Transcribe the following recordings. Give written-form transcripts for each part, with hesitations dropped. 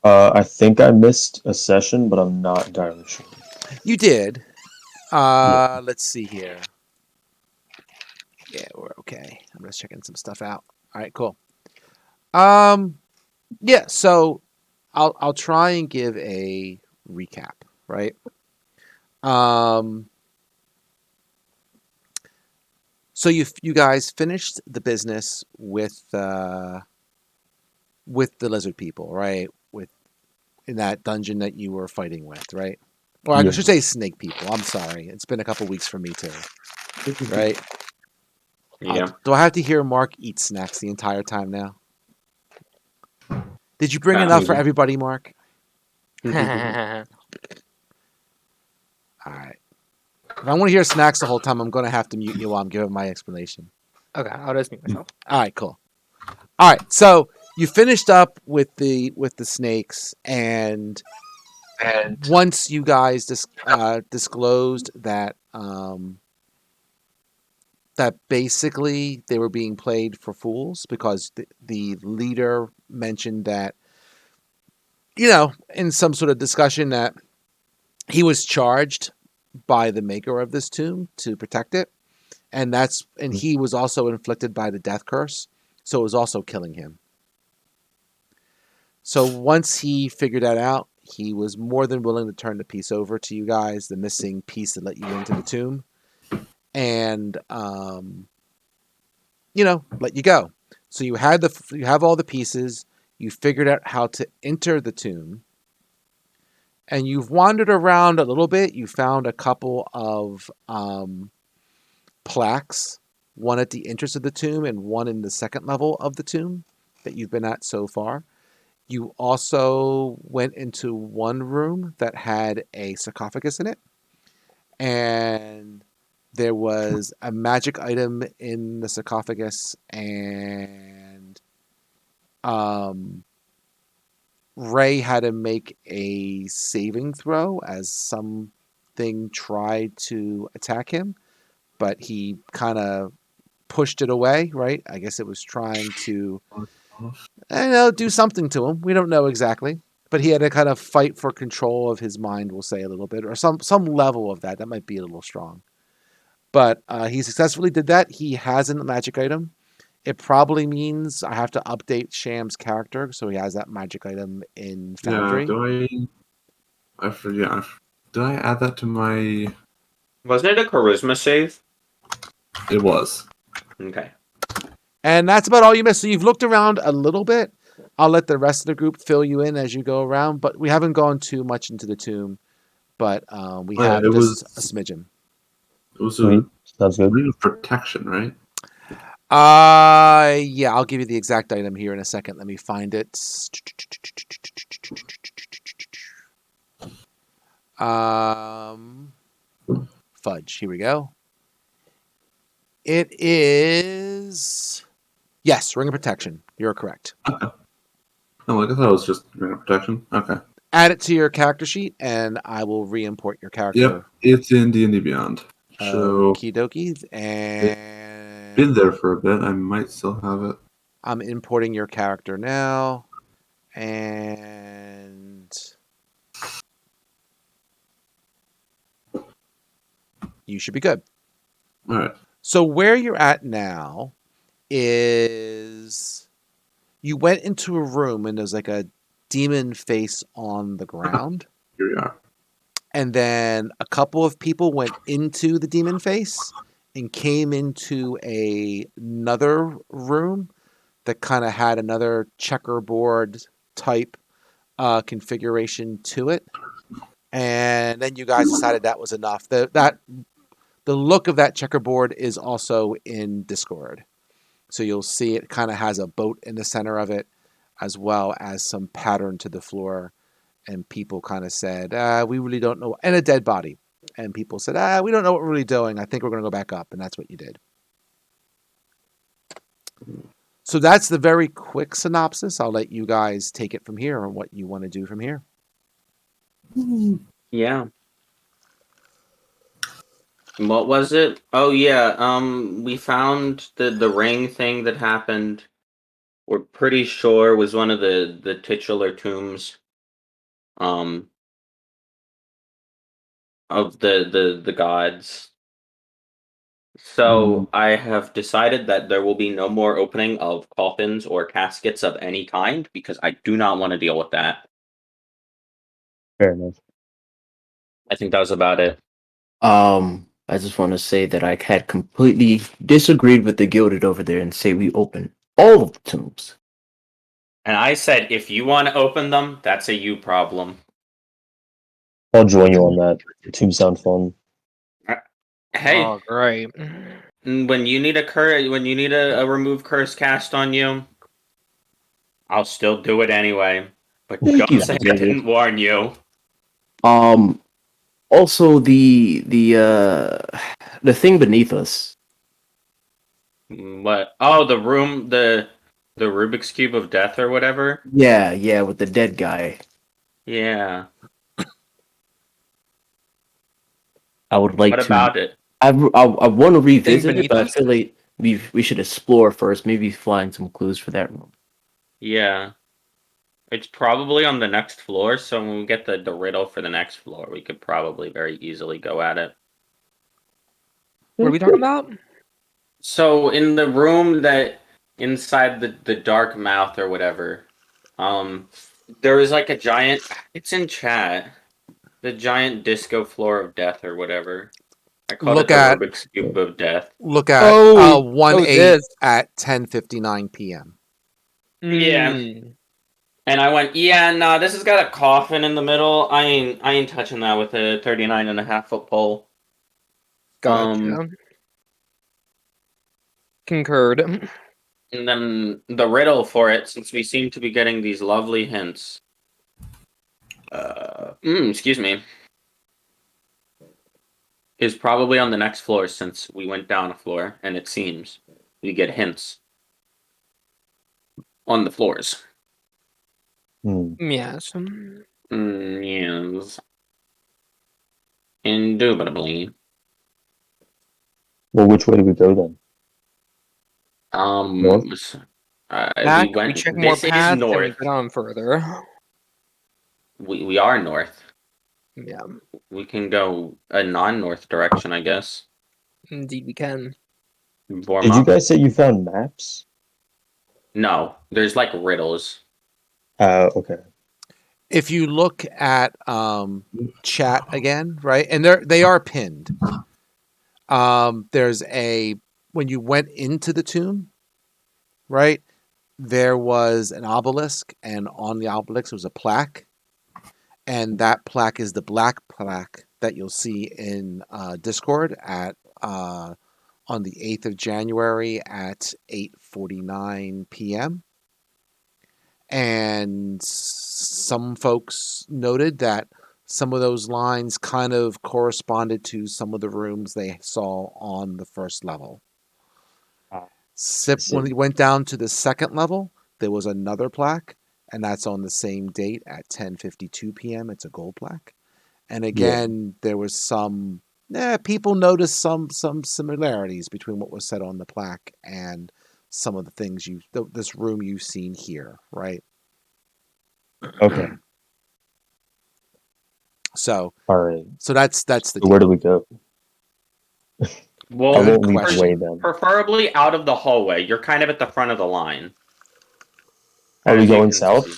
I think I missed a session, but I'm not entirely sure. You did. Yeah. Let's see here. Yeah, we're okay. I'm just checking some stuff out. All right, cool. Yeah. So I'll try and give a recap. Right. Um. So you guys finished the business with the lizard people, right? With in that dungeon that you were fighting with, right? Or I Yeah. should say snake people. I'm sorry. It's been a couple weeks for me too, right? Yeah. Do I have to hear Mark eat snacks the entire time now? Did you bring enough for everybody, Mark? All right. If I want to hear snacks the whole time, I'm going to have to mute you while I'm giving my explanation. Okay, I'll just mute myself. All right, cool. All right, so you finished up with the snakes, and once you guys disclosed that that basically they were being played for fools because the leader mentioned that, you know, in some sort of discussion that he was charged by the maker of this tomb to protect it, and he was also inflicted by the death curse, so it was also killing him. So once he figured that out, he was more than willing to turn the piece over to you guys, the missing piece that let you into the tomb, and let you go. So you have all the pieces. You figured out how to enter the tomb, and you've wandered around a little bit. You found a couple of plaques, one at the entrance of the tomb and one in the second level of the tomb that you've been at so far. You also went into one room that had a sarcophagus in it, and there was a magic item in the sarcophagus, and Ray had to make a saving throw as something tried to attack him, but he kind of pushed it away, right? I guess it was trying to, do something to him. We don't know exactly, but he had to kind of fight for control of his mind, we'll say a little bit, or some level of that. That might be a little strong, but he successfully did that. He has a magic item. It probably means I have to update Sham's character, so he has that magic item in Foundry. Yeah, I forget. Did I add that to my... Wasn't it a charisma save? It was. Okay. And that's about all you missed. So you've looked around a little bit. I'll let the rest of the group fill you in as you go around, but we haven't gone too much into the tomb. But we have just a smidgen. It was Sweet. Sounds good. Ring of protection, right? Yeah, I'll give you the exact item here in a second. Let me find it. Fudge. Here we go. It is, yes, Ring of Protection. You're correct. Okay. I thought it was just Ring of Protection. Okay. Add it to your character sheet, and I will re-import your character. Yep, it's in D&D Beyond. So, okie dokie, and been there for a bit. I might still have it. I'm importing your character now, and you should be good. All right. So where you're at now is you went into a room and there's like a demon face on the ground. Here we are. And then a couple of people went into the demon face and came into another room that kind of had another checkerboard type configuration to it. And then you guys decided that was enough. The look of that checkerboard is also in Discord. So you'll see it kind of has a boat in the center of it, as well as some pattern to the floor. And people kind of said, we really don't know. And a dead body. And people said, we don't know what we're really doing. I think we're going to go back up. And that's what you did. So that's the very quick synopsis. I'll let you guys take it from here on what you want to do from here. Yeah. What was it? Oh yeah, we found the ring thing that happened. We're pretty sure was one of the titular tombs. um of the gods. So I have decided that there will be no more opening of coffins or caskets of any kind because I do not want to deal with that. Fair enough. I think that was about it. I just want to say that I had completely disagreed with the Gilded over there and say we open all of the tombs. And I said, if you want to open them, that's a you problem. I'll join you on that. Tombs sound fun. Hey, Oh, great. when you need a remove curse cast on you, I'll still do it anyway. But Thank don't you, say I Xavier. didn't warn you. Also the thing beneath us. What? Oh, the room, the Rubik's Cube of Death or whatever? Yeah, with the dead guy. Yeah. I would like What to. about it? I want to revisit it, beneath but I us? feel like we should explore first. Maybe find some clues for that room. Yeah. It's probably on the next floor, so when we get the riddle for the next floor, we could probably very easily go at it. What are we talking about? So in the room that inside the dark mouth or whatever, there is like a giant, it's in chat, the giant disco floor of death or whatever. I called it Look the at Rubik's Cube of Death. look at Oh, 1/8 this. at 10:59 p.m. Yeah. Mm, And I went, yeah, nah, this has got a coffin in the middle. I ain't touching that with a 39.5 foot pole. gotcha. Concurred. And then the riddle for it, since we seem to be getting these lovely hints. Excuse me. Is probably on the next floor since we went down a floor, and it seems we get hints on the floors. Yes. Yes. Indubitably. Well, which way do we go then? North? Back, We we went. check more This is paths, and we north. get on further. We are north. Yeah, We can go a non-north direction, I guess. indeed we can. Warm Did you up. guys say you found maps? No, there's like riddles. Okay. If you look at chat again, right, and they are pinned. There's a when you went into the tomb, right? There was an obelisk, and on the obelisk was a plaque, and that plaque is the black plaque that you'll see in Discord at on the 8th of January at 8:49 p.m. And some folks noted that some of those lines kind of corresponded to some of the rooms they saw on the first level. When we went down to the second level, there was another plaque, and that's on the same date at 10:52 p.m. It's a gold plaque. And again, there was some people noticed some similarities between what was said on the plaque and some of the things this room you've seen here, right? Okay. So All right. so that's the So where do we go? I Well, Good won't lead the question. way then. preferably out of the hallway. You're kind of at the front of the line. Are we as you going can south? see.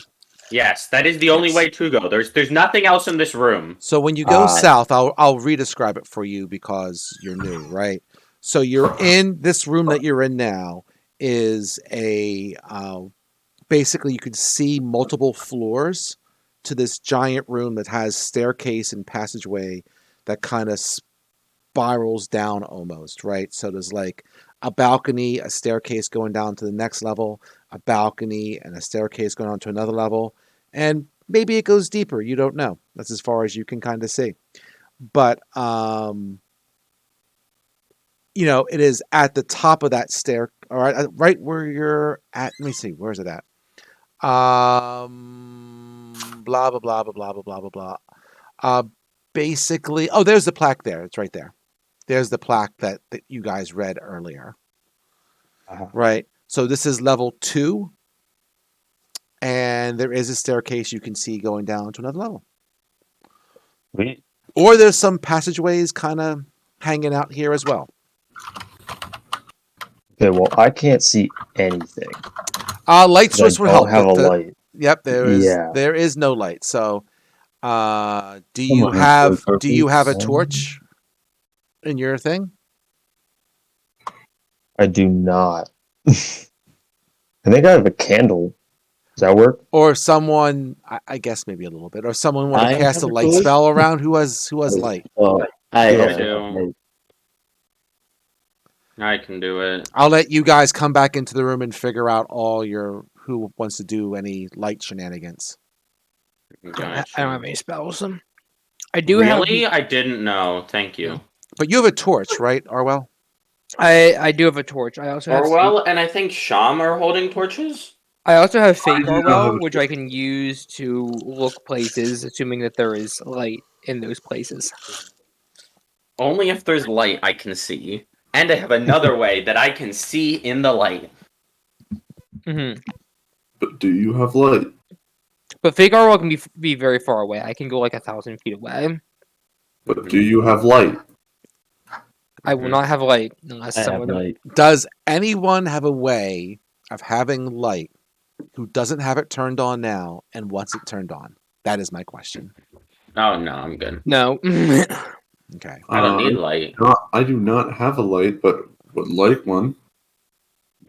Yes, that is the only Yes. way to go. There's nothing else in this room. So when you go Ah. south, I'll redescribe it for you because you're new, right? So you're in this room that you're in now is a basically you could see multiple floors to this giant room that has staircase and passageway that kind of spirals down almost, right? So there's like a balcony, a staircase going down to the next level, a balcony and a staircase going on to another level, and maybe it goes deeper, you don't know. That's as far as you can kind of see. But it is at the top of that stair, all right, right where you're at. Let me see, where is it at? Blah blah blah blah blah blah blah blah blah. Basically, oh, there's the plaque there. It's right there. There's the plaque that you guys read earlier. Right. So this is level 2, and there is a staircase you can see going down to another level. Wait. Or there's some passageways kind of hanging out here as well. Okay, well, I can't see anything. Light 'Cause source I would don't help. have a light. Yep, Yeah. there is no light. So, do Come you on, have Dark a Purple. torch in your thing? I do not. I think I have a candle. Does that work? Or someone, I guess maybe a little bit, or someone want I to cast have a a light torch. spell around who has light. I Yeah. also do. have light. I can do it. I'll let you guys come back into the room and figure out who wants to do any light shenanigans. I don't have Gotcha. any spells. I do have. Really? I didn't know. Thank you. But you have a torch, right, Arwell? I do have a torch. I also have. Orwell and I think Sham are holding torches. I also have fake do not have Orwell, a which I can use to look places, assuming that there is light in those places. Only if there's light I can see. And I have another way that I can see in the light. Mm-hmm. But do you have light? But fake Orwell can be very far away. I can go like 1,000 feet away. But do you have light? I will not have light unless I have someone. light. Does anyone have a way of having light who doesn't have it turned on now and wants it turned on? That is my question. Oh no, I'm good. No. Okay. I don't need light. I do not have a light, but would like one.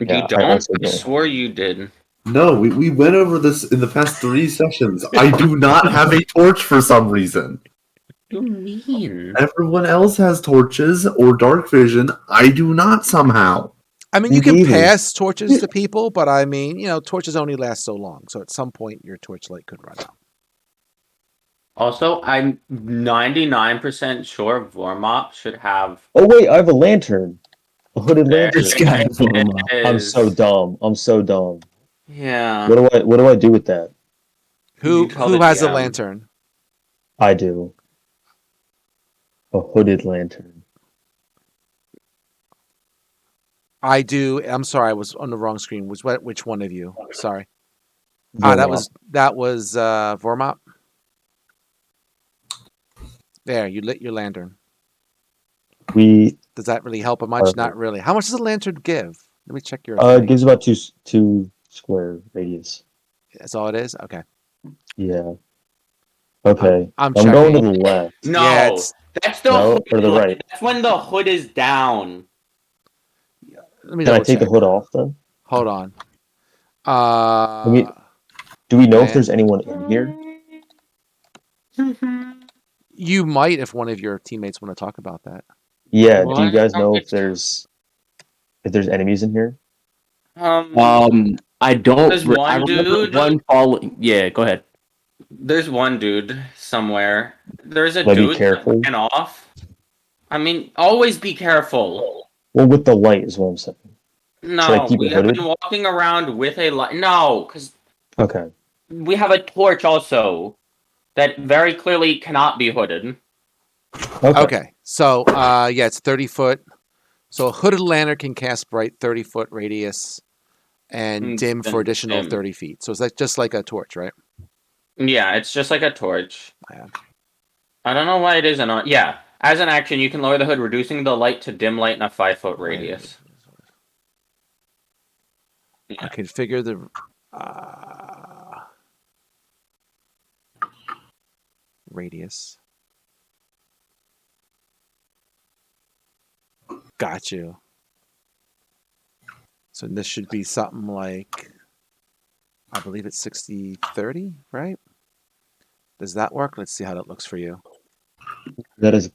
Yeah, You I don't? also I don't. swore you did. No, we went over this in the past 3 sessions. I do not have a torch for some reason. What do you mean? Everyone else has torches or dark vision. I do not somehow. I mean, you can Neither. pass torches to people, but I mean, torches only last so long. So at some point, your torch light could run out. Also, I'm 99% sure Vormop should have. Oh wait, I have a lantern. A hooded There lantern. This guy is one of my- I'm is. so dumb. I'm so dumb. Yeah. What do I do with that? Who You tell the has a DM. lantern? I do. A hooded lantern. I do. I'm sorry, I was on the wrong screen. Which one of you? Sorry. That Vormop. was Vormop. There, you lit your lantern. We Does that really help a much? Perfect. Not really. How much does a lantern give? Let me check your. it gives about two square radius. That's all it is. Okay. Yeah. Okay. I'm I'm going to checking. the left. No, Yeah, it's- that's the No, hood or the light. right. That's when the hood is down. Let me Can I double take the check. hood off then? Hold on. Do we know Man. if there's anyone in here? You might if one of your teammates want to talk about that. Yeah. Do you What? guys know if there's enemies in here? I don't. There's I one remember dude. one following. Yeah, go ahead. There's one dude somewhere. There's a Let me be dude careful. that ran off. I mean, always be careful. Well, with the light is what I'm saying. Should I No, keep we it have hooded? been walking around with a light. No, because Okay. we have a torch also that very clearly cannot be hooded. Okay. So yeah, it's 30 foot. So a hooded lantern can cast bright 30-foot radius and dim for additional dim. 30 feet. So is that just like a torch, right? Yeah, it's just like a torch. Yeah. I don't know why it isn't on. Yeah, as an action, you can lower the hood, reducing the light to dim light in a 5-foot radius. I configure the radius. Got you. So this should be something like, I believe it's 60-30, right? Does that work? Let's see how that looks for you. That is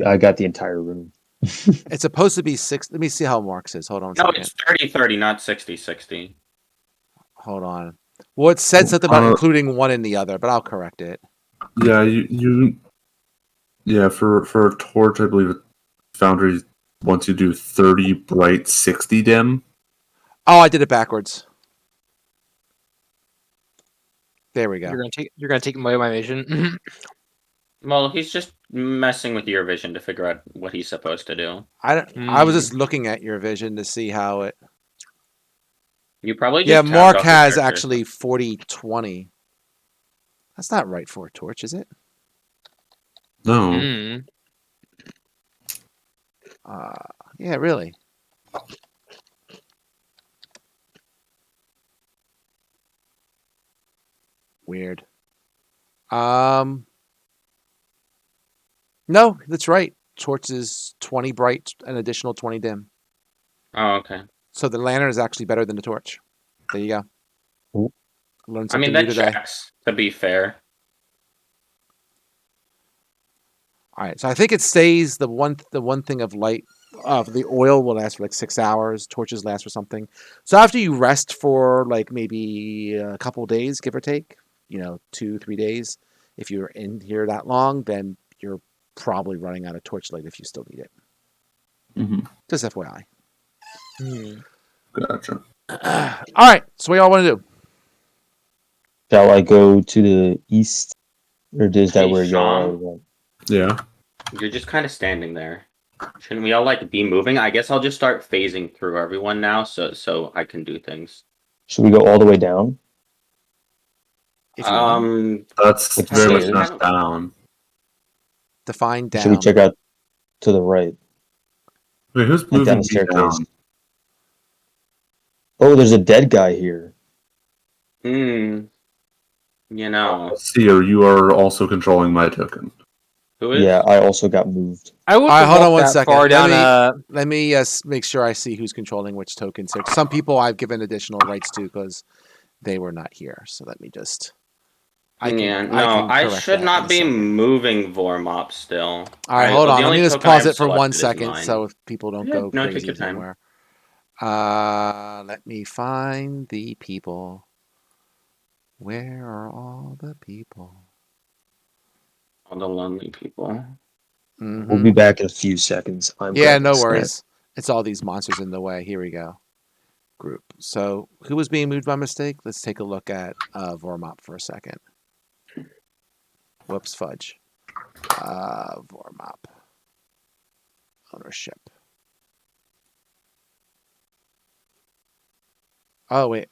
I got the entire room. It's supposed to be 6. Let me see how Mark's is. Hold on a No, second. it's 30-30, not 60-60. Hold on. Well, it said something about including one in the other, but I'll correct it. Yeah, yeah, for a torch, I believe Foundry wants you to do 30 bright, 60 dim. Oh, I did it backwards. There we go. You're gonna take away my vision. Well, he's just messing with your vision to figure out what he's supposed to do. I was just looking at your vision to see how it. You probably just Yeah, tapped Mark off your has character. actually 40-20. That's not right for a torch, is it? No. Mm. Yeah, really. Weird. No, that's right. Torch is 20 bright, an additional 20 dim. Oh, okay. So the lantern is actually better than the torch. There you go. Ooh. Learned I mean, something new that today. checks, to be fair. All right, so I think it stays the one thing of light of the oil will last for like 6 hours. Torches last for something. So after you rest for like maybe a couple days, give or take, 2-3 days. If you're in here that long, then you're probably running out of torch light if you still need it. Mm-hmm. Just FYI. Mm. Gotcha. All right, so what y'all want to do? Shall I go to the east, or is that Hey, where y'all Sean? are? Going? Yeah. You're just kind of standing there. Shouldn't we all like be moving? I guess I'll just start phasing through everyone now, so I can do things. Should we go all the way down? If you want. That's Like very much stairs? not down. Define Or should we down. check out to the right, Wait, who's like down moving the me staircase? down? Oh, there's a dead guy here. You know, Seer, you are also controlling my token. who is? Yeah, I also got moved. I wouldn't All right, have hold on walked one that second. far down Let me make sure I see who's controlling which tokens here. Some people I've given additional rights to because they were not here. So let me just. I I correct should that in not a be second. moving Vormop still. All right, hold on. The Let me only just token I pause have it for 1 selected is second, mine. so if people don't Yeah, go no, take crazy your time. somewhere. Let me find the people. Where are all the people? All the lonely people. We'll be back in a few seconds. I'm Yeah, grabbing no a snack. worries. It's all these monsters in the way. Here we go. Group. So who was being moved by mistake? Let's take a look at Vormop for a second. Whoops, fudge. Vormop. Ownership. Oh, wait.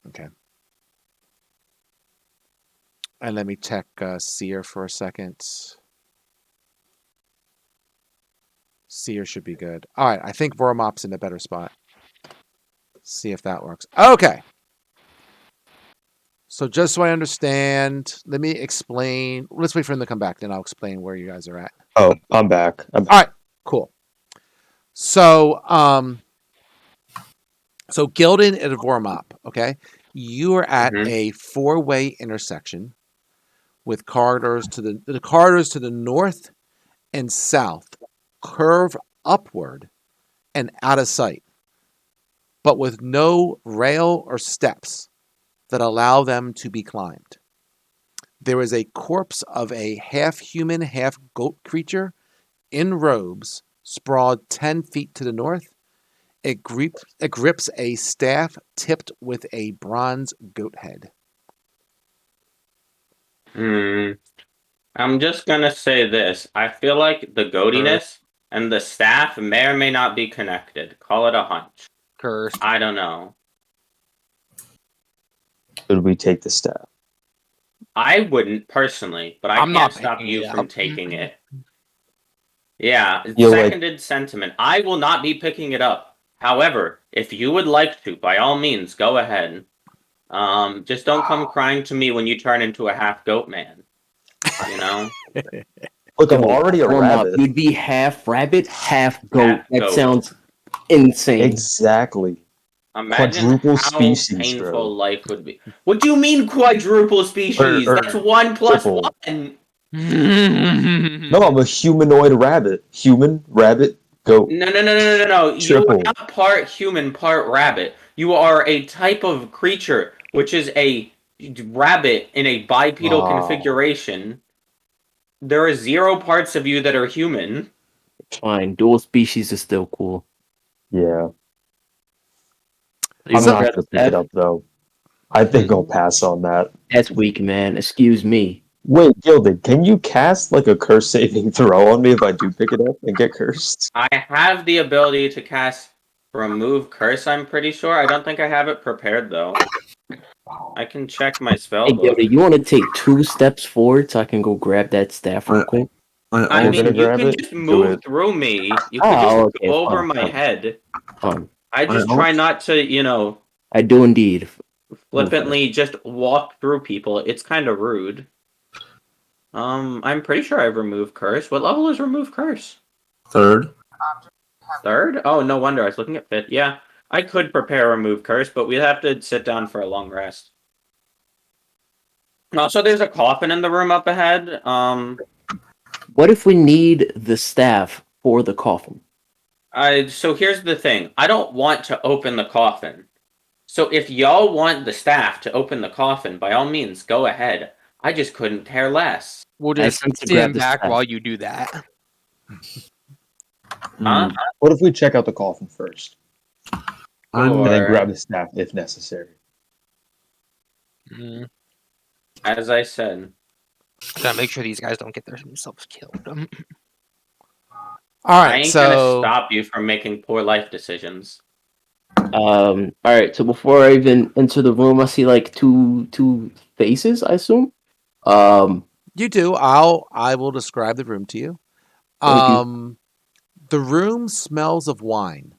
Okay. And let me check Seer for a second. Seer should be good. All right, I think Vormop's in a better spot. See if that works. Okay. So just so I understand, let me explain. Let's wait for him to come back, then I'll explain where you guys are at. Oh, I'm back. All right, cool. So, Gildan and Vormop, okay? You are at a 4-way intersection with corridors to the north and south curve upward and out of sight, but with no rail or steps that allow them to be climbed. There is a corpse of a half-human, half-goat creature in robes sprawled 10 feet to the north. It grips a staff tipped with a bronze goat head. I'm just gonna say this. I feel like the goatiness and the staff may or may not be connected. Call it a hunch. Cursed. I don't know. Should we take the staff? I wouldn't personally, but I I'm not can't stop picking you it from up. taking it. Yeah, You're like- seconded sentiment. I will not be picking it up. However, if you would like to, by all means, go ahead. Just don't come crying to me when you turn into a half goat man. You know? Look, I'm Yo, already a warm up. rabbit. You'd be half rabbit, half goat. Half That goat. sounds insane. Exactly. Imagine Quadruple how species, painful bro. life would be. What do you mean quadruple species? Or That's 1 plus triple. 1. No, I'm a humanoid rabbit. Human, rabbit, goat. No. You are Triple. not part human, part rabbit. You are a type of creature, which is a rabbit in a bipedal Oh. configuration. There are 0 parts of you that are human. Fine, dual species is still cool. Yeah. You I'm wanna not grab gonna the pick it staff? up though. I think I'll pass on that. That's weak, man. Excuse me. Wait, Gilded, can you cast like a curse saving throw on me if I do pick it up and get cursed? I have the ability to cast remove curse, I'm pretty sure. I don't think I have it prepared, though. I can check my spell Hey, book. Gildy, you want to take 2 steps forward so I can go grab that staff real quick? I We're mean, gonna you grab can it. just Do move it. through me. You could just Oh, go okay, over fine, my fine, head. fine. I just I try also- not to, I do indeed. flippantly just walk through people. It's kind of rude. I'm pretty sure I've removed curse. What level is remove curse? 3rd. 3rd? Oh, no wonder. I was looking at 5th. Yeah, I could prepare remove curse, but we'd have to sit down for a long rest. Also, there's a coffin in the room up ahead. What if we need the staff for the coffin? So here's the thing. I don't want to open the coffin. So if y'all want the staff to open the coffin, by all means, go ahead. I just couldn't care less. We'll I just sent to grab stand the back staff. while you do that. Huh? What if we check out the coffin first, I'm and then Or- grab the staff if necessary? Mm. As I said, Gotta make sure these guys don't get themselves killed. All I right, ain't gonna so stop you from making poor life decisions. All right. So before I even enter the room, I see like two faces. I assume. you do. I will describe the room to you. Thank you. The room smells of wine.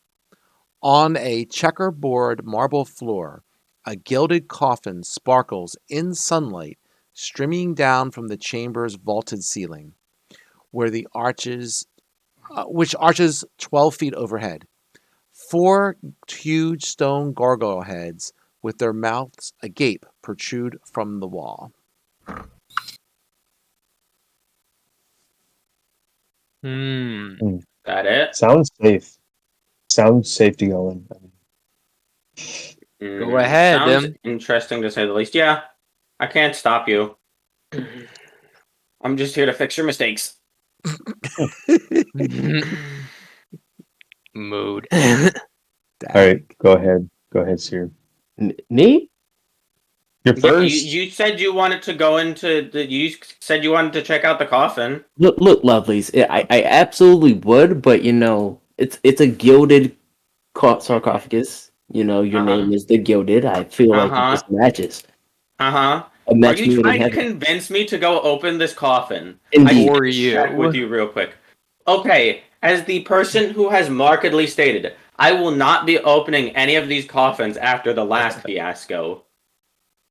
On a checkerboard marble floor, a gilded coffin sparkles in sunlight streaming down from the chamber's vaulted ceiling, where the which arches 12 feet overhead. 4 huge stone gargoyle heads with their mouths agape protrude from the wall. Hmm. That it? Sounds safe. Sounds safe to go in. Go ahead, Sounds then. interesting to say the least. Yeah, I can't stop you. I'm just here to fix your mistakes. Mood. All right, go ahead. Go ahead, Seer. Me? You're Yeah, first. you said you wanted to go into the. You said you wanted to check out the coffin. Look, lovelies. I absolutely would, but it's a gilded sarcophagus. Your Uh-huh. name is the gilded. I feel like it Uh-huh. just matches. Uh-huh. A Are match you made in trying to heaven. convince me to go open this coffin? Indeed. I For need to check you. with you real quick. Okay, as the person who has markedly stated, I will not be opening any of these coffins after the last fiasco.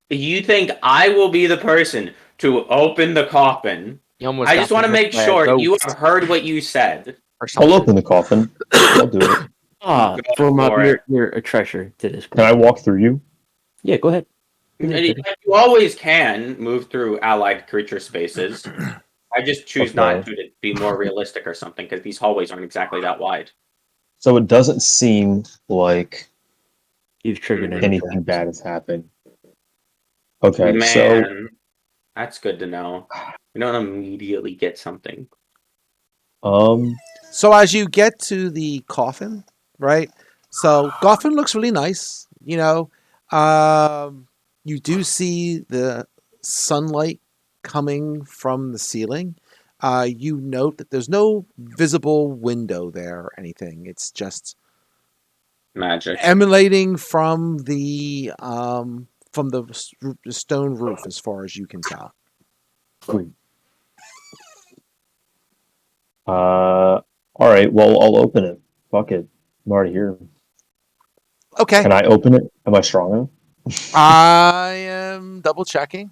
You think I will be the person to open the coffin? You almost I got just want to make possessed by a sure you ghost have heard what you said. or I'll something. open the coffin. I'll do it. Ah, Go firm up. for it. You're a treasure to this Can I group. walk through you? Yeah, go ahead. You always can move through allied creature spaces. I just choose not to be more realistic or something because these hallways aren't exactly that wide. So it doesn't seem like You've triggered any anything traps. bad has happened. Okay, Man, so that's good to know. You don't immediately get something. So as you get to the coffin, right? So coffin looks really nice. You do see the sunlight coming from the ceiling. You note that there's no visible window there or anything. It's just Magic. emanating from the stone roof, as far as you can tell. sweet. All right. Well, I'll open it. Fuck it. I'm already here. Okay, Can I open it? Am I strong enough? I am double checking.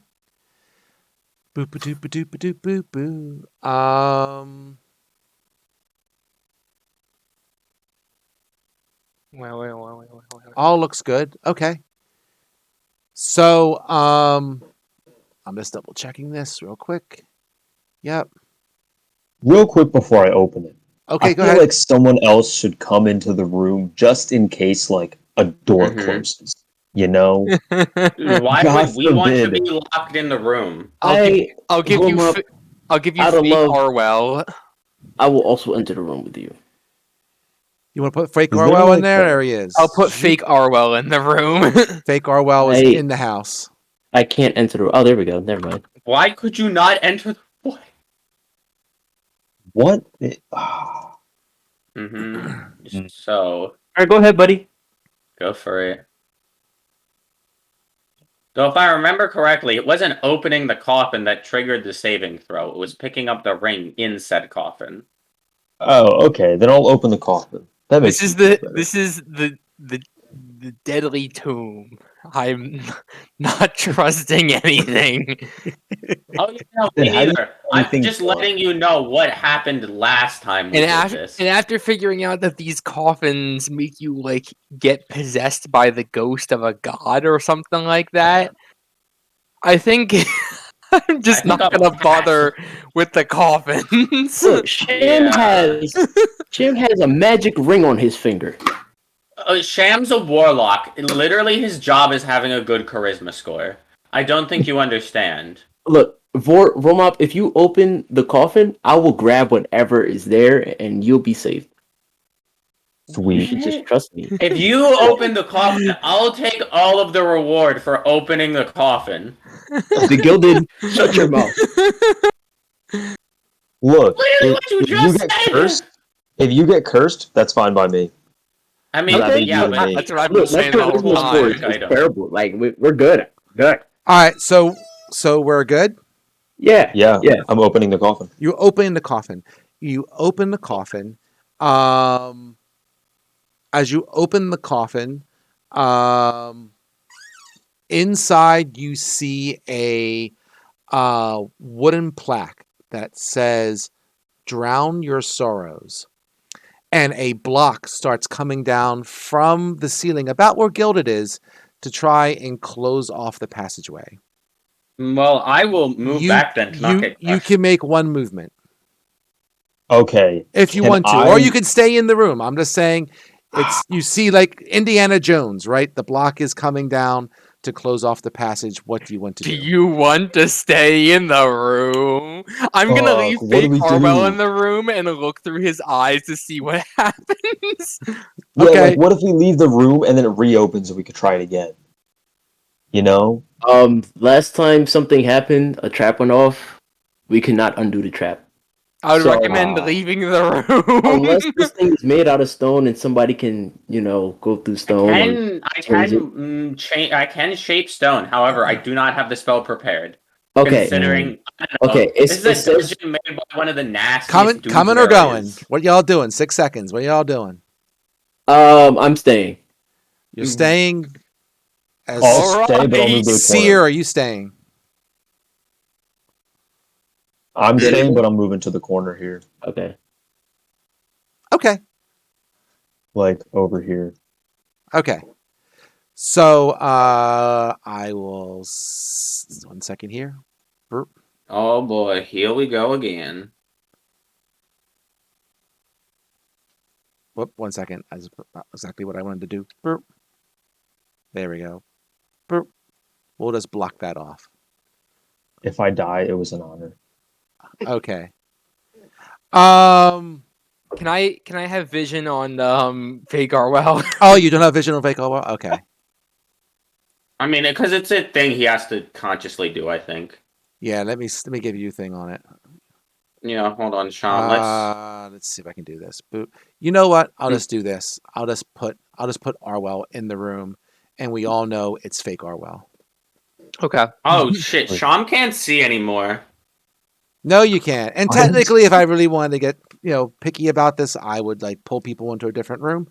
Boop a doop a doop a doop boop boo. Wait. All looks good. Okay. So, I'm just double checking this real quick. Yep. Real quick before I open it. Okay, I go feel ahead. like someone else should come into the room just in case, like, a door Mhm. closes. You know? Why God would we want to forbid. be locked in the room? I'll give you Warm up. fake Out of love. Orwell. I will also enter the room with you. You want to put fake Is there, Orwell in like, there? a- There he is. I'll put fake Orwell in the room. Fake Orwell is I- in the house. I can't enter the. Oh, there we go. Never mind. Why could you not enter? What? What? Mm-hmm. So right, go ahead, buddy. Go for it. So if I remember correctly, it wasn't opening the coffin that triggered the saving throw. It was picking up the ring in said coffin. Oh, okay. Then I'll open the coffin. That makes This is me feel better. the deadly tomb. I'm not trusting anything. Oh, no, Then me how do you neither. I'm anything just done? letting you know what happened last time we did this. And after figuring out that these coffins make you like get possessed by the ghost of a god or something like that, I think I'm just I think not I'll gonna pass. bother with the coffins. Look, Sham has a magic ring on his finger. Sham's a warlock. Literally, his job is having a good charisma score. I don't think you understand. Look, Romop, if you open the coffin, I will grab whatever is there, and you'll be safe. You Sweet. should just trust me. If you open the coffin, I'll take all of the reward for opening the coffin. The Gilded, shut your mouth. Look, Literally what you if just you get said. cursed, if you get cursed, that's fine by me. I mean, Okay. yeah, You but and That's what I've been Look, my saying the whole charisma score time. is terrible. Like we're good. Good. All right, so we're good. Yeah. Yeah, Yeah. I'm opening the coffin. You open the coffin. You open the coffin. As you open the coffin, inside you see a wooden plaque that says "Drown your sorrows," and a block starts coming down from the ceiling about where Gilded is to try and close off the passageway. well, I will move back then to not get You crushed. can make one movement Okay. if you Can want to, I- or you can stay in the room. I'm just saying, it's you see like Indiana Jones, right? The block is coming down to close off the passage. What do you want to Do do? you want to stay in the room? I'm gonna Fuck, leave what do fake we Harwell do? in the room and look through his eyes to see what happens. Yeah, Okay. like what if we leave the room and then it reopens and we could try it again? You know? Last time something happened, a trap went off. We cannot undo the trap. I would So, recommend leaving the room. Unless this thing is made out of stone and somebody can, go through stone. I raise can change. I can shape stone. However, I do not have the spell prepared. Okay. Considering, I don't know, Okay. this is a It says dungeon made by one of the nastiest dudes Coming or there going? is. What y'all doing? 6 seconds. What y'all doing? I'm staying. You're staying. As I'll stay, but I'll move to the Seer, corner. are you staying? I'm staying, but I'm moving to the corner here. Okay. Okay. Like over here. Okay. So I will 1 second here. Burp. Oh boy, here we go again. Whoop, 1 second. That's not exactly what I wanted to do. Burp. There we go. Burp. We'll just block that off. If I die, it was an honor. Okay. Can I have vision on fake Harwell? Oh, you don't have vision of fake over? Okay. I mean, because it's a thing he has to consciously do. I think. Yeah, let me give you a thing on it. Yeah, hold on, Sean. Let's see if I can do this. Boop. You know what? I'll just do this. I'll just put Arwell in the room, and we all know it's fake Arwell. Okay. Oh shit, Sean can't see anymore. No, you can't. And I didn't- technically, if I really wanted to get picky about this, I would like pull people into a different room.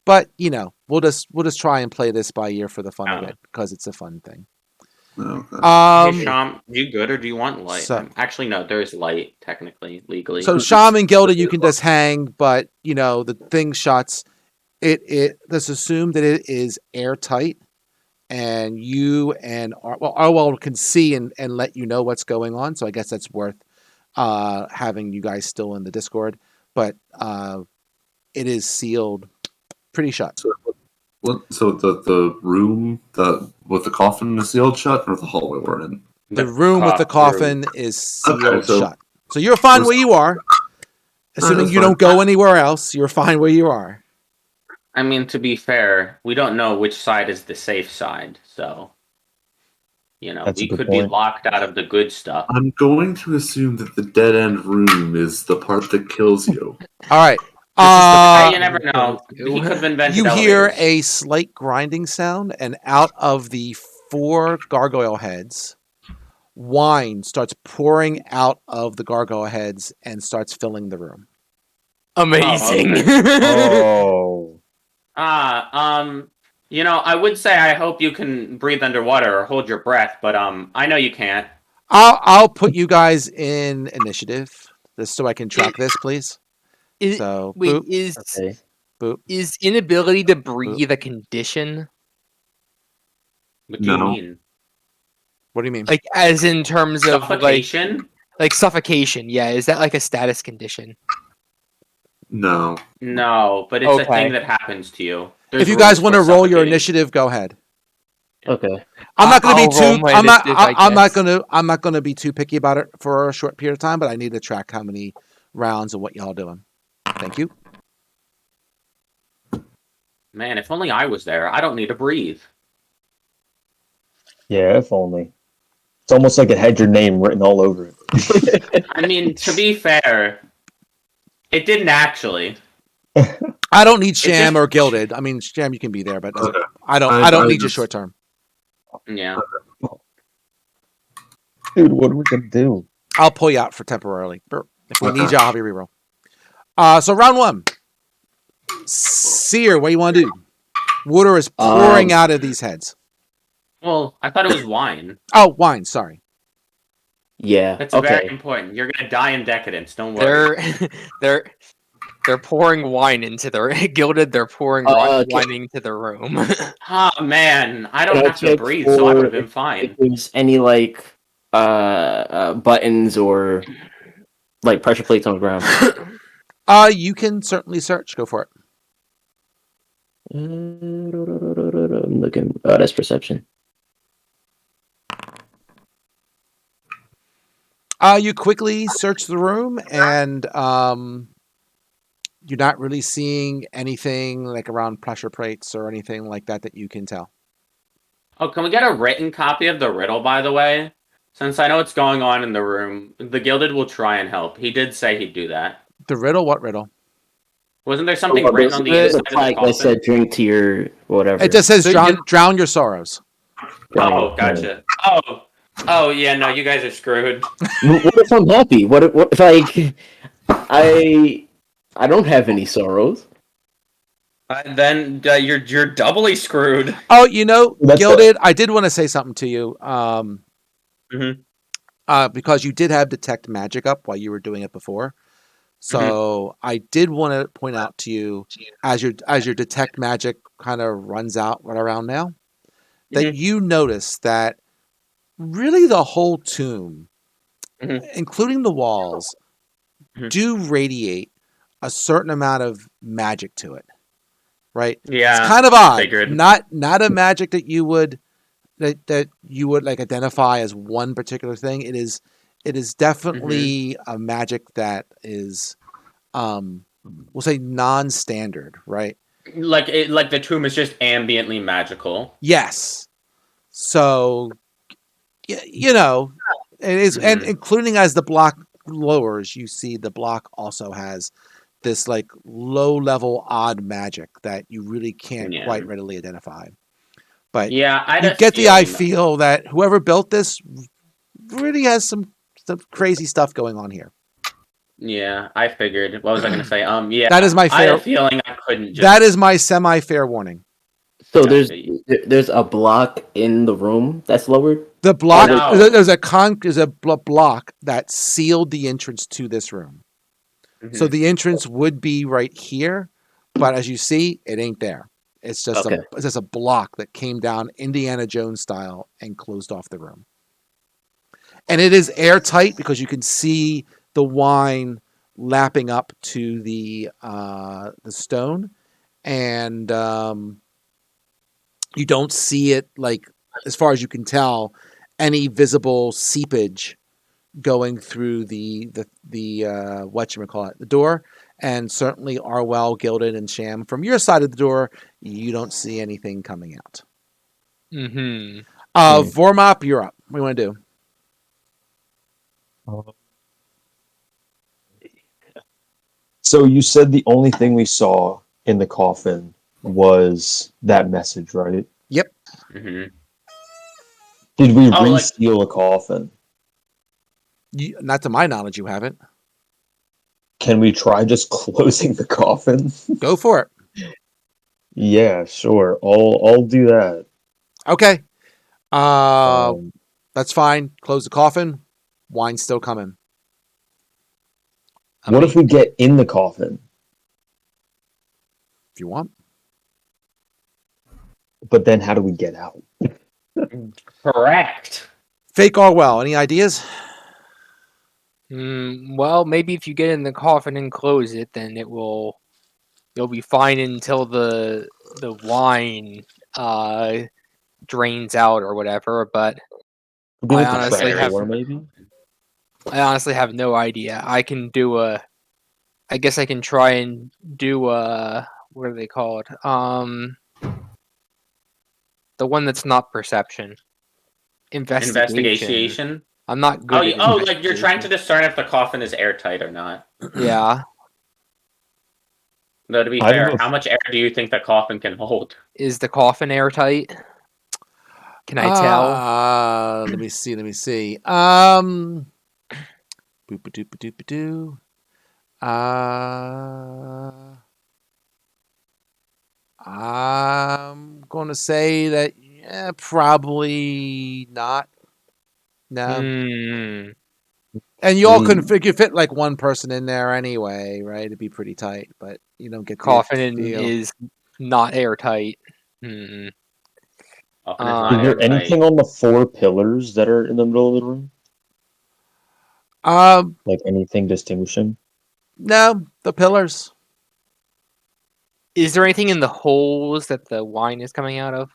But we'll just try and play this by ear for the fun of it because it's a fun thing. Okay. Hey, Sean, you good or do you want light? so- Actually, no. There is light technically, legally. So Sham and Gilda, you can just hang, but the thing shuts. Let's assume that it is airtight, and you and Arwell can see and let you know what's going on. So I guess that's worth having you guys still in the Discord, but it is sealed, pretty shut. So the room that with the coffin is sealed shut, or the hallway we're in? The room with the coffin. coffin is sealed Okay, so- shut. So you're fine where you are. Assuming that's you fine. don't go anywhere else, you're fine where you are. I mean, to be fair, we don't know which side is the safe side, so That's a we good could be point. locked out of the good stuff. I'm going to assume that the dead end room is the part that kills you. All right. Hey, you part never know. I'm He going could have to. invented You hear elevators. a slight grinding sound, and out of the 4 gargoyle heads, wine starts pouring out of the gargoyle heads and starts filling the room. Amazing. Oh. I would say I hope you can breathe underwater or hold your breath, but I know you can't. I'll put you guys in initiative, just so I can track this, please. So Wait, boop, Okay. boop. is inability to breathe a condition? What do you No. mean? What do you mean? Like, as in terms of Suffocation? like suffocation? Yeah, is that like a status condition? No. No, but it's a Okay. thing that happens to you. There's If you guys rules want for to roll your suffocating. initiative, go ahead. Okay. I'm not going to be I'll roll too. my I'm not. initiative, I I'm not guess. going to. I'm not going to be too picky about it for a short period of time. But I need to track how many rounds and what y'all doing. Thank you. Man, if only I was there. I don't need to breathe. Yeah, if only. It's almost like it had your name written all over it. I mean, to be fair, it didn't actually. I don't need Sham just- or Gilded. I mean, Sham, you can be there, but Okay. I don't. I- I don't I need you just- short term. Yeah. Dude, what are we gonna do? I'll pull you out for temporarily. If we need Okay. you, I'll have you reroll. So round 1. Seer, what do you want to do? Water is pouring out of these heads. Well, I thought it was wine. Oh, wine. Sorry. Yeah. That's very Okay. important. You're gonna die in decadence. Don't worry. They're pouring wine into their gilded. They're pouring wine into the room. Oh man, I don't Can I have to check breathe, so I would have been if fine. there's any like buttons or like pressure plates on the ground? You can certainly search. Go for it. I'm looking. Oh, that's perception. You quickly search the room, and you're not really seeing anything like around pressure plates or anything like that that you can tell. Oh, can we get a written copy of the riddle, by the way? Since I know what's going on in the room, the Gilded will try and help. He did say he'd do that. The riddle? What riddle? Wasn't there something Oh, written on the there's inside a of the flag that coffin? said "drink to your whatever." It just says So drown your sorrows. Oh, gotcha. Oh, yeah. No, you guys are screwed. What if I'm happy? What if like I don't have any sorrows? Then you're doubly screwed. Oh, That's Gilded, I did want to say something to you. Mhm. Because you did have detect magic up while you were doing it before. So I did want to point out to you as your detect magic kind of runs out right around now, that you notice that really the whole tomb, including the walls, do radiate a certain amount of magic to it. Right? Yeah, it's kind of odd. figured. Not a magic that you would like identify as one particular thing. It is definitely a magic that is we'll say non-standard, right? Like the tomb is just ambiently magical. Yes. So it is, and including as the block lowers, you see the block also has this like low level odd magic that you really can't quite readily identify. But yeah, I you get the eye feel that whoever built this really has some crazy stuff going on here. Yeah, I figured. What was I going to say? Yeah, That is my I fair. had a feeling I couldn't. Just... That is my semi-fair warning. So Gotcha. there's a block in the room that's lowered. The block no. there's a block that sealed the entrance to this room. So the entrance would be right here, but as you see, it ain't there. It's just a block that came down Indiana Jones style and closed off the room. And it is airtight because you can see the wine lapping up to the stone, and you don't see it, like, as far as you can tell, any visible seepage going through the whatchamacallit, the door. And certainly Arwell, Gilded, and Sham, from your side of the door, you don't see anything coming out. Vormop, you're up. What do you want to do? So you said the only thing we saw in the coffin was that message, right? Hmm. Did we Oh, like reseal a coffin? Not to my knowledge, you haven't. Can we try just closing the coffin? Go for it. Yeah, sure. I'll do that. Okay. Um, That's fine. Close the coffin. Wine's still coming. what if we get in the coffin, If you want. but then how do we get out? correct. Fake Orwell, any ideas? Well, maybe if you get in the coffin and close it, then you'll be fine until the wine drains out or whatever. But Could be I like the honestly trap have door, maybe. no idea. I guess I can try and do a, what are they called? The one that's not perception. Investigation. Investigation. I'm not Oh, good at like you're trying to investigation. discern if the coffin is airtight or not. Yeah. Though to be I don't know fair, if- how much air do you think the coffin can hold? Is the coffin airtight? Can I tell? Let me see. Boop-a-doop-a-doop-a-doo. I'm going to say that probably not. No. Hmm. And you all couldn't figure fit like one person in there anyway, right? It'd be pretty tight, but you don't get the Coffin feel. is not airtight. Coffin is Is not there airtight. anything on the 4 pillars that are in the middle of the room? Like anything distinguishing? No, the pillars. Is there anything in the holes that the wine is coming out of?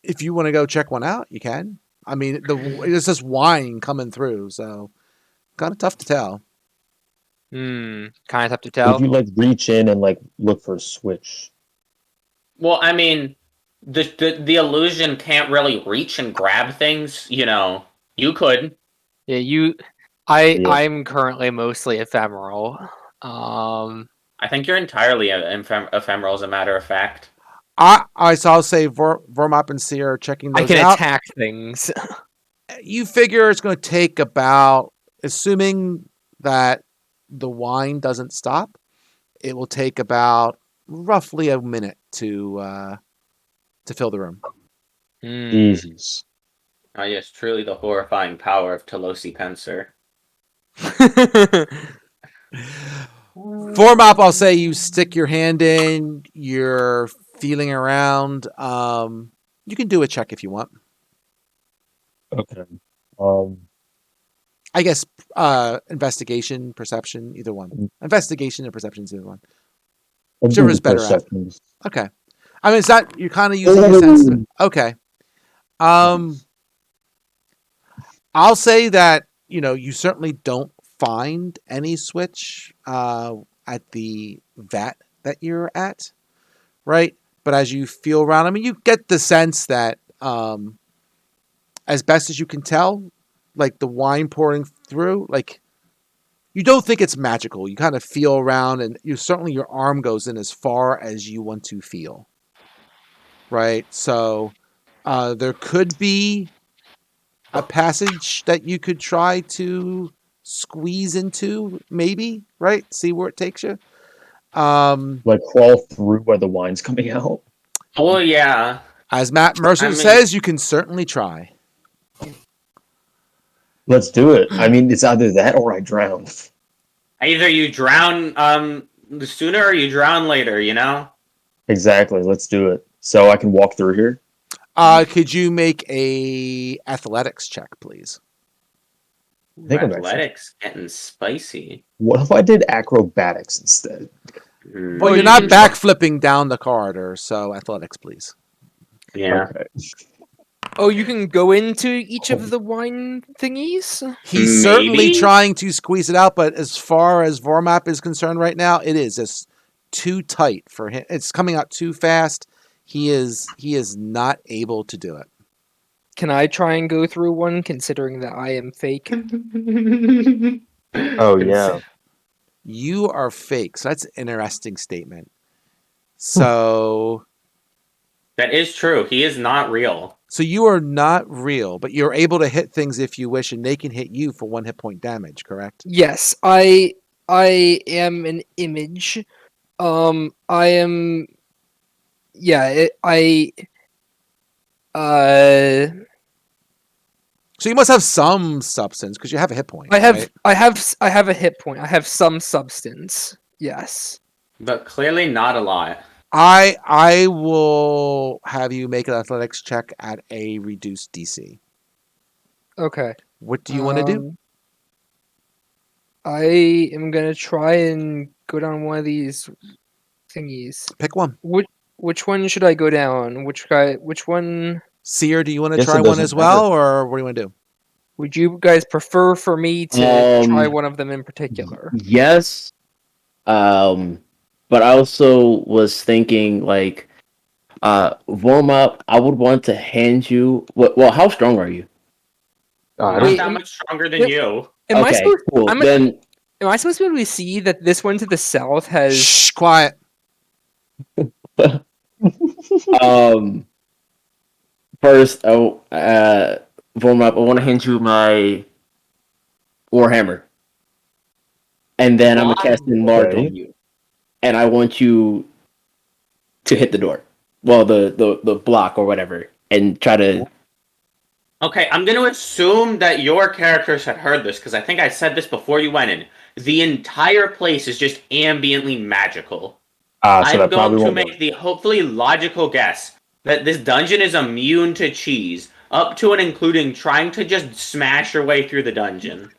If you want to go check one out, you can. I mean, it's just wine coming through, so kind of tough to tell. Kind of tough to Would tell. you like reach in and like look for a switch? Well, I mean, the illusion can't really reach and grab things. You could. Yeah, Yeah. I'm currently mostly ephemeral. I think you're entirely ephemeral, as a matter of fact. I'll say Vermop and Seer are checking I those can out. attack things. You figure it's going to take about, assuming that the wine doesn't stop, it will take about roughly a minute to fill the room. Jesus. Ah, yes, truly the horrifying power of Telosi Penser. Formop, I'll say you stick your hand in, you're feeling around. You can do a check if you want. Okay. I guess investigation, perception, either one. Investigation and perception is either one. I'll Whichever do is better at. perceptions. Okay. I mean, it's not, you're kind of using your sense. Okay. I'll say that, you certainly don't find any switch at the vat that you're at, right? But as you feel around, I mean, you get the sense that as best as you can tell, like the wine pouring through, like you don't think it's magical. You kind of feel around, and your arm goes in as far as you want to feel, right? So there could be a passage that you could try to squeeze into, maybe, right? See where it takes you. Like crawl through where the wine's coming out. Oh, yeah. As Matt Mercer says, you can certainly try. Let's do it. I mean, it's either that or I drown. Either you drown sooner or you drown later, Exactly. Let's do it. So I can walk through here. Could you make a athletics check, please? I think I'm actually- Athletics getting spicy. What if I did acrobatics instead? Well, you're not backflipping down the corridor, so athletics, please. Yeah. Okay. Oh, you can go into each of the wine thingies? He's certainly trying to squeeze it out, but as far as Vormap is concerned right now, it is just too tight for him. It's coming out too fast. He is not able to do it. Can I try and go through one, considering that I am fake? Oh yeah. You are fake. So that's an interesting statement. So That is true. He is not real. so you are not real, but you're able to hit things if you wish, and they can hit you for 1 hit point damage, correct? Yes, I am an image. I am. Yeah, uh, So you must have some substance because you have a hit point. I have right? I have a hit point. I have some substance. Yes. But clearly not a lot. I will have you make an athletics check at a reduced DC. Okay. What do you want to do? I am gonna try and go down one of these thingies. Pick one. Which one should I go down? Which guy? Which one Seer, do you want to Guess try it one doesn't as well, or what do you want to do? would you guys prefer for me to try Um, one of them in particular? Yes. But I also was thinking like warm up, I would want to hand you well, how strong are you? I Not don't. that much stronger than you. Am I Okay, supposed? cool. Am Then I supposed to be able to see that this one to the south has? Shh, quiet. um first warm up, I want to hand you my Warhammer. And then I'm gonna cast enlarge Okay. on you. And I want you to hit the door. Well, the block or whatever. And try to Okay, I'm going to assume that your characters had heard this because I think I said this before you went in. The entire place is just ambiently magical. So I'm that going probably to won't make work. the hopefully logical guess that this dungeon is immune to cheese, up to and including trying to just smash your way through the dungeon.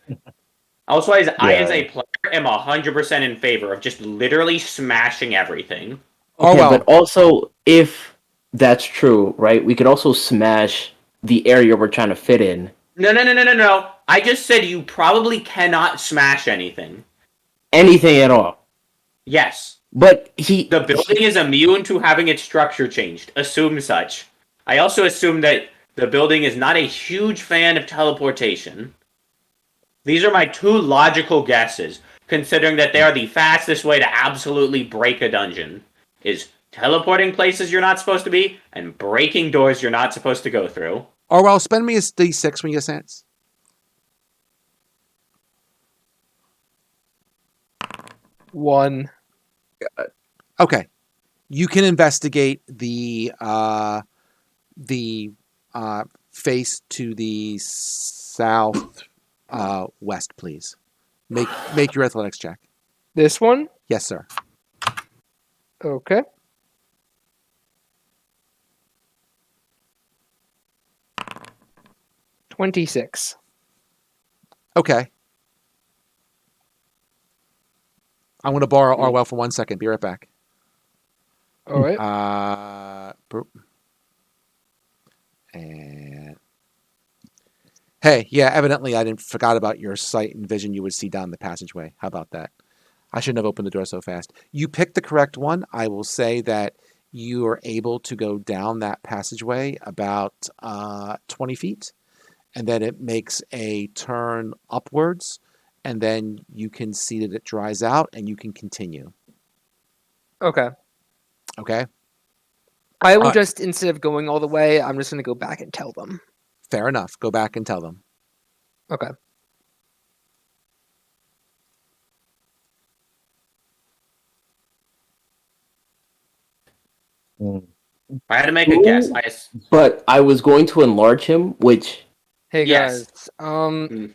Also, I as a player am 100% in favor of just literally smashing everything. Oh, Okay, well. but also if that's true, right? We could also smash the area we're trying to fit in. No. I just said you probably cannot smash anything. Anything at all. Yes. But The building is immune to having its structure changed. Assume such. I also assume that the building is not a huge fan of teleportation. These are my two logical guesses, considering that they are the fastest way to absolutely break a dungeon. Is teleporting places you're not supposed to be, and breaking doors you're not supposed to go through. Or well, spend me a D6 when you get a chance. One. Okay. You can investigate the face to the south west, please. Make your athletics check. This one. Yes, sir. Okay. $26. Okay. I'm going to borrow Arwell for 1 second. Be right back. All right. And hey, yeah, evidently I didn't forgot about your sight and vision you would see down the passageway. How about that? I shouldn't have opened the door so fast. You picked the correct one. I will say that you are able to go down that passageway about 20 feet, and then it makes a turn upwards, and then you can see that it dries out, and you can continue. Okay. Okay? I will Alright. just, instead of going all the way, I'm just going to go back and tell them. Fair enough. Go back and tell them. Okay. I had to make a guess. But I was going to enlarge him, which Hey Yes. guys.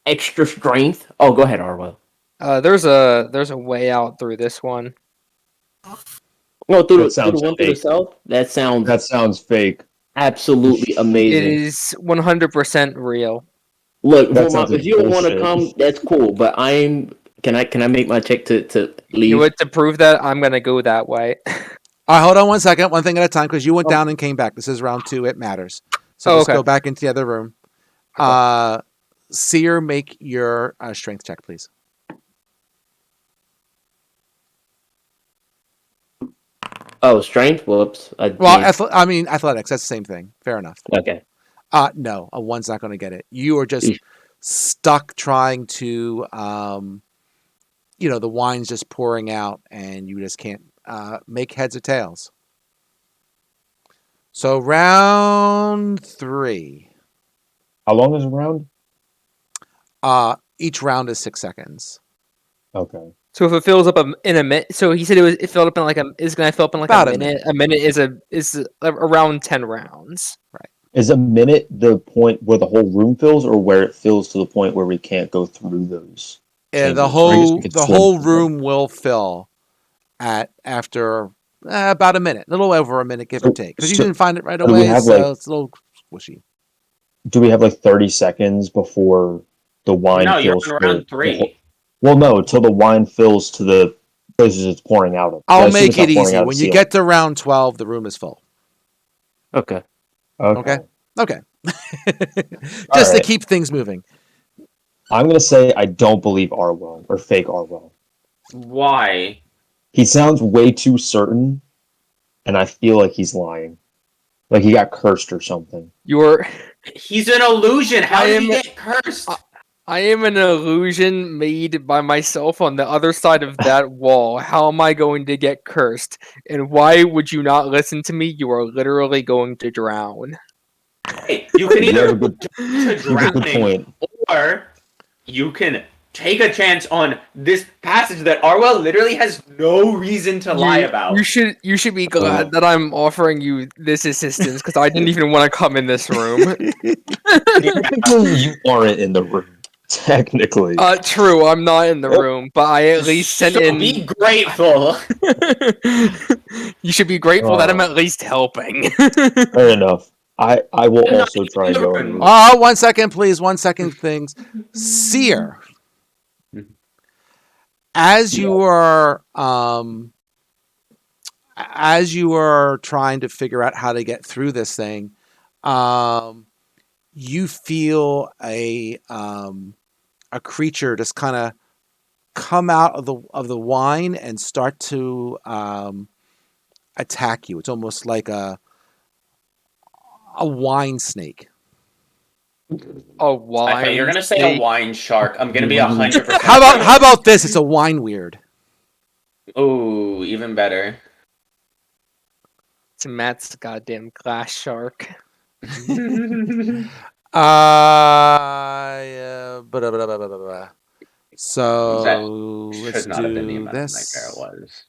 extra strength. Oh, go ahead, Arwell. There's a way out through this one. No, through That the sounds one to the fake. south. That sounds fake. absolutely It amazing. is 100% real. Look, That Vormop, sounds if you don't want to bullshit. come, that's cool. But can I make my check to leave? You know what? To prove that, I'm gonna go that way. All right, hold on 1 second. One thing at a time, because you went down and came back. This is round 2. It matters. So Oh, just okay. go back into the other room. Seer, make your strength check, please. Oh, strength. Whoops. Well, athletics. That's the same thing. Fair enough. Okay. No, a 1's not going to get it. You are just stuck trying to, the wine's just pouring out, and you just can't make heads or tails. So round 3. How long is a round? Each round is 6 seconds. Okay. So if it fills up in a minute, so he said it filled up in is going to fill up in About a minute. A minute is around 10 rounds. Is a minute the point where the whole room fills, or where it fills to the point where we can't go through those? And chambers? Or I guess we could the swim whole through them. room will fill after about a minute, a little over a minute, give or take, because you so didn't find it right do we away, have, so it's a little squishy. Do we have like 30 seconds before the wine No, you're fills? on round 3. Well, no, until the wine fills to the places it's pouring out of. I I'll assume make it's not it pouring easy. out of When the you ceiling. get to round 12, the room is full. Okay. Okay. Okay. Just All to right. keep things moving. I'm gonna say I don't believe Arwell or fake Arwell. Why? He sounds way too certain, and I feel like he's lying. Like he got cursed or something. He's an illusion. How did he am- get cursed? I am an illusion made by myself on the other side of that wall. How am I going to get cursed? And why would you not listen to me? You are literally going to drown. Hey, you can You have either a good, to you have a good drowning, point. or you can take a chance on this passage that Arwell literally has no reason to lie about. You should be glad that I'm offering you this assistance because I didn't even want to come in this room. Technically, you aren't in the room. Technically. True, I'm not in the room, but I at least sent So in. be grateful. You should be grateful that I'm at least helping. Fair enough. I will No, also try and go in the room. 1 second, please. 1 second, things. Seer. As you are trying to figure out how to get through this thing, you feel a creature just kind of come out of the wine and start to attack you. It's almost like a wine snake. A wine. Okay, you're gonna say a wine shark. I'm gonna be 100%. How about this? It's a wine weird. Ooh, even better. It's Matt's goddamn glass shark. So That let's should not have been the do amount of this. nightmare it was.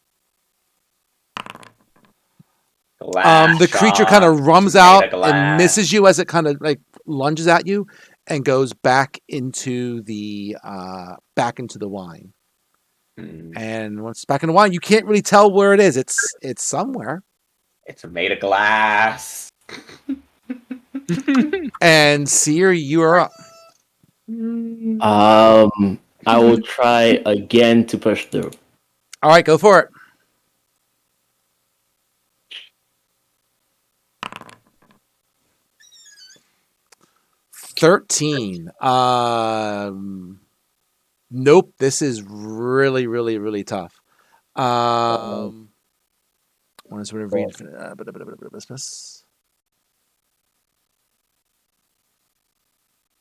Glass The creature shark kind of rums made out of glass. and misses you as it kind of like lunges at you and goes back into the wine. And once it's back in the wine, you can't really tell where it is. It's somewhere. It's made of glass. And Seer, you are up. I will try again to push through. All right, go for it. $13. Nope. This is really, really, really tough. I want to sort of read.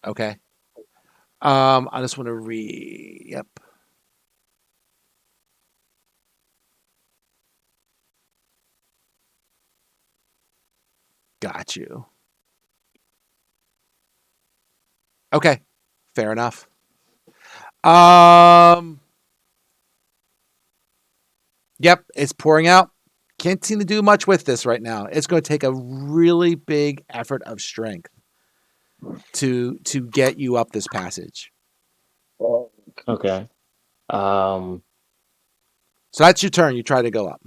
Okay. I just want to read. Yep. Got you. Okay. Fair enough. Yep, it's pouring out. Can't seem to do much with this right now. It's going to take a really big effort of strength to get you up this passage. Okay. So that's your turn. You try to go up.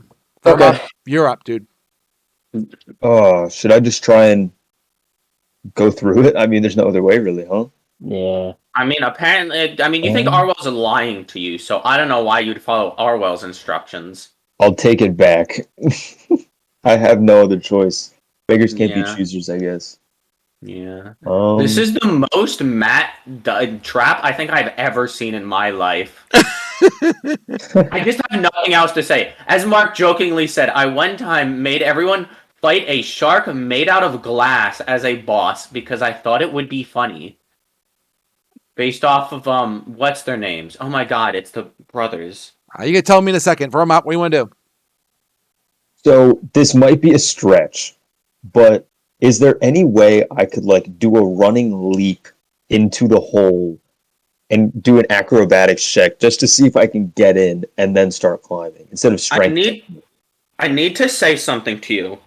Okay. You're up, dude. Oh, should I just try and go through it? I mean, there's no other way, really, huh? Yeah. I mean, apparently, you think Arwell's lying to you, so I don't know why you'd follow Arwell's instructions. I'll take it back. I have no other choice. Beggars can't be choosers, I guess. Yeah. This is the most Matt trap I think I've ever seen in my life. I just have nothing else to say. As Mark jokingly said, I one time made everyone fight a shark made out of glass as a boss because I thought it would be funny. Based off of what's their names? Oh my god, it's the brothers. You can tell me in a second. Vermont, what do you want to do? So this might be a stretch, but is there any way I could like do a running leap into the hole and do an acrobatics check just to see if I can get in and then start climbing instead of strength? I need to say something to you.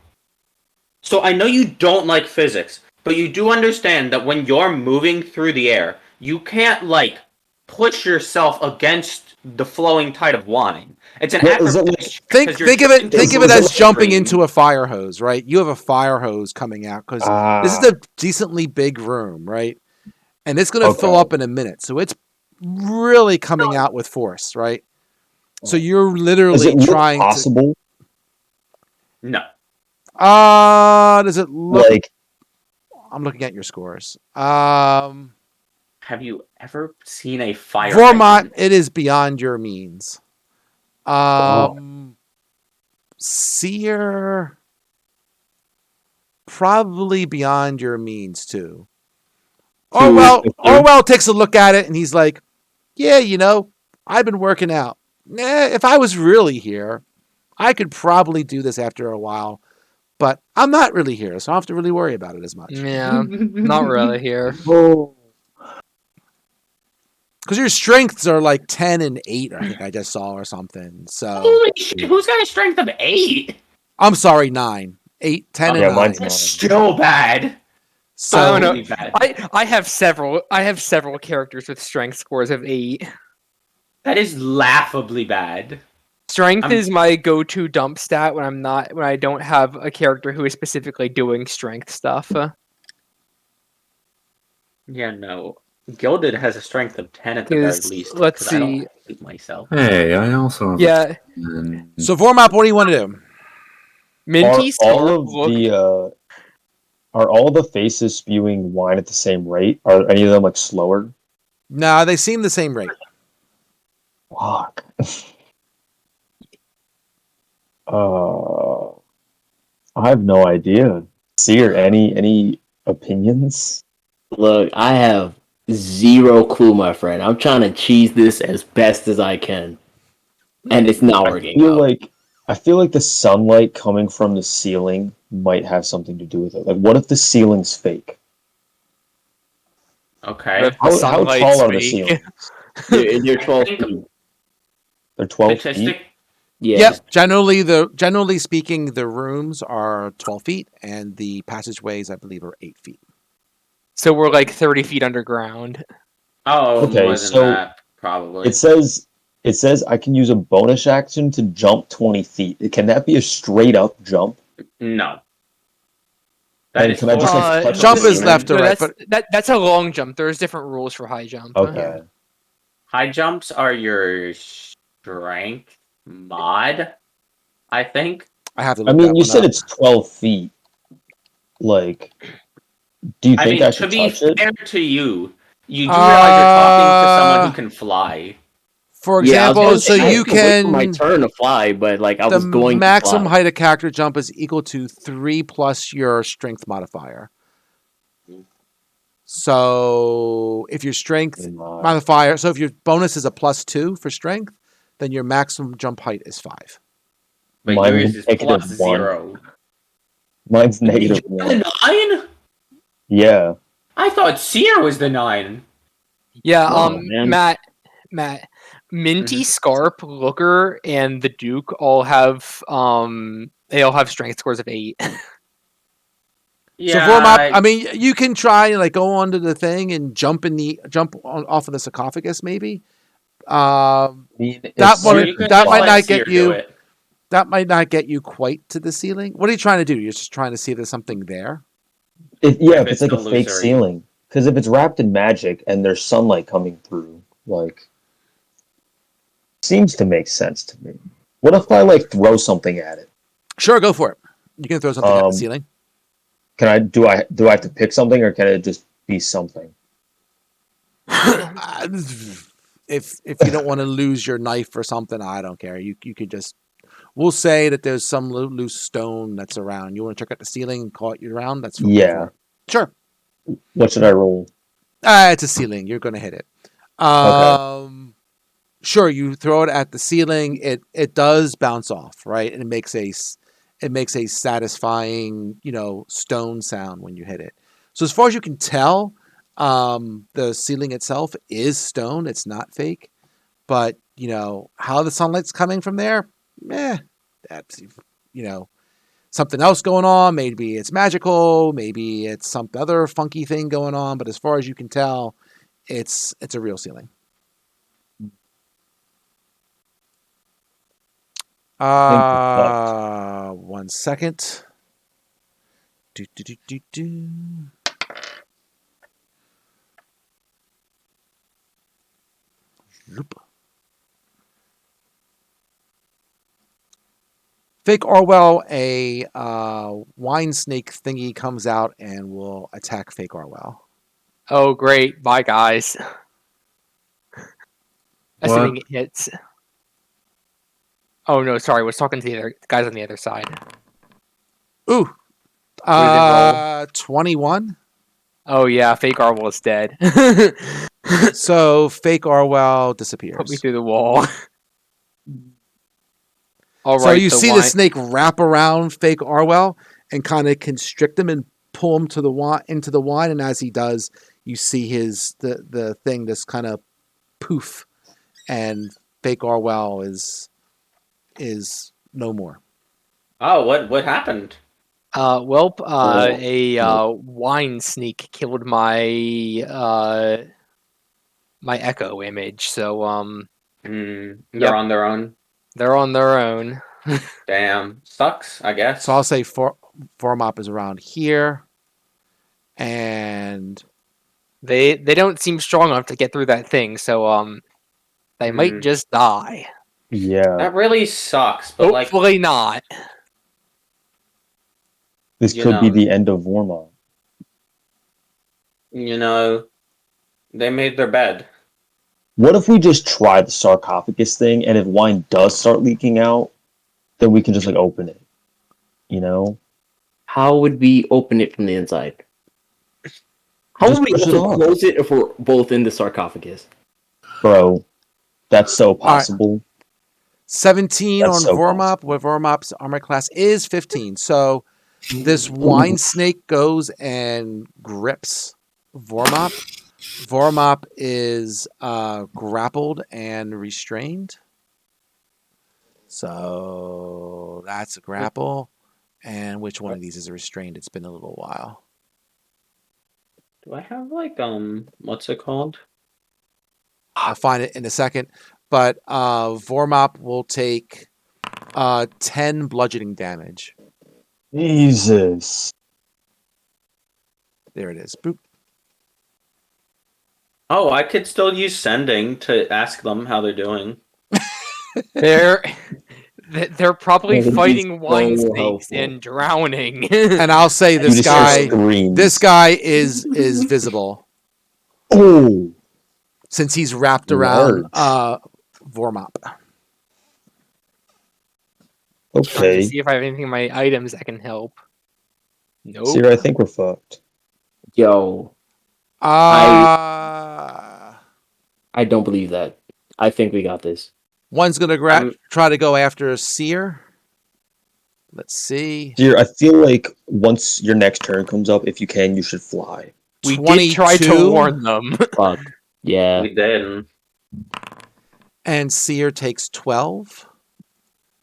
So I know you don't like physics, but you do understand that when you're moving through the air, you can't like push yourself against the flowing tide of wine. It's an Well, is it acrobatics check Think 'cause you're think of it jumping think of through it as the jumping stream. into a fire hose, right? You have a fire hose coming out because this is a decently big room, right? And it's going to fill Okay. up in a minute, so it's really coming out with force, right? So you're Does literally it look trying possible? No. to. Does it look? Like, I'm looking at your scores. Have you ever seen a fire Vormont, hydrant? it is beyond your means. Seer, probably beyond your means too. Orwell takes a look at it and he's like, "Yeah, I've been working out. If I was really here, I could probably do this after a while, but I'm not really here, so I don't have to really worry about it as much." Yeah, not really here. oh, Because your strengths are like 10 and 8, I think I just saw, or something. So Holy shit, who's got a strength of 8? I'm sorry, 9. 8, 10, yeah, and 9. mine's That's 9. still bad. So I don't know. Really bad. I have several characters with strength scores of 8. That is laughably bad. Strength I'm- is my go-to dump stat when I don't have a character who is specifically doing strength stuff. Yeah, no. Gilded has a strength of 10 at the very Is- least. let's 'cause I don't see. hate myself. Hey, I also have Yeah, So Vormap, what do you want to do? Minty all Scarf of looked. are all the faces spewing wine at the same rate? Are any of them like slower? No, they seem the same rate. Fuck. I have no idea. Seer, any opinions? Look, I have zero clue, my friend. I'm trying to cheese this as best as I can, and it's not working out. I feel like the sunlight coming from the ceiling might have something to do with it. Like, what if the ceiling's fake? Okay. The How sunlight's tall are the fake. ceilings? They're 12 think- feet. They're 12 feet. Statistic. Yeah. Yep. Generally speaking, the rooms are 12 feet, and the passageways, I believe, are 8 feet. So we're like 30 feet underground. Oh, Okay, more than so that, probably. It says I can use a bonus action to jump 20 feet. Can that be a straight up jump? No. And is can I just full- like touch jump the is ceiling? left or No, right, that's a long jump. There's different rules for high jump. Okay. High jumps are your strength mod, I think. I have to I look mean, that you one said up. it's 12 feet. Like, do you I think mean, I to should be touch it? fair to you, you do realize you're talking to someone who can fly. For Yeah, I was example, gonna so say, I you can wait for my can. turn to fly, but like I The was going maximum to fly. height of character jump is equal to 3 plus your strength modifier. So if your strength modifier, so if your bonus is a +2 for strength, then your maximum jump height is 5. But Mine's yours is negative plus 1. 0. Mine's negative You're 1. the 9? Yeah. I thought Seer was the 9. Yeah, Oh, man. Matt, Minty, Scarp, Looker, and the Duke all have strength scores of 8. So Vormap, I mean, you can try and like go onto the thing and jump off of the sarcophagus, maybe. I mean, That it's one- Or you could that just might let not Seer get do you- it. That might not get you quite to the ceiling. What are you trying to do? You're just trying to see if there's something there. if If it's it's like a fake illusory. ceiling. Because if it's wrapped in magic and there's sunlight coming through, like, seems to make sense to me. What if I like throw something at it? Sure, go for it. You can throw something at the Um, ceiling. Can I do I have to pick something or can it just be something? if you don't want to lose your knife or something, I don't care. You could just. We'll say that there's some loose stone that's around. You want to check out the ceiling and call it your round? That's fine. Yeah. Sure. What should I roll? It's a ceiling. You're going to hit it. Sure. You throw it at the ceiling. It does bounce off, right? And it makes a satisfying, stone sound when you hit it. So as far as you can tell, the ceiling itself is stone. It's not fake. But, how the sunlight's coming from there, that's, something else going on. Maybe it's magical. Maybe it's some other funky thing going on. But as far as you can tell, it's a real ceiling. One second. Do. Zoop. Fake Orwell, a wine snake thingy comes out and will attack Fake Orwell. Oh, great. Bye, guys. Assuming it hits. Oh, no, sorry. I was talking to the other guys on the other side. Ooh. What did it roll? 21. Oh, yeah. Fake Orwell is dead. So Fake Orwell disappears. Put me through the wall. All So right, you see the snake wrap around Fake Orwell and kind of constrict him and pull him into the wine. And as he does, you see the thing just kind of poof, and Fake Orwell is no more. Oh, what happened? A wine sneak killed my my echo image. So They're Yep. on their own. they're on their own. Damn, sucks. I guess. So I'll say Formop is around here, and They don't seem strong enough to get through that thing. So they might just die. Yeah. That really sucks. But Hopefully not. This could be the end of Vormont. They made their bed. What if we just try the sarcophagus thing, and if wine does start leaking out, then we can just open it? How would we open it from the inside? How Just would we push it also off. close it if we're both in the sarcophagus? Bro, that's so possible. 17 That's on so Vormop, where Vormop's armor class is 15. So this wine snake goes and grips Vormop. Vormop is grappled and restrained. So that's a grapple. And which one of these is restrained? It's been a little while. Do I have what's it called? I'll find it in a second. But Vormop will take 10 bludgeoning damage. Jesus. There it is. Boop. Oh, I could still use sending to ask them how they're doing. They're probably That would be fighting wine so snakes helpful. and drowning. And I'll say You just hear screams. this guy is visible Oh, since he's wrapped around Vormop. Trying to okay. see if I have anything in my items that can help. Nope. Sierra, I think we're fucked. Yo, I I don't believe that. I think we got this. One's gonna try to go after Seer. Let's see. Sierra, I feel like once your next turn comes up, if you can, you should fly. We did try to 22, warn them. Fuck. Yeah. We did. and Seer takes 12.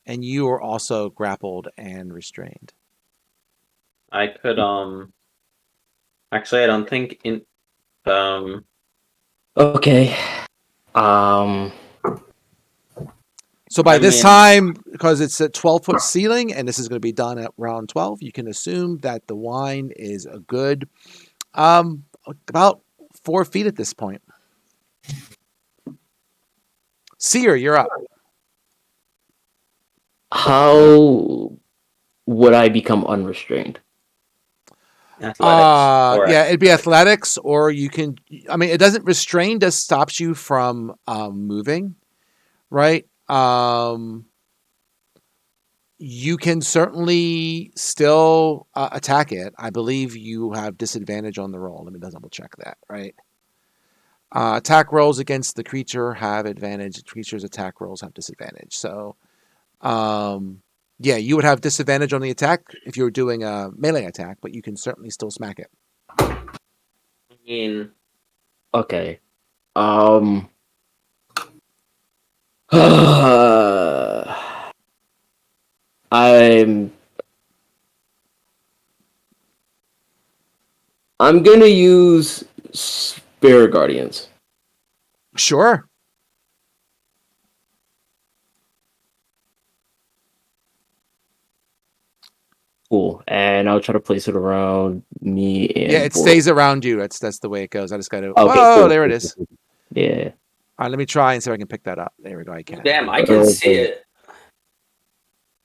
And you are also grappled and restrained. I could actually I don't think Okay. So by this time, because it's a 12-foot ceiling, and this is going to be done at round 12, you can assume that the wine is a good about 4 feet at this point. Seer, you're up. How would I become unrestrained? Athletics. Or Yeah, it'd be athletics, or you can. I mean, it doesn't restrain. Just stops you from moving, right? You can certainly still attack it. I believe you have disadvantage on the roll. Let me double check that. Right. Attack rolls against the creature have advantage. The creature's attack rolls have disadvantage. So, yeah, you would have disadvantage on the attack if you were doing a melee attack, but you can certainly still smack it. I mean, Okay. I'm I'm gonna use Spirit Guardians. Sure. Cool. And I'll try to place it around me and Yeah, it stays around you. That's the way it goes. I just got to. Okay, Whoa, cool, there it cool, is. cool, cool. Yeah. All right, let me try and see if I can pick that up. There we go. I can. damn, I can see it.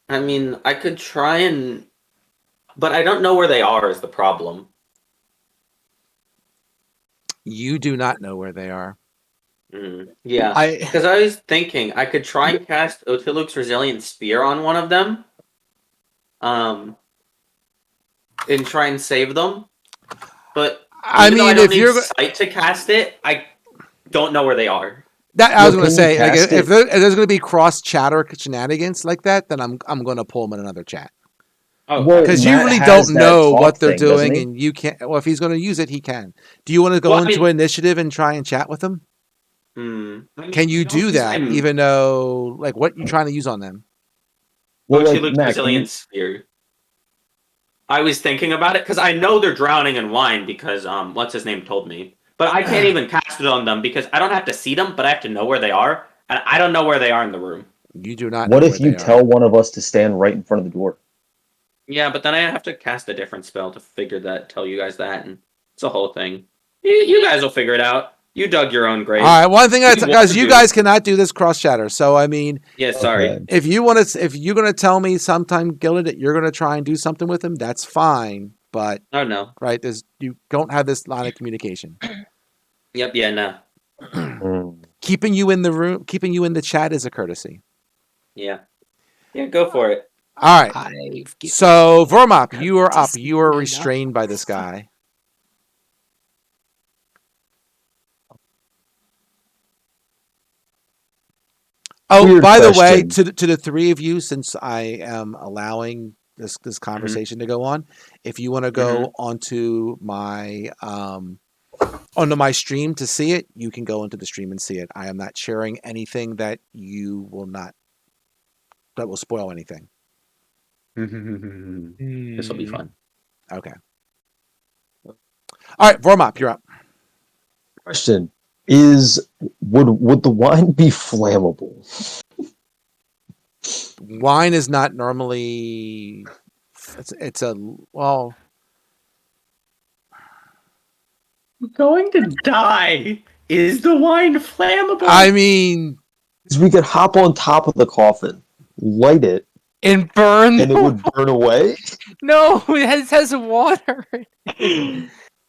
I mean, I could try and, but I don't know where they are. Is the problem? You do not know where they are. Yeah, because I was thinking I could try and cast Otiluk's Resilient Spear on one of them, and try and save them. But I even though mean, I don't if need you're sight to cast it, I don't know where they are. that, I was going to can you say, like, cast if it? there's going to be cross chatter shenanigans like that, then I'm going to pull them in another chat Oh, Well, because you Matt really has don't that know talk what they're thing, doesn't doing, he? and you can't. Well, if he's going to use it, he can. Do you want to go Well, I into mean- initiative and try and chat with them? I mean, Can you do that, I'm even though, like, what you trying to use on them? Well, like, Otiluk's Matt, can you, Resilient Spear. I was thinking about it because I know they're drowning in wine because what's his name told me. But I can't even cast it on them because I don't have to see them, but I have to know where they are, and I don't know where they are in the room. You do not what know if where you they tell are. one of us to stand right in front of the door? Yeah, but then I have to cast a different spell to tell you guys that, and it's a whole thing. You guys will figure it out. You dug your own grave. All right, one thing What do you guys, wanna you do? guys cannot do this cross chatter. So I mean, Yeah, sorry. Okay. if you're going to tell me sometime, Gilded, that you're going to try and do something with him, that's fine. But Oh no. right, you don't have this line of communication. Yep. Yeah. No. Keeping you in the room, keeping you in the chat is a courtesy. Yeah. Yeah. Go for it. All right. So Vormop, you are up. You are restrained by this guy. Oh, Weird by the way, question. to the three of you, since I am allowing this conversation to go on, if you want to go onto my stream to see it, you can go into the stream and see it. I am not sharing anything that will spoil anything. This will be fun. Okay. All right, Vormop, you're up. Question is: would the wine be flammable? Wine is not normally. It's a well. I'm going to die. Is the wine flammable? I mean, We could hop on top of the coffin, light it, And burn. and it would burn away. No, it has water.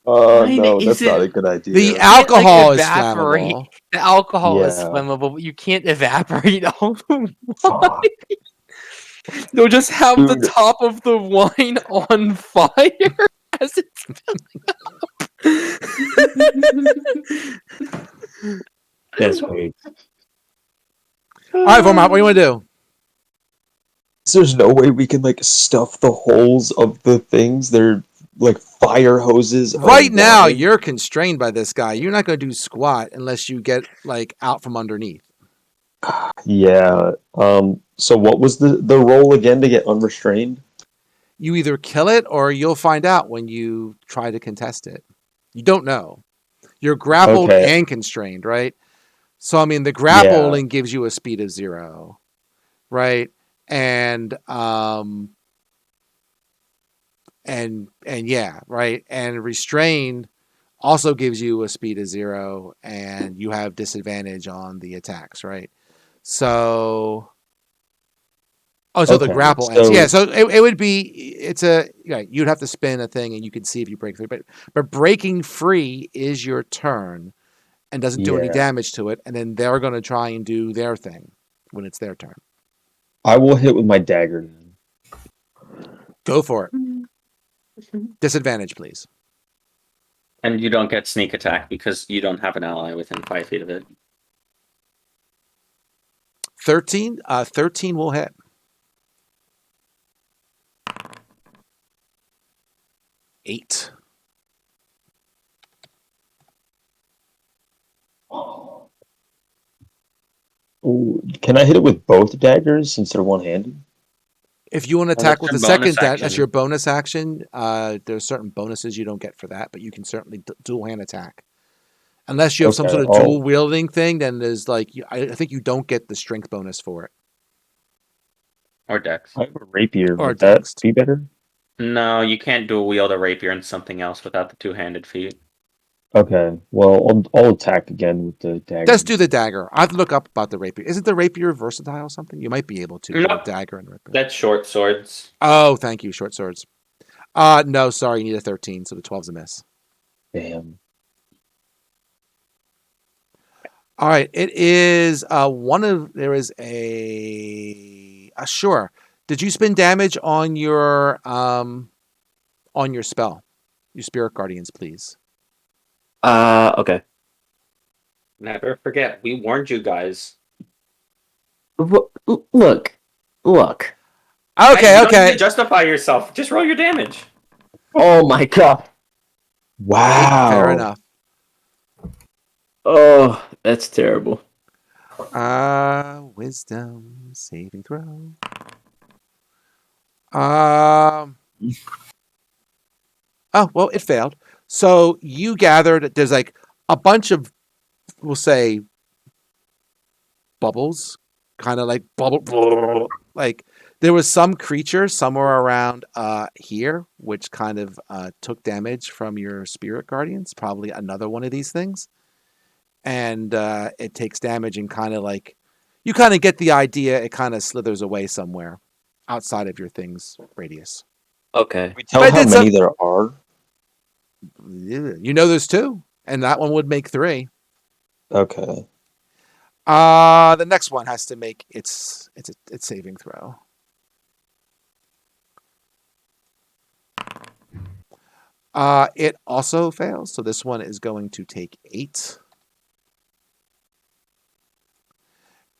Oh Fine, no, is that's not it- a good idea. the can't, alcohol is evaporate. flammable. The alcohol is Yeah. flammable, but you can't evaporate all the wine. Fuck. They'll just have the Dude. top of the wine on fire as it's filling up. That's great. All right, Vormop, what do you want to do? There's no way we can like stuff the holes of the things. They're like fire hoses. of Right now, wine. you're constrained by this guy. You're not going to do squat unless you get like out from underneath. Yeah. So what was the roll again to get unrestrained? You either kill it or you'll find out when you try to contest it. You don't know. You're grappled Okay. and constrained, right? So I mean, the grappling gives you a speed of 0, right? And yeah, right. And restrained also gives you a speed of 0, and you have disadvantage on the attacks, right? So, the Okay, grapple ends. so- Yeah, so it would be. you'd have to spin a thing and you could see if you break through. But breaking free is your turn and doesn't do any Yeah. damage to it, and then they're going to try and do their thing when it's their turn. I will hit with my dagger then. Go for it. Disadvantage, please. And you don't get sneak attack because you don't have an ally within 5 feet of it. 13. 13 will hit. Eight. Ooh, can I hit it with both daggers since they're one-handed? If you want to Well, attack that's with the your bonus second, that's action. your bonus action. There's certain bonuses you don't get for that, but you can certainly dual hand attack. Unless you have some Okay, sort of I'll- dual wielding thing, then there's like I think you don't get the strength bonus for it. Or dex. I have a rapier. Or Would that dex. be better? No, you can't dual wield a rapier and something else without the two-handed feat. Okay, well, I'll attack again with the dagger. Let's do the dagger. I have to look up about the rapier. Isn't the rapier versatile or something? You might be able to do a Nope. dagger and rapier. That's short swords. Oh, thank you, short swords. No, sorry, you need a 13, so the 12's a miss. Damn. All right, it is there is sure. Did you spend damage on your spell? Your spirit guardians, please. Okay. Never forget, we warned you guys. Look. Okay, Hey, you don't need okay. to justify yourself. Just roll your damage. Oh my god. Wow. Fair enough. Oh, that's terrible. Wisdom saving throw. Oh, well, it failed. So you gathered, there's like a bunch of, we'll say, bubbles, kind of like bubble, like there was some creature somewhere around here, which kind of took damage from your spirit guardians, probably another one of these things. And it takes damage and kind of like, you kind of get the idea, it kind of slithers away somewhere outside of your thing's radius. Okay. We tell But how it's many there are. You know there's two, and that one would make three. Okay. The next one has to make its saving throw. It also fails, so this one is going to take 8.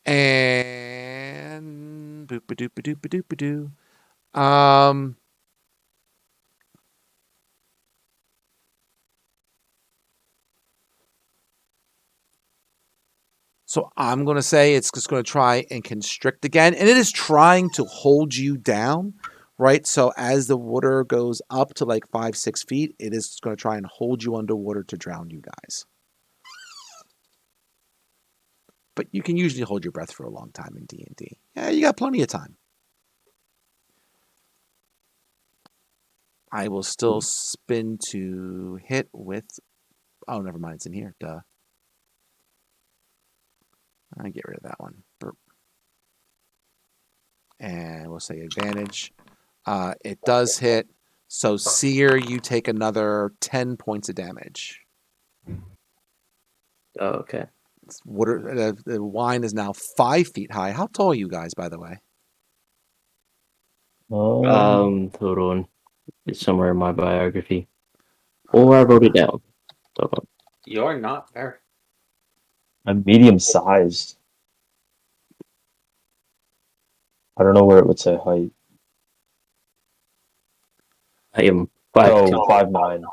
And boop a doop a doop a doop a doo. So I'm going to say it's just going to try and constrict again. And it is trying to hold you down, right? So as the water goes up to like 5-6 feet, it is going to try and hold you underwater to drown you guys. But you can usually hold your breath for a long time in D&D. Yeah, you got plenty of time. I will still spin to hit with... Oh, never mind. It's in here. Duh. I get rid of that one. Burp. And we'll say advantage. It does hit. So Seer, you take another 10 points of damage. Oh, okay. Water. The wine is now 5 feet high. How tall are you guys, by the way? Hold on. It's somewhere in my biography. Or I wrote it down. Hold on. You're not very. I'm medium-sized. I don't know where it would say height. I am 5'2". 5'9".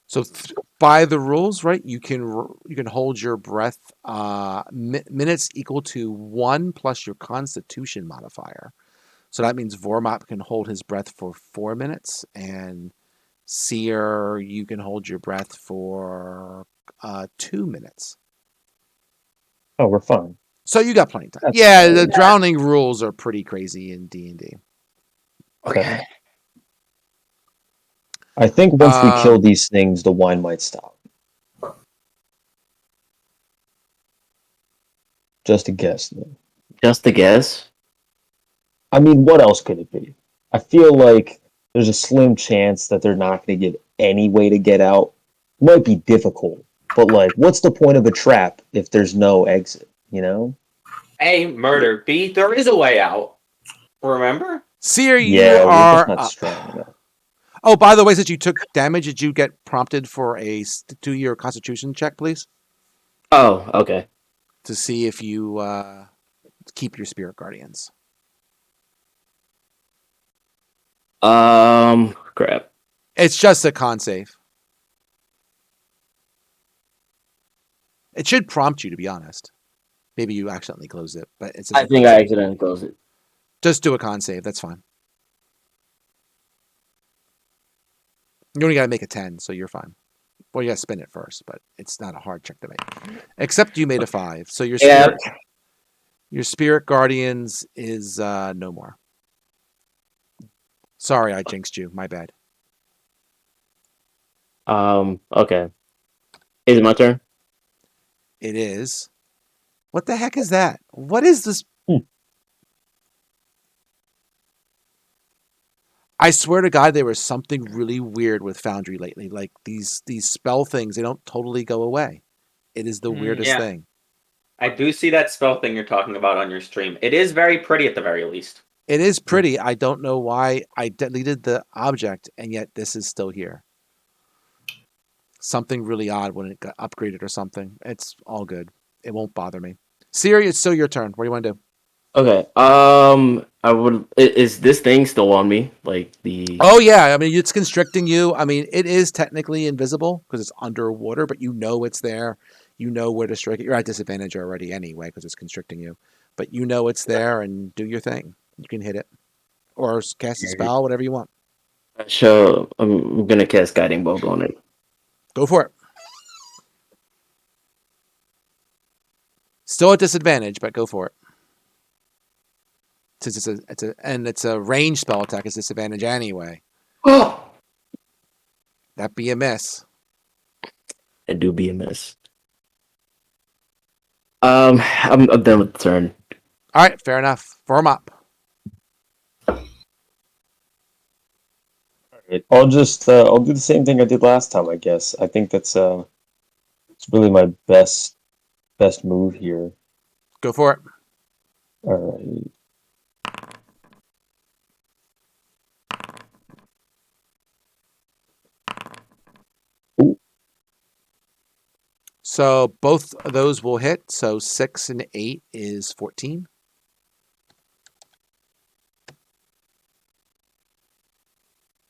So by the rules, right, you can hold your breath minutes equal to 1 plus your Constitution modifier. So that means Vormap can hold his breath for 4 minutes, and Seer, you can hold your breath for 2 minutes. Oh, we're fine. So you got plenty of time. That's Yeah, fine. the drowning rules are pretty crazy in D&D. Okay. I think once we kill these things, the wine might stop. Just a guess, though. Just a guess. I mean, what else could it be? I feel like there's a slim chance that they're not going to get any way to get out. Might be difficult, but like, what's the point of a trap if there's no exit? You know? A, murder. B, there is a way out. Remember? Seer, you Yeah, we're just are not up. strong enough. Oh, by the way, since you took damage, did you get prompted for a 2-year Constitution check, please, Oh, okay. to see if you keep your spirit guardians? Crap. It's just a con save. It should prompt you, to be honest. Maybe you accidentally closed it, but it's. I think I accidentally closed it. Just do a con save. That's fine. You only got to make a 10, so you're fine. Well, you got to spin it first, but it's not a hard check to make. Except you made a 5, so your spirit guardians is no more. Sorry, I jinxed you. My bad. Okay. Is it my turn? It is. What the heck is that? What is this? I swear to God, there was something really weird with Foundry lately. Like these spell things, they don't totally go away. It is the weirdest thing. I do see that spell thing you're talking about on your stream. It is very pretty at the very least. It is pretty. I don't know why I deleted the object, and yet this is still here. Something really odd when it got upgraded or something. It's all good. It won't bother me. Siri, it's still your turn. What do you want to do? Okay. I would. Is this thing still on me? Like the? Oh yeah. I mean, it's constricting you. I mean, it is technically invisible because it's underwater, but you know it's there. You know where to strike it. You're at disadvantage already anyway because it's constricting you, but you know it's there and do your thing. You can hit it or cast a spell, whatever you want. So I'm gonna cast Guiding Bolt on it. Go for it. Still at disadvantage, but go for it. Since it's a range spell attack, it's disadvantage anyway. Oh, That'd be a miss. it do be a miss. I'm done with the turn. All right, fair enough. Form up. I'll just I'll do the same thing I did last time, I guess. I think that's it's really my best move here. Go for it. All right. Ooh. So both of those will hit. So 6 and 8 is 14.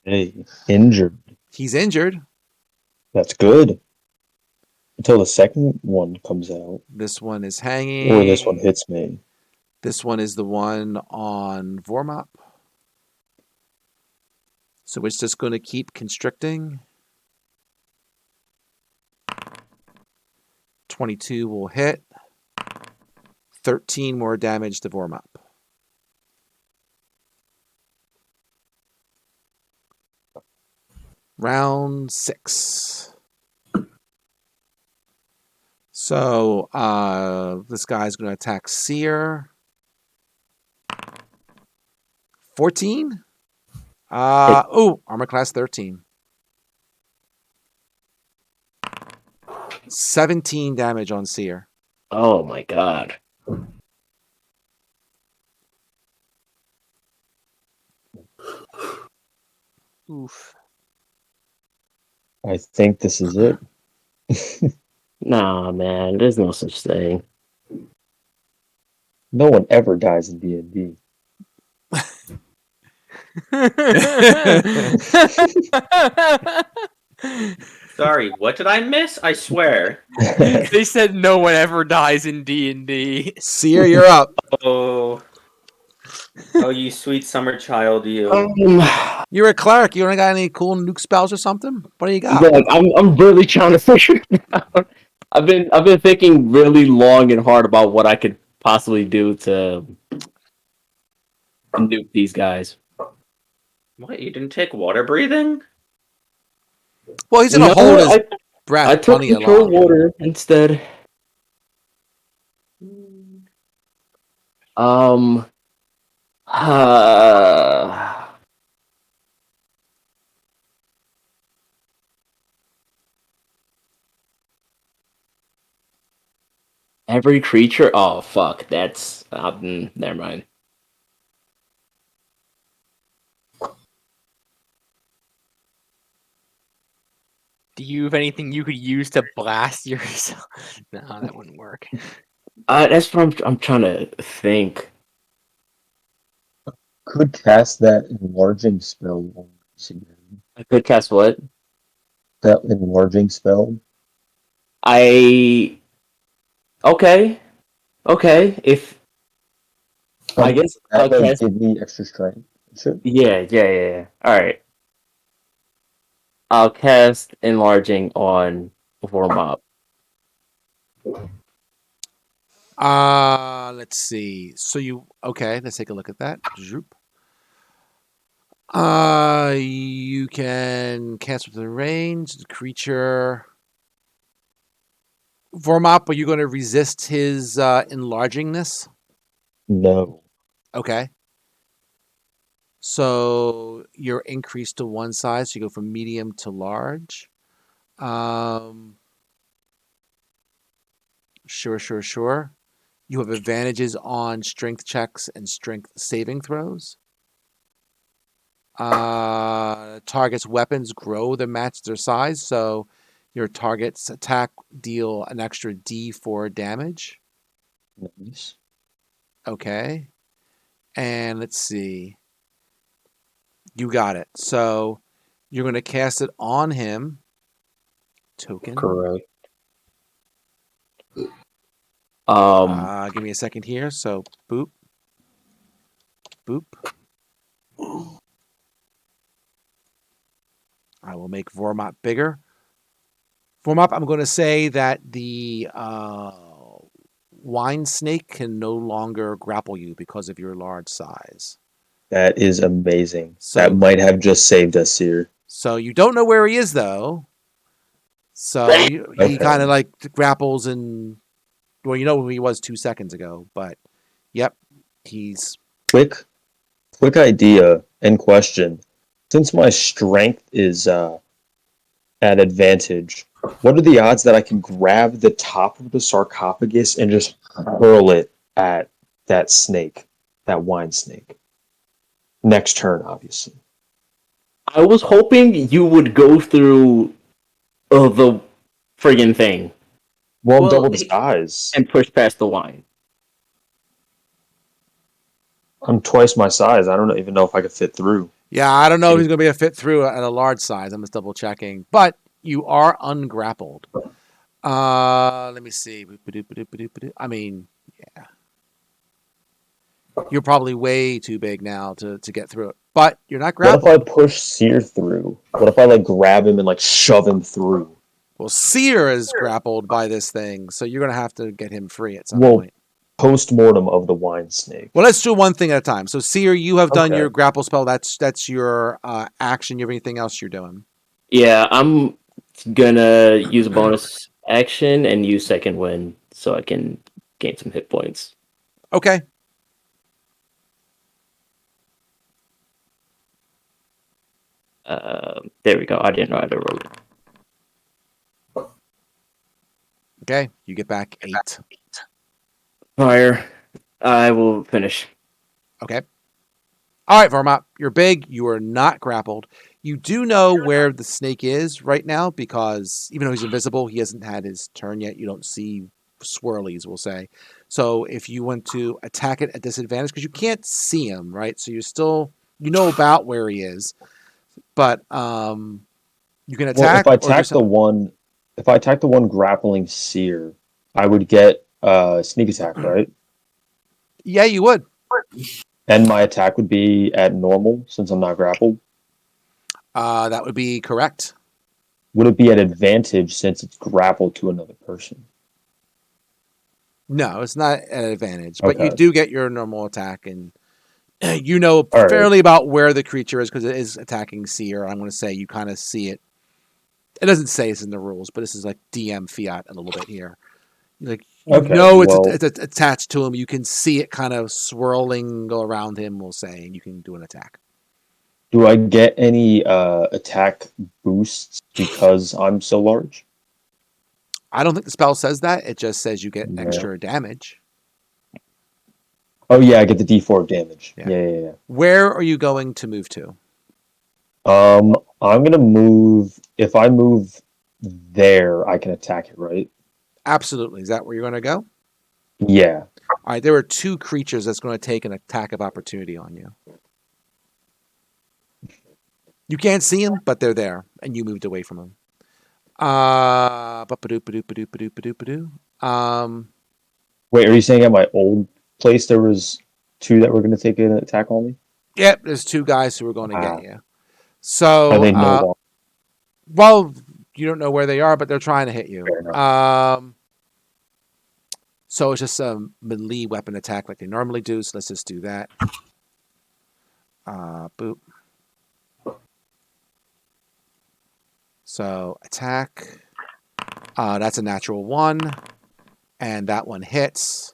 Hey, injured. He's injured. That's good. Until the second one comes out. This one is hanging. Or this one hits me. This one is the one on Vormop. So it's just going to keep constricting. 22 will hit. 13 more damage to Vormop. Round 6. So this guy's going to attack Seer. 14? Armor class 13. 17 damage on Seer. Oh my god. Oof. I think this is it. Nah, man. There's no such thing. No one ever dies in D&D. Sorry, what did I miss? I swear. They said no one ever dies in D&D. Seer, you're up. Oh, you sweet summer child, you. You're a cleric. You don't got any cool nuke spells or something? What do you got? Like, I'm really trying to figure it out. I've been thinking really long and hard about what I could possibly do to nuke these guys. What? You didn't take water breathing? Well, he's gonna hold his breath. I took plenty control long. water instead. Every creature? Oh, fuck. That's... never mind. Do you have anything you could use to blast yourself? No, that wouldn't work. That's what I'm trying to think. Could cast that enlarging spell once again. I could cast what? That enlarging spell. I... Okay. Okay. If... I guess I'll That like cast... give me extra strength. Sure. Yeah. Alright. I'll cast Enlarging on Vormop. Let's see. So let's take a look at that. Zoop. You can cast within range. The creature. Vormop, are you going to resist his enlargingness? No. Okay. So you're increased to one size. So you go from medium to large. Sure. You have advantages on strength checks and strength saving throws. Target's weapons grow to match their size, so your target's attack deal an extra D4 damage. Nice. Okay. And let's see. You got it. So you're going to cast it on him. Token. Correct. Give me a second here. So boop. Boop. I will make Vormop bigger. Vormop, I'm going to say that the wine snake can no longer grapple you because of your large size. That is amazing. So- that might have just saved us here. So you don't know where he is, though. So he Okay. kind of like grapples and, well, you know who he was 2 seconds ago, but yep, he's Quick idea and question. Since my strength is at advantage, what are the odds that I can grab the top of the sarcophagus and just hurl it at that snake, that wine snake? Next turn, obviously. I was hoping you would go through the friggin' thing Well, I'm Well, double the size. and push past the wine. I'm twice my size. I don't even know if I could fit through. Yeah, I don't know if he's going to be a fit through at a large size. I'm just double checking. But you are ungrappled. Let me see. I mean, yeah. You're probably way too big now to get through it. But you're not What if grappled. I push Sear through? What if I like grab him and like shove him through? Well, Seer is grappled by this thing, so you're going to have to get him free at some Well, point. Post-mortem of the wine snake. Well, let's do one thing at a time. So, Seer, you have done Okay. your grapple spell. That's your action. You have anything else you're doing? Yeah, I'm gonna use a bonus action and use second wind so I can gain some hit points. Okay. There we go. I didn't know how to roll it. Okay. You get back 8. Fire. I will finish. Okay. All right, Vermont. You're big. You are not grappled. You do know where the snake is right now because even though he's invisible, he hasn't had his turn yet. You don't see swirlies, we'll say. So if you want to attack it at disadvantage, because you can't see him, right? So you know about where he is, but you can attack. Well, if I attack the one grappling Seer, I would get sneak attack, right? Yeah, you would. And my attack would be at normal since I'm not grappled. That would be correct. Would it be at advantage since it's grappled to another person? No, it's not an advantage, but you Okay. do get your normal attack, and you know All right. fairly about where the creature is because it is attacking Seer. I'm going to say you kind of see it. It doesn't say it's in the rules, but this is like DM fiat a little bit here. Like you Okay, know it's, well- it's attached to him. You can see it kind of swirling go around him. We'll say, and you can do an attack. Do I get any attack boosts because I'm so large? I don't think the spell says that. It just says you get Yeah. extra damage. Oh yeah, I get the D4 damage. Yeah. Yeah. Where are you going to move to? I'm gonna move. If I move there, I can attack it, right? Absolutely. Is that where you're going to go? Yeah. All right. There are two creatures that's going to take an attack of opportunity on you. You can't see them, but they're there, and you moved away from them. Wait, are you saying at my old place there was two that were gonna take an attack on me? Yep, there's two guys who are going to Ah. get you. So, Are they no longer? well, you don't know where they are, but they're trying to hit you. Fair enough. So it's just a melee weapon attack like they normally do. So let's just do that. Boop. So attack. That's a natural 1. And that one hits.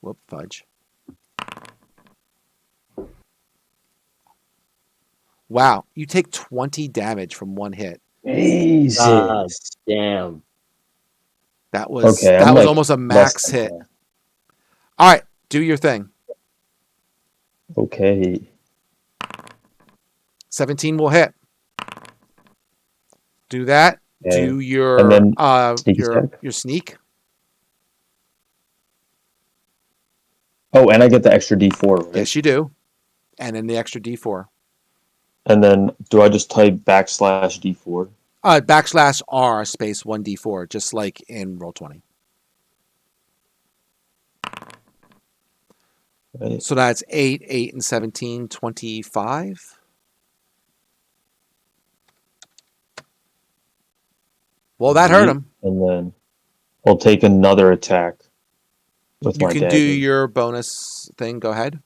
Whoop, fudge. Wow, you take 20 damage from one hit. Jesus. Damn. That was Okay, I'm like almost a less max than hit. that. All right, do your thing. Okay. 17 will hit. Do that. Okay. Do your And then sneak attack? your sneak. Oh, and I get the extra D4, right? Yes, you do. And then the extra D4. And then do I just type /D4? /R space 1D4, just like in Roll20. Right. So that's 8, 8, and 17, 25. Well, that hurt him. And then I'll take another attack with You my can dagger. do your bonus thing. Go ahead.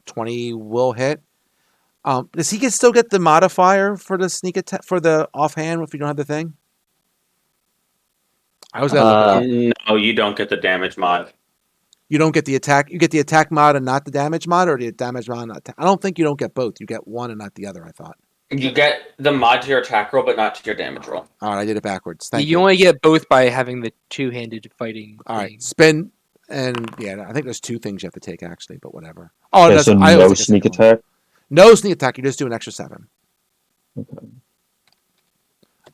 20 will hit. Does he still get the modifier for the sneak attack for the offhand if you don't have the thing? I was gonna look it up. No, you don't get the damage mod. You don't get the attack. You get the attack mod and not the damage mod, or the damage mod. Not I don't think you don't get both. You get one and not the other. I thought. You get the mod to your attack roll, but not to your damage roll. All right, I did it backwards. Thank you. You only get both by having the two-handed fighting. All right, thing. spin, and yeah, I think there's two things you have to take actually, but whatever. Oh, Okay, that's so I always no think it's sneak a- attack? No sneak attack. You just do an extra 7. Okay.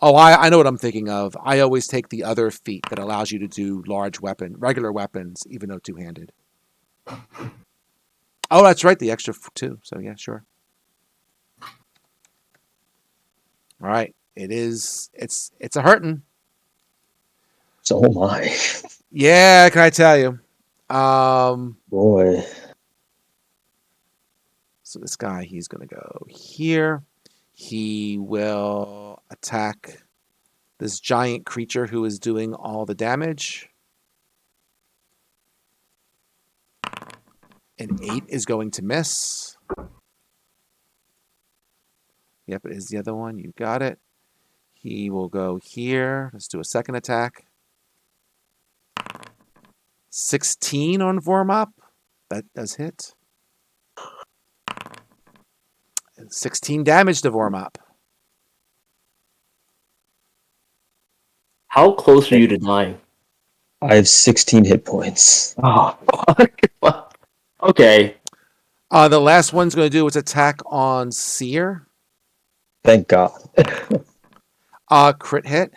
Oh, I know what I'm thinking of. I always take the other feat that allows you to do regular weapons, even though two-handed. Oh, that's right, the extra 2. So yeah, sure. All right, it's a hurting. So am I. Yeah, can I tell you? Boy. So this guy, he's gonna go here. He will attack this giant creature who is doing all the damage. An 8 is going to miss. Yep, it is the other one. You got it. He will go here. Let's do a second attack. 16 on Vormop. That does hit. And 16 damage to Vormop. How close are you to dying? I have 16 hit points. Oh, fuck. Okay. The last one's going to do its attack on Seer. Thank God. Crit hit.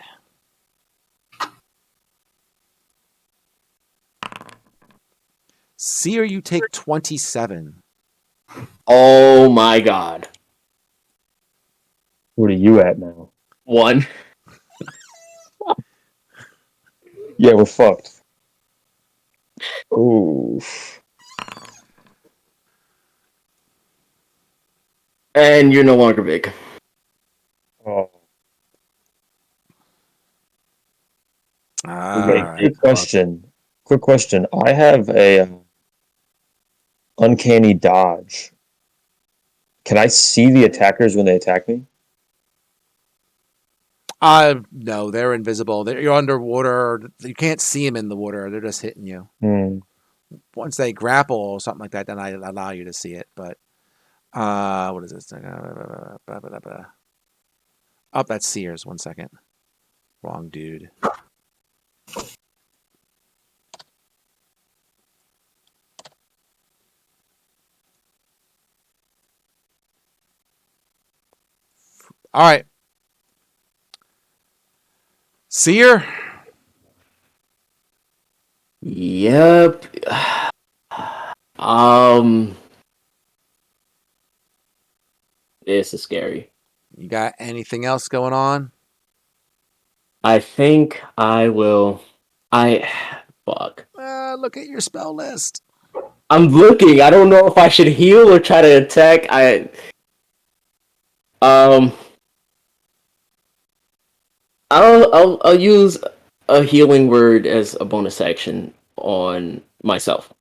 Seer, you take 27. Oh my god. What are you at now? 1. Yeah, we're fucked. Ooh. And you're no longer big. Oh. Okay, Alright. Quick question. I have a uncanny dodge. Can I see the attackers when they attack me? No, they're invisible. You're underwater. You can't see them in the water. They're just hitting you. Once they grapple or something like that, then I allow you to see it. But what is this? Oh, that's Sears. 1 second. Wrong dude. All right. Seer. Yep. This is scary. You got anything else going on? I think I will. Fuck. Look at your spell list. I'm looking. I don't know if I should heal or try to attack. Um. I'll use a healing word as a bonus action on myself.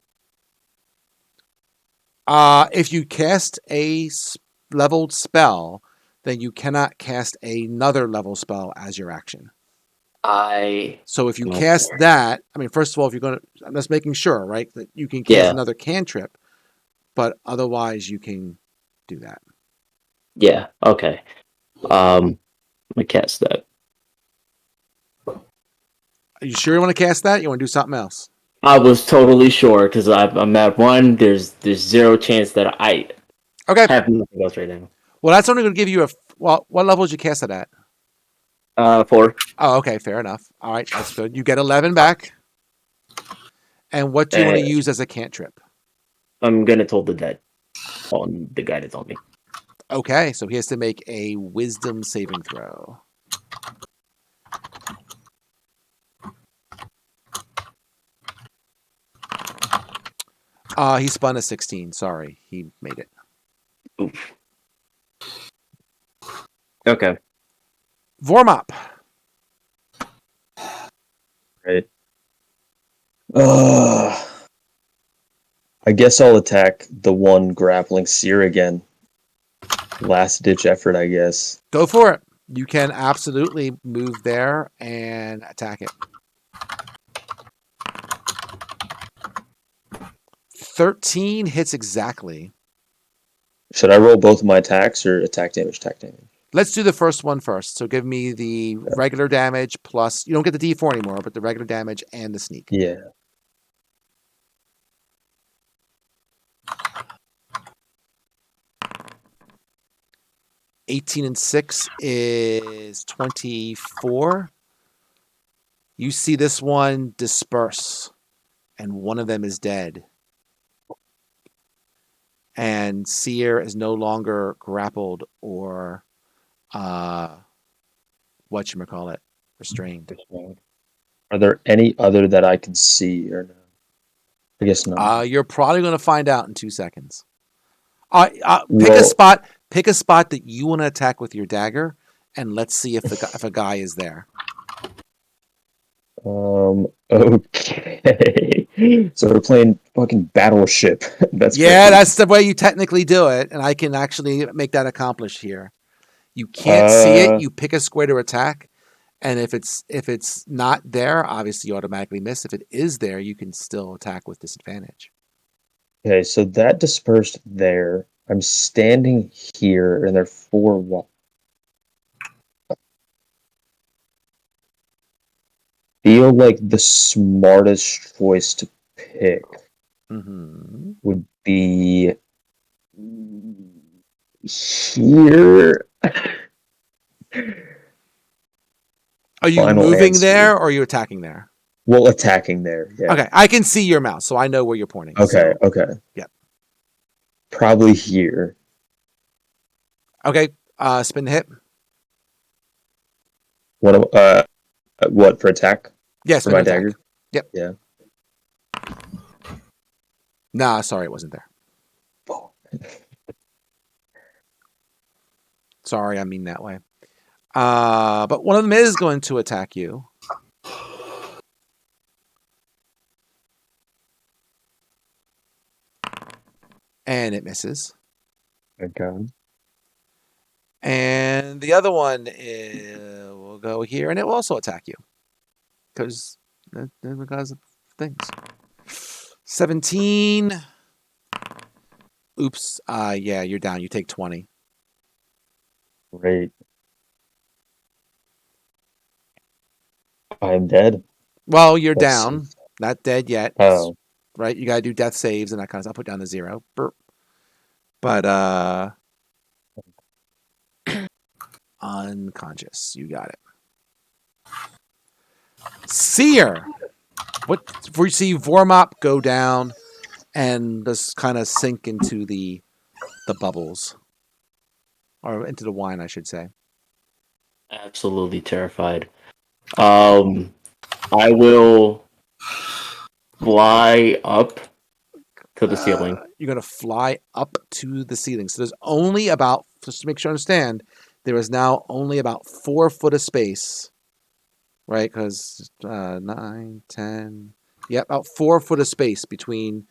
If you cast a leveled spell, then you cannot cast another level spell as your action. So if you cast that, I mean, first of all, if you're going to, I'm just making sure, right, that you can cast another cantrip, but otherwise you can do that. Yeah. Okay. Let me cast that. Are you sure you want to cast that? You want to do something else? I was totally sure because I'm at 1. There's zero chance that I have nothing else right now. Well, that's only going to give you what level did you cast it at? 4. Oh, okay, fair enough. All right, that's good. You get 11 back. And what do you want to use as a cantrip? I'm gonna toll the dead on the guy that's on me. Okay, so he has to make a wisdom saving throw. He spun a 16. Sorry, he made it. Oof. Okay. Vormop. Right. I guess I'll attack the one grappling Seer again. Last ditch effort, I guess. Go for it. You can absolutely move there and attack it. 13 hits exactly. Should I roll both of my attacks or attack damage, attack damage? Let's do the first one first. So give me the regular damage plus, you don't get the D4 anymore, but the regular damage and the sneak. Yeah. $18 and 6 is 24. You see this one disperse, and one of them is dead. And Seer is no longer grappled or whatchamacallit, restrained. Are there any other that I can see or no? I guess not. You're probably going to find out in 2 seconds. Pick a spot. Pick a spot that you want to attack with your dagger, and let's see if a guy is there. Okay. So we're playing fucking Battleship. That's That's the way you technically do it, and I can actually make that accomplished here. You can't see it. You pick a square to attack, and if it's not there, obviously you automatically miss. If it is there, you can still attack with disadvantage. Okay, so that dispersed there. I'm standing here, and there are 4 walls. Feel like the smartest choice to pick would be here. Are you moving there or are you attacking there? Well, attacking there. Yeah. Okay, I can see your mouse, so I know where you're pointing. Okay. So, okay. Yep. Probably here. Okay. Spin the hit. What for attack? Yes, for my dagger. Yep. Yeah. Nah, sorry, it wasn't there. Sorry, I mean that way. But one of them is going to attack you. And it misses. Okay. And the other one will go here, and it will also attack you. Because of things. 17. Oops. Yeah, you're down. You take 20. Great. I'm dead. Well, you're down. Not dead yet. Oh. Right? You got to do death saves and that kind of stuff. I'll put down to 0. Burp. But, unconscious. You got it. Seer. What we see Vormop go down and just kind of sink into the bubbles. Or into the wine, I should say. Absolutely terrified. I will fly up to the ceiling. You're going to fly up to the ceiling. So there's only about, just to make sure I understand, there is now only about 4 foot of space, right? Because 9, 10, yeah, about 4 foot of space between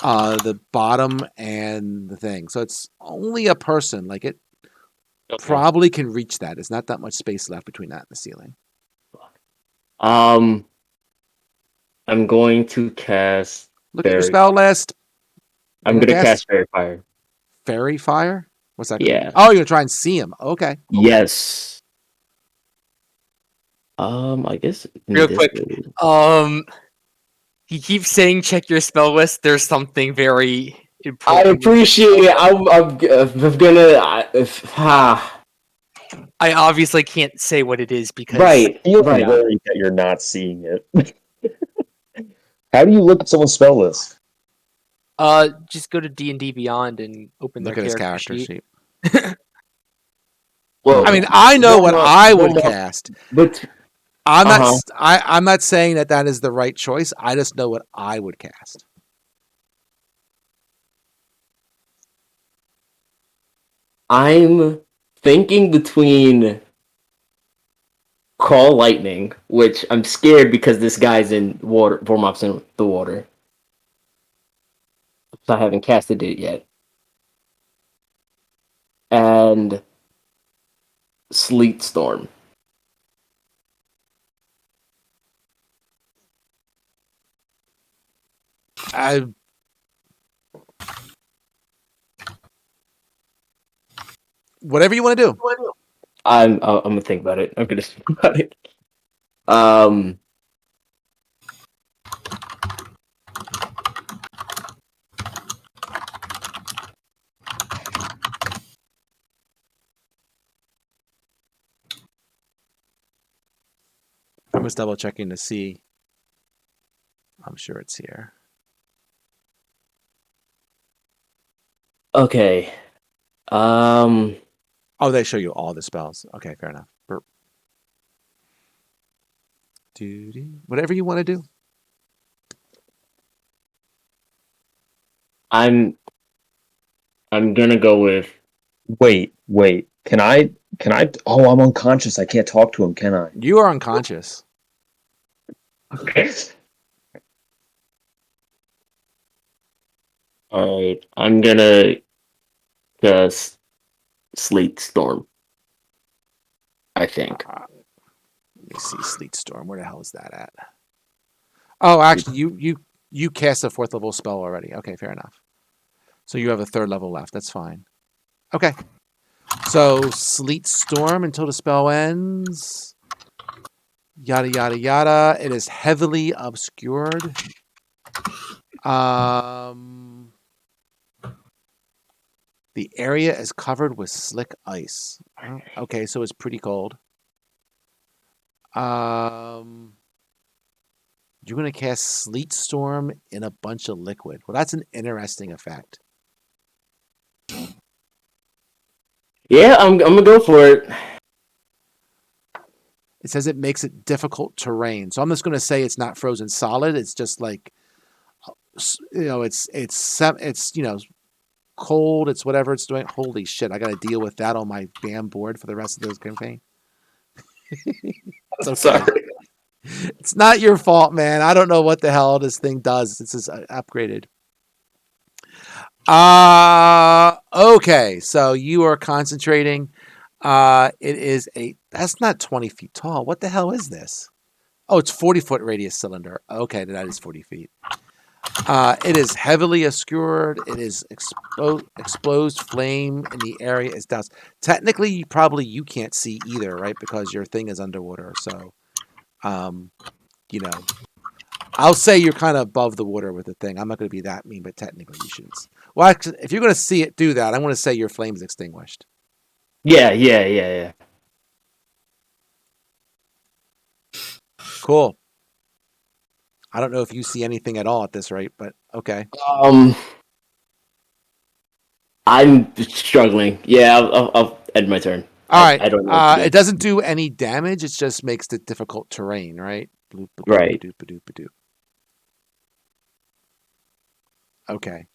the bottom and the thing. So it's only a person. Like it probably can reach that. There's not that much space left between that and the ceiling. I'm going to cast. Look at your spell list. I'm going to cast Fairy Fire. Fairy Fire? What's that? Yeah. Oh, you're going to try and see him. Okay. Yes. I guess. Real quick. He keeps saying check your spell list. There's something very important. I appreciate it. I'm gonna. I obviously can't say what it is because Right. Feel worried that you're not seeing it. How do you look at someone's spell list? just go to D&D Beyond and open Look their at his character character sheet. Well, I mean, I know what I would cast. But I'm not saying that is the right choice. I just know what I would cast. I'm thinking between Call Lightning, which I'm scared because this guy's in water. Vormop's in the water. So I haven't casted it yet. And Sleet Storm. Whatever you want to do. I'm gonna think about it. I'm gonna think about it. I'm just double checking to see. I'm sure it's here. Okay. Oh, they show you all the spells. Okay, fair enough. Burp. Whatever you want to do. I'm gonna go with. Wait. Can I? Oh, I'm unconscious. I can't talk to him, can I? You are unconscious. Okay. All right. I'm gonna cast Sleet Storm. I think. Let me see, Sleet Storm. Where the hell is that at? Oh, actually, you cast a 4th level spell already. Okay, fair enough. So you have a 3rd level left. That's fine. Okay. So Sleet Storm until the spell ends. Yada yada yada. It is heavily obscured. The area is covered with slick ice. Okay, so it's pretty cold. You're going to cast Sleet Storm in a bunch of liquid. Well, that's an interesting effect. Yeah, I'm gonna go for it. It says it makes it difficult terrain. So I'm just going to say it's not frozen solid. It's just like, it's cold. It's whatever it's doing. Holy shit. I got to deal with that on my damn board for the rest of this campaign. It's okay. Sorry. It's not your fault, man. I don't know what the hell this thing does. This is upgraded. Okay. So you are concentrating. That's not 20 feet tall. What the hell is this? Oh, it's 40-foot radius cylinder. Okay, that is 40 feet. It is heavily obscured. It is exposed flame in the area is doused. Technically, you can't see either, right? Because your thing is underwater. So, I'll say you're kind of above the water with the thing. I'm not going to be that mean, but technically you shouldn't. Well, actually, if you're going to see it do that, I'm going to say your flame is extinguished. Yeah. Cool. I don't know if you see anything at all at this rate, but okay. I'm struggling. Yeah, I'll end my turn. All right. I don't know what to do. It doesn't do any damage. It just makes it difficult terrain, right? Right. Bloop-a-doop-a-doop-a-doop. Okay.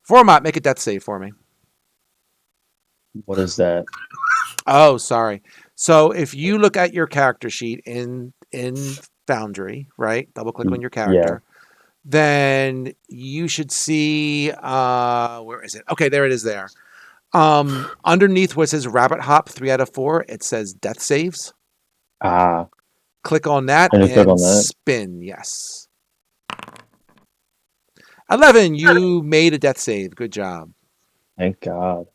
Format, make a death save for me. What is that? Oh, sorry. So if you look at your character sheet in Foundry, right? Double click on your character. Then you should see where is it? Okay, there it is there. Underneath where it says rabbit hop 3 out of 4, it says death saves. Ah, Click on that and and click on that. spin. Yes. 11, you made a death save. Good job. Thank God.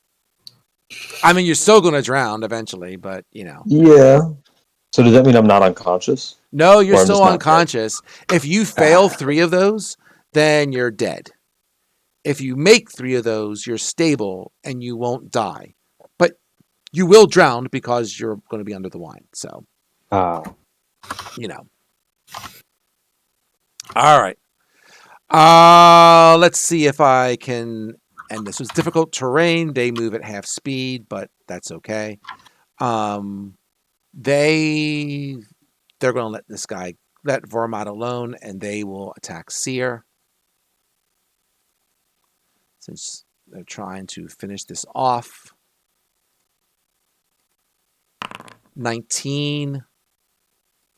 I mean, you're still going to drown eventually, but you know. Yeah. So does that mean I'm not unconscious? No, you're Or I'm still just not unconscious. If you fail 3 of those, then you're dead. If you make 3 of those, you're stable and you won't die. But you will drown because you're going to be under the wine. So, Ah. you know. All right. Let's see if I can. And this was difficult terrain. They move at half speed, but that's okay. They're going to let Vormat alone, and they will attack Seer. Since they're trying to finish this off. 19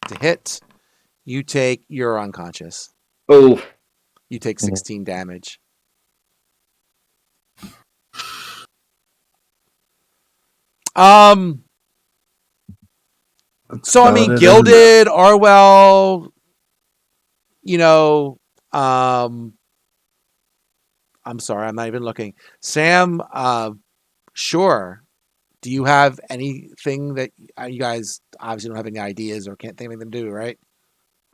to hit. You're unconscious. Oh, You take 16 damage. So I mean, Gilded, Orwell, you know, I'm sorry, I'm not even looking. Sam, sure. Do you have anything that you guys obviously don't have any ideas or can't think of anything to do, right?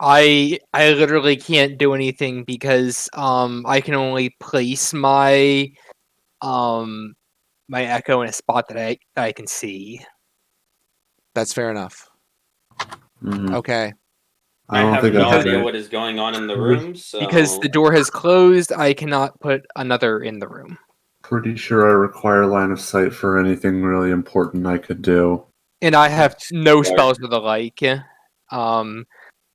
I literally can't do anything because I can only place my my echo in a spot that I can see. That's fair enough. Mhm. Okay. I don't have think no that's idea right. what is going on in the room, so Because the door has closed, I cannot put another in the room. Pretty sure I require line of sight for anything really important I could do. And I have no Sure. spells or the like.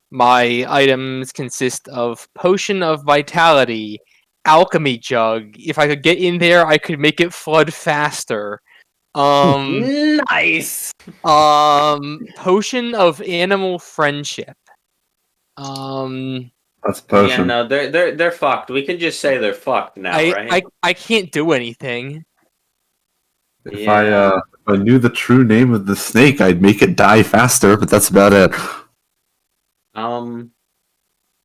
My items consist of Potion of Vitality, Alchemy Jug. If I could get in there, I could make it flood faster. nice. Potion of Animal Friendship. That's a yeah, potion. no, they're fucked. We can just say they're fucked now, right? I can't do anything. If I knew the true name of the snake, I'd make it die faster, but that's about it.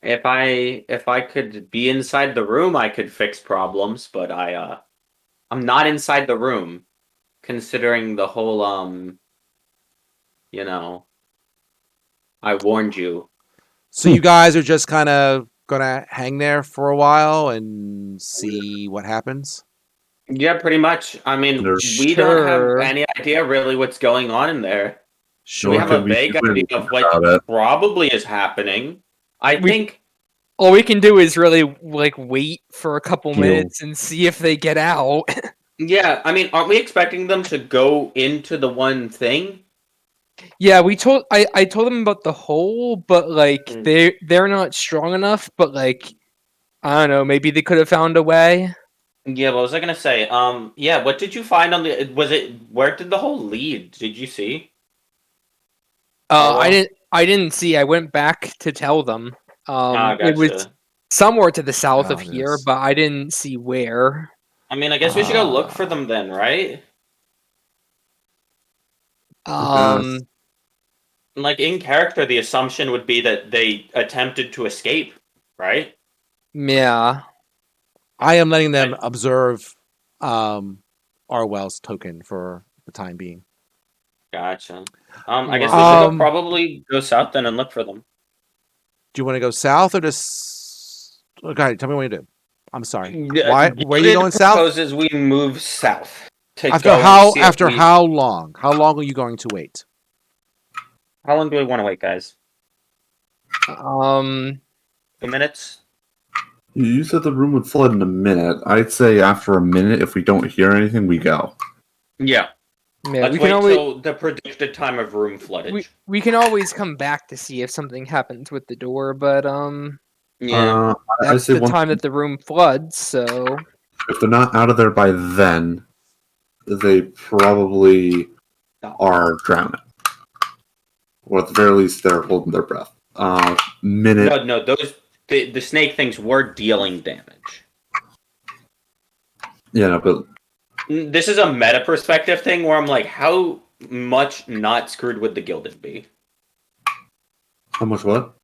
If I could be inside the room, I could fix problems, but I'm not inside the room, considering the whole you know, I warned you. So you guys are just kind of gonna hang there for a while and see what happens. Yeah, pretty much. I mean, There's- we don't have Sure. any idea really what's going on in there. Sure. We have Nor a could we vague do idea anything of what about it. probably is happening. I think All we can do is really like wait for a couple Deal. minutes and see if they get out. yeah, I mean, aren't we expecting them to go into the one thing? Yeah, I told them about the hole, but like Mm. they're not strong enough, but like I don't know, maybe they could have found a way. Yeah, what was I gonna say? Yeah, what did you find on the? Where did the hole lead? Did you see? Orwell? I didn't see. I went back to tell them. It was Gotcha. somewhere to the south of Oh, it here, is. but I didn't see where. I mean, I guess we should go look for them then, right? Um, Like in character, the assumption would be that they attempted to escape, right? yeah. I am letting them observe Arwell's token for the time being. Gotcha. I guess we should Um, probably go south then and look for them. Do you want to go south or just? Okay, tell me what you do. I'm sorry. Yeah, Why? Where are you Gideon going south? proposes we move south. To After go and how? see if After we- how long? How long are you going to wait? How long do we want to wait, guys? Um, 2 minutes? You said the room would flood in a minute. I'd say after a minute, if we don't hear anything, we go. Yeah. yeah, Let's we can wait always till the predicted time of room floodage. we can always come back to see if something happens with the door, but Yeah. I that's say the once, time that the room floods. So if they're not out of there by then, they probably are drowning, or at the very least, they're holding their breath. Minute. No, the snake things were dealing damage. Yeah, no, but This is a meta perspective thing where I'm like, how much not screwed would the Gilded be? how much what?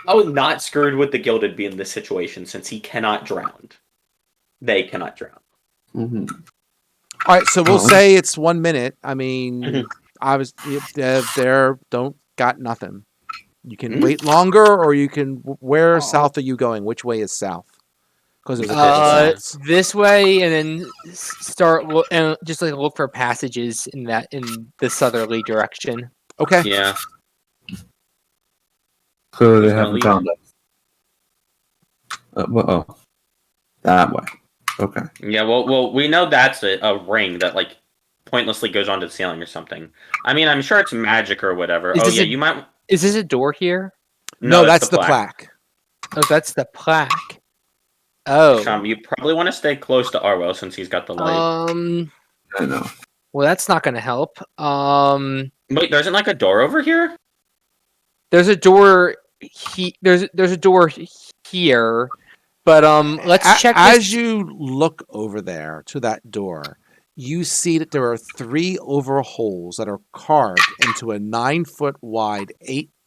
How not screwed would the Gilded be in this situation since he cannot drown? They cannot drown. Mm-hmm. All right, so we'll Oh. say it's 1 minute. I mean, Mhm. I was there. Don't got nothing. You can Mhm. wait longer, or you can. Where Oh. south are you going? Which way is south? Because there's a Uh, bit south. this way, and then start and just like look for passages in the southerly direction. Okay. Yeah. Clearly, Who's they gonna haven't lead? found us. That way. Okay. Yeah, well, we know that's a ring that like pointlessly goes onto the ceiling or something. I mean, I'm sure it's magic or whatever. Is Oh this yeah, a- you might. Is this a door here? No, that's the plaque. Oh, that's the plaque. Oh, Sham, you probably want to stay close to Arwell since he's got the light. I know. well, that's not going to help. Wait, there isn't like a door over here? There's a door. There's a door here, but let's check. As you look over there to that door, you see that there are 3 over holes that are carved into a 9-foot wide,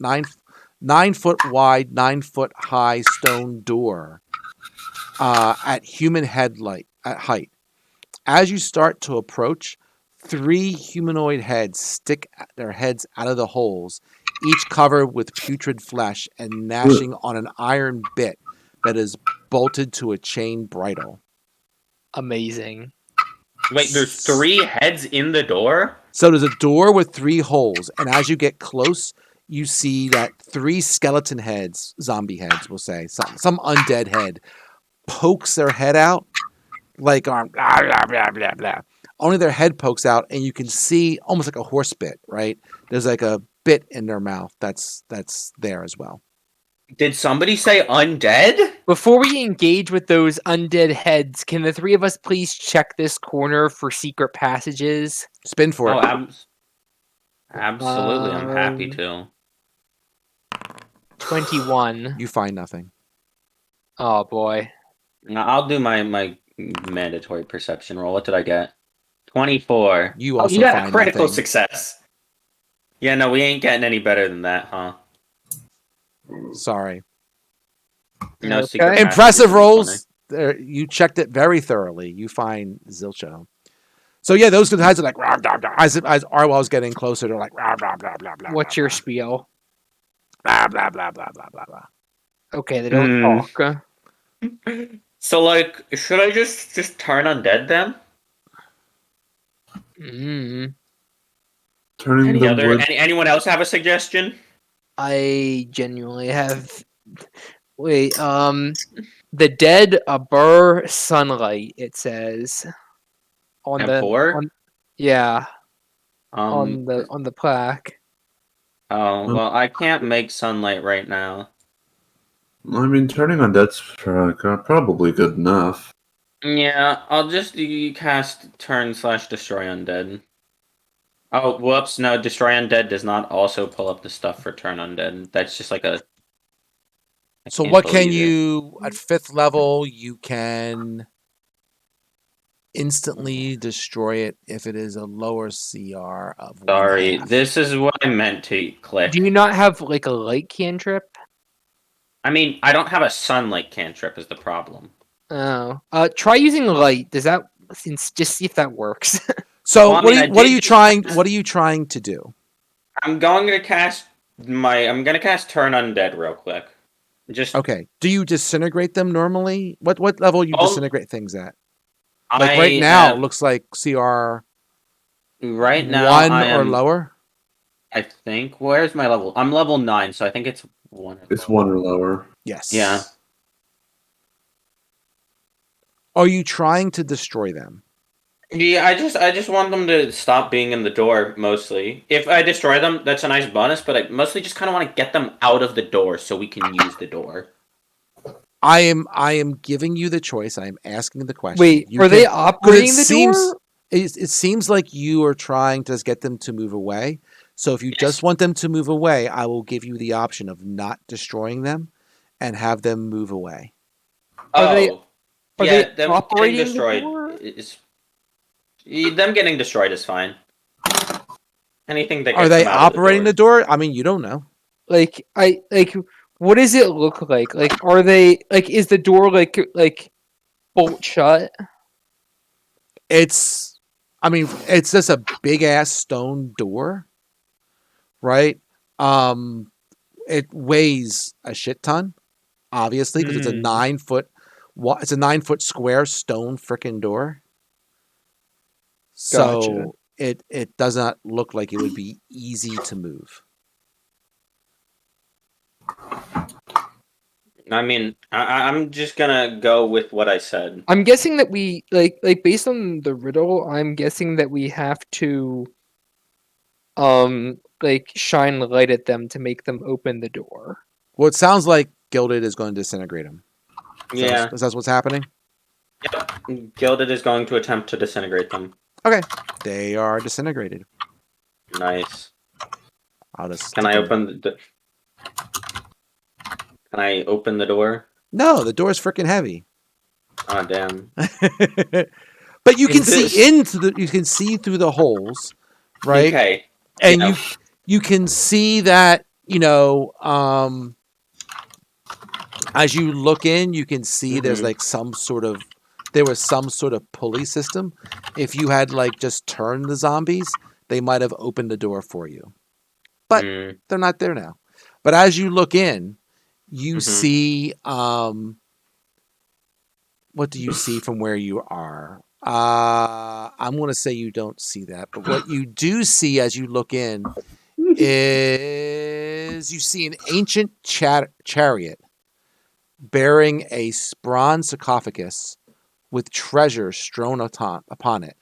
9-foot wide, 9-foot high stone door at human head height. As you start to approach, 3 humanoid heads stick their heads out of the holes, each covered with putrid flesh and gnashing on an iron bit that is bolted to a chain bridle. Amazing. Wait, there's 3 heads in the door? So there's a door with 3 holes, and as you get close, you see that 3 skeleton heads, zombie heads, we'll say, some undead head, pokes their head out like on blah, blah, blah, blah, blah. Only their head pokes out, and you can see almost like a horse bit, right? There's like a bit in their mouth that's there as well. Did somebody say undead? Before we engage with those undead heads, can the 3 of us please check this corner for secret passages? Spin for Oh, it. absolutely. I'm happy to. 21. You find nothing. Oh boy. Now, I'll do my mandatory perception roll. What did I get? 24. You also you got find a critical nothing. success. Yeah, no, we ain't getting any better than that, huh? Sorry. No Okay. secret. Impressive passages in the rolls. There, you checked it very thoroughly. You find Zilcho. So yeah, those 2 heads are like rah, blah, blah. As Arwell's getting closer, they're like rah, blah, blah, blah, blah. What's blah, your blah. spiel? Blah blah blah blah blah blah blah. Okay, they don't talk. corner. So, like, should I just turn undead then? Mm. Turning the wood. Anyone else have a suggestion? I genuinely have. Wait, the dead abur sunlight. It says on the Abhor? yeah Um, on the plaque. Oh, well, I can't make sunlight right now. I mean, turning on dead's probably good enough. Yeah, I'll just cast turn/destroy undead. Oh, whoops, no, destroy undead does not also pull up the stuff for turn undead. That's just like a... I So can't what can believe it. you at 5th level? You can instantly destroy it if it is a lower CR of 1.5. Sorry, this is what I meant to click. Do you not have like a light cantrip? I mean, I don't have a sunlight cantrip is the problem. Oh, try using light. Does that just see if that works? So Well, I what mean, are I you did trying? just- What are you trying to do? I'm going to cast I'm gonna cast turn undead real quick. Just Okay. Do you disintegrate them normally? What level you Oh, disintegrate things at? Like right I now, it am- looks like CR right now 1 I or am lower. I think. Where's my level? I'm level 9, so I think it's 1. It's 1 or lower. Yes. Yeah. Are you trying to destroy them? Yeah, I just want them to stop being in the door mostly. If I destroy them, that's a nice bonus, but I mostly just kind of want to get them out of the door so we can use the door. I am giving you the choice. I am asking the question. Wait, You are they can- 'cause operating the door? It seems like you are trying to get them to move away. So if you Yes. just want them to move away, I will give you the option of not destroying them and have them move away. Are they- Oh, Are yeah, they them operating getting the destroyed door? is them getting destroyed is fine. Anything that Are gets they them out of operating the the door? I mean, you don't know. Like what does it look like? Like are they like is the door like bolt shut? It's just a big ass stone door, right? It weighs a shit ton, obviously, because it's a Hmm. 9 foot. It's a 9 foot square stone frickin' door. So it does not look like it would be easy to move. I mean, I'm just gonna go with what I said. I'm guessing that we like based on the riddle, I'm guessing that we have to like shine light at them to make them open the door. Well, it sounds like Gilded is going to disintegrate him. Yeah, Is that what's happening? Gilded is going to attempt to disintegrate them. Okay, they are disintegrated. Nice. I'll just Can stick I them- open the? Can I open the door? No, the door's freaking heavy. Oh damn! But you can Is this- you can see through the holes, right? Okay. And Yeah. you can see that, as you look in, you can see there's Mhm. like there was some sort of pulley system. If you had like just turned the zombies, they might have opened the door for you. But Mm, they're not there now. But as you look in, you Mhm. see what do you see from where you are? I'm going to say you don't see that, but what you do see as you look in is you see an ancient chariot bearing a bronze sarcophagus with treasure strewn upon it.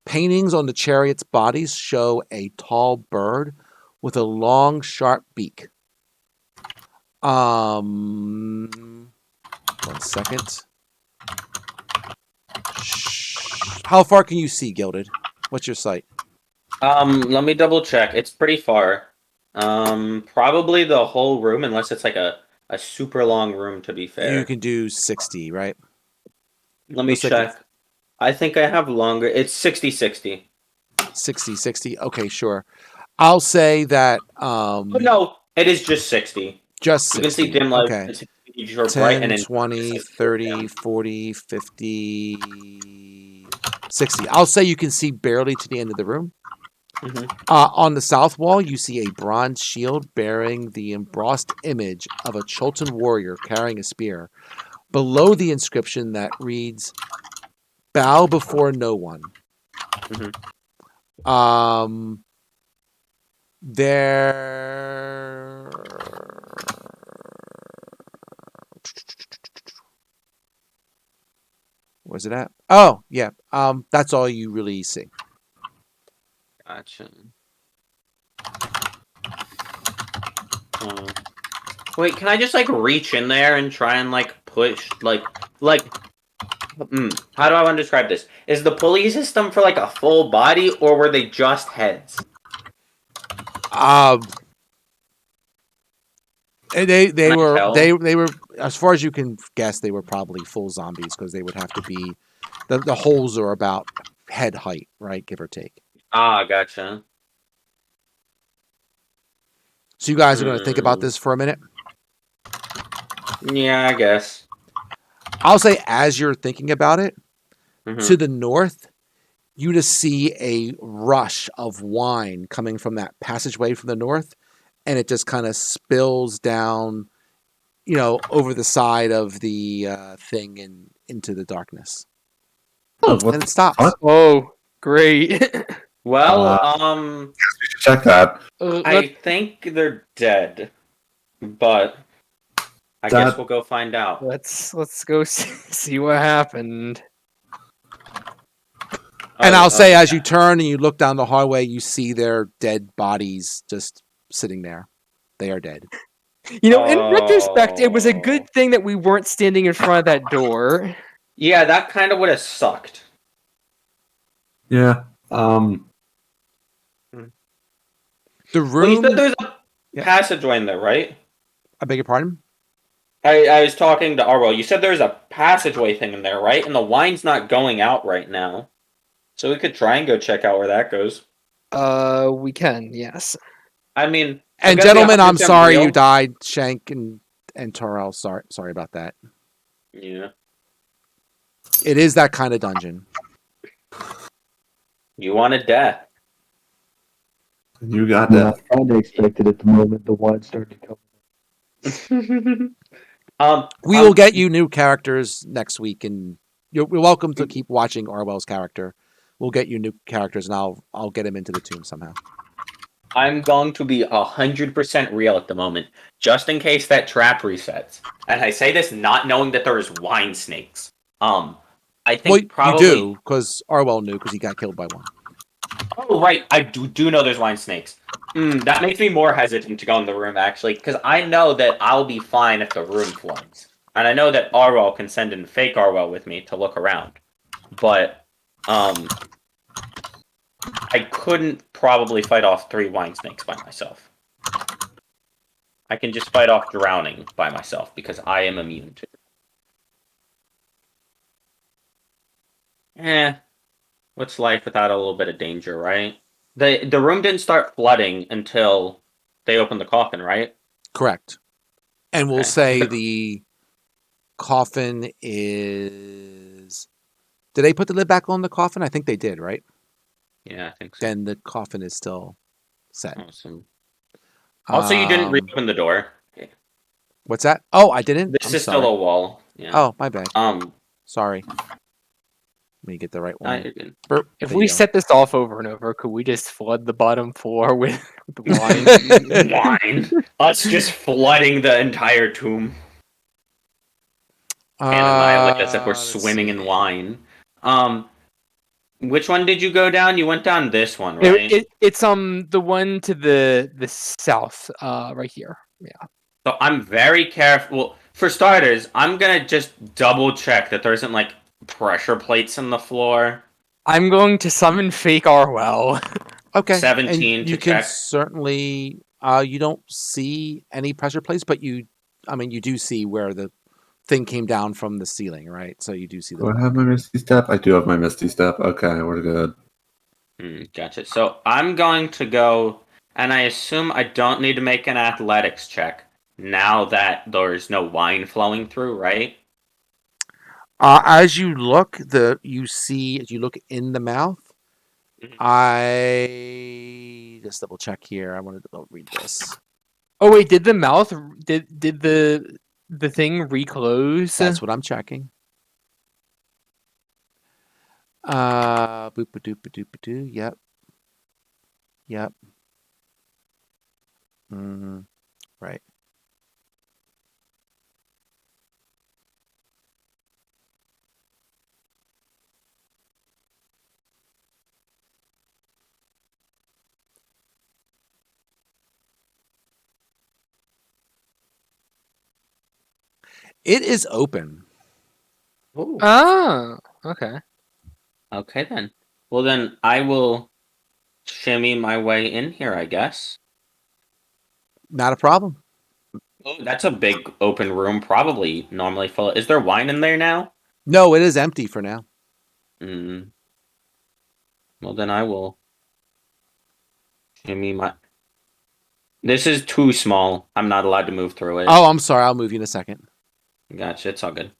Paintings on the chariot's bodies show a tall bird with a long, sharp beak. 1 second. How far can you see, Gilded? What's your sight? Let me double check. It's pretty far. Probably the whole room, unless it's like a super long room. To be fair, You can do 60, right? let me looks like check. I think I have longer. It's 60-60. 60. Okay, sure. I'll say that Oh, no, it is just 60. just You can 60. see dim light. Okay. It's you're bright, 10, and then 20, it's like 30, 40, 50, 60. I'll say you can see barely to the end of the room. Mhm. On the south wall, you see a bronze shield bearing the embossed image of a Cholton warrior carrying a spear. Below the inscription that reads, "Bow before no one." Mhm. There. Where's it at? Oh, yeah. That's all you really see. Gotcha. Wait, can I just like reach in there and try and like push how do I want to describe this? Is the pulley system for like a full body, or were they just heads? They Can I tell? they were, as far as you can guess, they were probably full zombies because they would have to be the holes are about head height, right, give or take. Ah, gotcha. So you guys are going to think about this for a minute. Yeah, I guess. I'll say as you're thinking about it, Mhm. to the north, you just see a rush of wine coming from that passageway from the north, and it just kind of spills down, over the side of the thing and into the darkness. Oh, what And the it stops. fuck? Oh, great. Well, Guess we check that. I think they're dead, but I guess we'll go find out. Let's go see what happened. And I'll say, as yeah. you turn and you look down the hallway, you see their dead bodies just sitting there. They are dead. You know, in retrospect, it was a Oh. good thing that we weren't standing in front of that door. Yeah, that kind of would have sucked. Yeah. The Well, you room. said there's a Yeah. passageway in there, right? I beg your pardon? I was talking to Arwell. You said there's a passageway thing in there, right? And the wine's not going out right now. So we could try and go check out where that goes. We can, yes. I mean, And I'm gonna be gentlemen, I'm 100% sorry real. you died, Shank and Torel. Sorry about that. Yeah. It is that kind of dungeon. You wanted death. You got Yeah, that. I kind of expected at the moment the wine started to come. We will get you new characters next week, and you're welcome to keep watching Orwell's character. We'll get you new characters, and I'll get him into the tomb somehow. I'm going to be 100% real at the moment, just in case that trap resets. And I say this not knowing that there is wine snakes. I think Well, probably you do, because Orwell knew, because he got killed by one. Oh right, I do know there's wine snakes. That makes me more hesitant to go in the room actually, because I know that I'll be fine if the room floods, and I know that Arwell can send in fake Arwell with me to look around, but I couldn't probably fight off 3 wine snakes by myself. I can just fight off drowning by myself because I am immune to it. What's life without a little bit of danger, right? The room didn't start flooding until they opened the coffin, right? Correct. And we'll Okay. say the coffin is... Did they put the lid back on the coffin? I think they did, right? Yeah, I think so. Then the coffin is still set. Awesome. Also, you didn't Um, reopen the door. What's that? Oh, I didn't? This I'm is sorry. still a wall. Yeah. Oh, my bad. Um, Sorry. Let me get the right one. you're good. Burp. If There we you go. set this off over and over, could we just flood the bottom floor with wine? Wine. Us just flooding the entire tomb. And annihilate us if we're Let's swimming in see. wine. Which one did you go down? You went down this one, right? It's the one to the south, right here. Yeah. So I'm very careful. Well, for starters, I'm gonna just double check that there isn't like pressure plates in the floor. I'm going to summon fake Arwell. Okay. 17 and you to can check. certainly you don't see any pressure plates, but you do see where the thing came down from the ceiling, right? So you do see Do I the have my Misty Step? I do have my Misty Step. Okay, we're good. Gotcha. So I'm going to go, and I assume I don't need to make an athletics check now that there's no wine flowing through, right? as you look, as you look in the mouth, Mhm. I just double check here. I wanted to read this. Oh wait, did the thing reclose? That's what I'm checking. Boop a doop a doop a doo. Yep. Yep. Right. It is open. Ooh. Ah, okay. Okay then. Well then, I will shimmy my way in here, I guess. Not a problem. Oh, that's a big open room, probably normally full. Is there wine in there now? No, it is empty for now. Mm. Well then, I will shimmy my. This is too small. I'm not allowed to move through it. Oh, I'm sorry. I'll move you in a second. Gotcha. It's all good.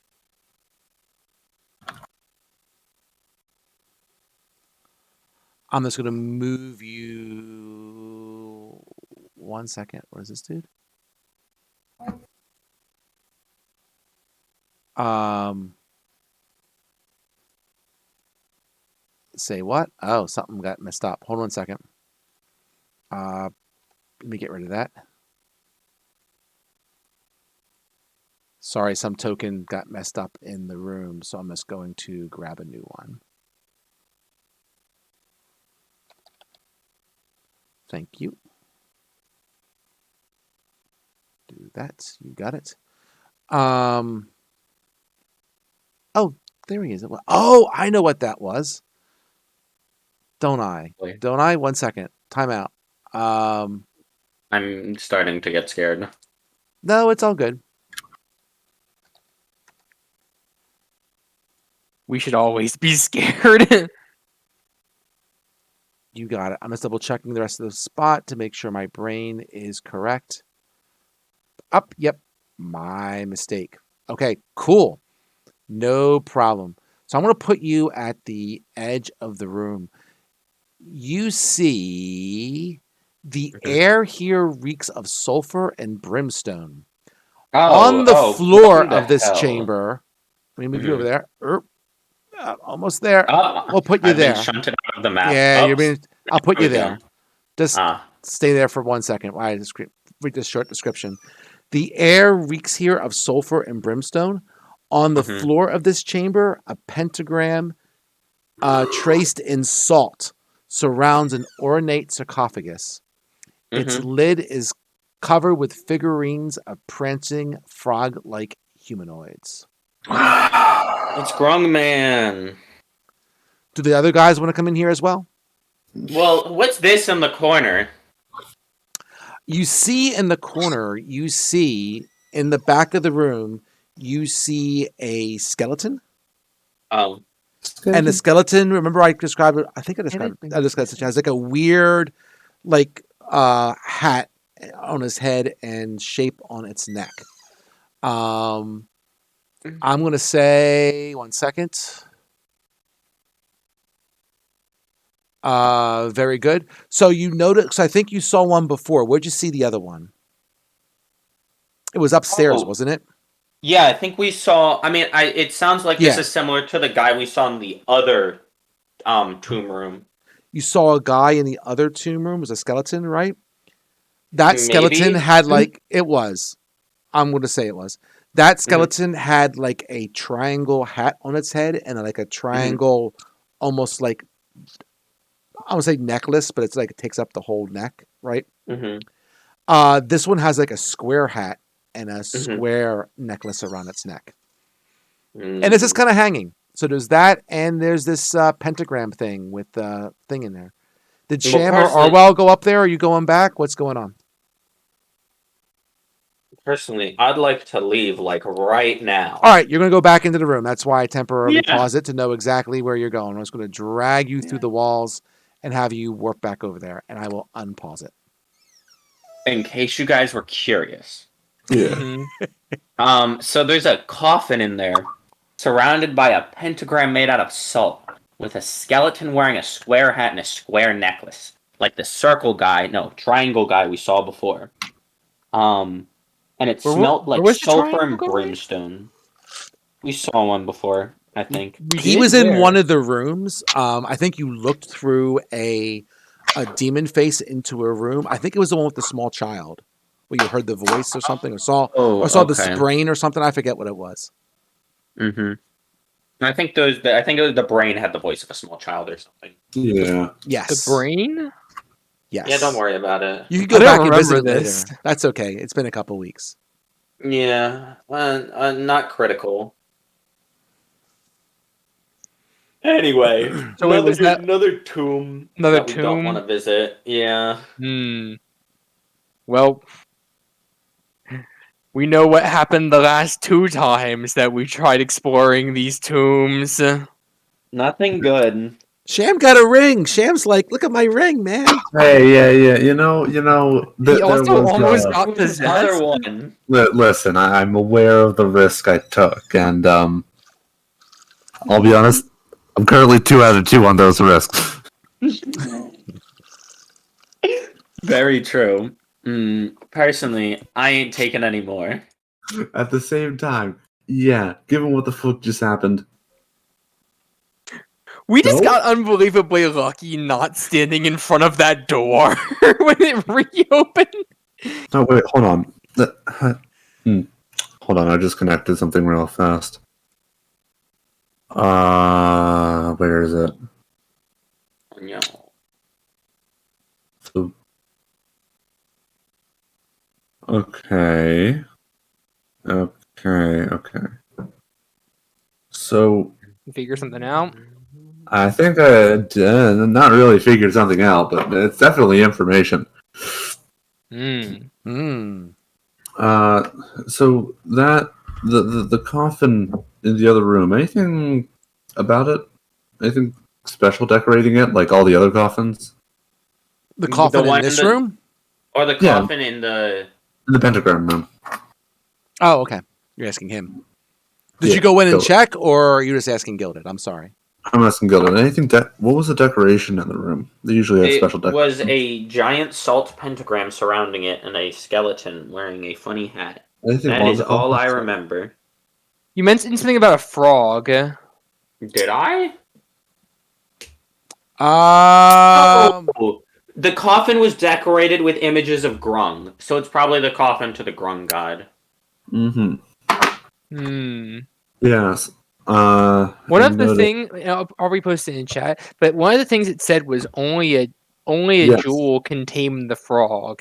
I'm just gonna move you 1 second. What is this, dude? Say what? Oh, something got messed up. Hold on 1 second. Let me get rid of that. Sorry, some token got messed up in the room, so I'm just going to grab a new one. Thank you. Do that. You got it. Oh, there he is. Oh, I know what that was. Don't I? Wait. Don't I? 1 second. Time out. I'm starting to get scared. No, it's all good. We should always be scared. You got it. I'm just double checking the rest of the spot to make sure my brain is correct. Up. Yep. My mistake. Okay, cool. No problem. So I'm going to put you at the edge of the room. You see the air here reeks of sulfur and brimstone. On the floor what the of this hell? chamber, let me move you over there. Almost there. Oh, We'll put you I've been there. shunted out of the map. Yeah, you're Oops. being. I'll put There you we go. there. Just stay there for 1 second. While I read this short description. The air reeks here of sulfur and brimstone. On the floor of this chamber, a pentagram traced in salt surrounds an ornate sarcophagus. Its lid is covered with figurines of prancing frog-like humanoids. It's Grung Man. Do the other guys want to come in here as well? Well, what's this in the corner? You see in the corner, you see in the back of the room, you see a skeleton. Oh. And the skeleton, remember I described it, I think I described it, it has like a weird hat on his head and shape on its neck. I'm going to say, 1 second. Very good. So you noticed, I think you saw one before. Where'd you see the other one? It was upstairs, wasn't it? Yeah, I think we saw. I mean, it sounds like this is similar to the guy we saw in the other tomb room. You saw a guy in the other tomb room. It was a skeleton, right? That skeleton Maybe. had it was. I'm going to say it was. That skeleton had like a triangle hat on its head and like a triangle, almost like, I would say necklace, but it's like it takes up the whole neck, right? This one has like a square hat and a square necklace around its neck. And it's just kind of hanging. So there's that, and there's this pentagram thing with the thing in there. Did Sham or Arwell go up there? Are you going back? What's going on? Personally, I'd like to leave like right now. All right, you're going to go back into the room. That's why I temporarily pause it to know exactly where you're going. I'm just going to drag you through the walls and have you warp back over there, and I will unpause it. In case you guys were curious. Yeah. So there's a coffin in there, surrounded by a pentagram made out of salt, with a skeleton wearing a square hat and a square necklace, like the triangle guy we saw before. And it smelled like sulfur and brimstone. We saw one before, I think. He was in one of the rooms. I think you looked through a demon face into a room. I think it was the one with the small child, where you heard the voice or something, or saw the sprain or something. I forget what it was. I think the brain had the voice of a small child or something. Yeah. Yes. The brain? Yes. Yeah, don't worry about it. You can go back and visit this later. That's okay. It's been a couple weeks. Yeah, not critical. Anyway, so another tomb. Another that tomb? We don't want to visit. Yeah. Well, we know what happened the last 2 times that we tried exploring these tombs. Nothing good. Sham got a ring. Sham's like, look at my ring, man. Hey, yeah. You know. He also almost got possessed. Other one. Listen, I'm aware of the risk I took, and I'll be honest, I'm currently 2 out of 2 on those risks. Very true. Personally, I ain't taking any more. At the same time, yeah, given what the fuck just happened. We just No? got unbelievably lucky not standing in front of that door when it reopened. No, wait, hold on. Hold on, I just connected something real fast. Where is it? No. So, okay. So, Figure something out. I think I not really figured something out, but it's definitely information. So that the coffin in the other room. Anything about it? Anything special decorating it, like all the other coffins? The coffin one in this that- room? Or the Yeah. coffin in the. In the pentagram room. Oh, okay. You're asking him. Did Yeah, you go in and Gilded. check, or are you just asking Gilded? I'm sorry. I'm asking Gilded. Anything? What was the decoration in the room? They usually have special It decoration. was a giant salt pentagram surrounding it and a skeleton wearing a funny hat. Anything That on is the all I coffin? remember. You mentioned something about a frog. Did I? Um, The coffin was decorated with images of Grung, so it's probably the coffin to the Grung god. Mm-hmm. Yes. One of the noted. things I'll repost it in chat, but one of the things it said was only a Yes. jewel can tame the frog.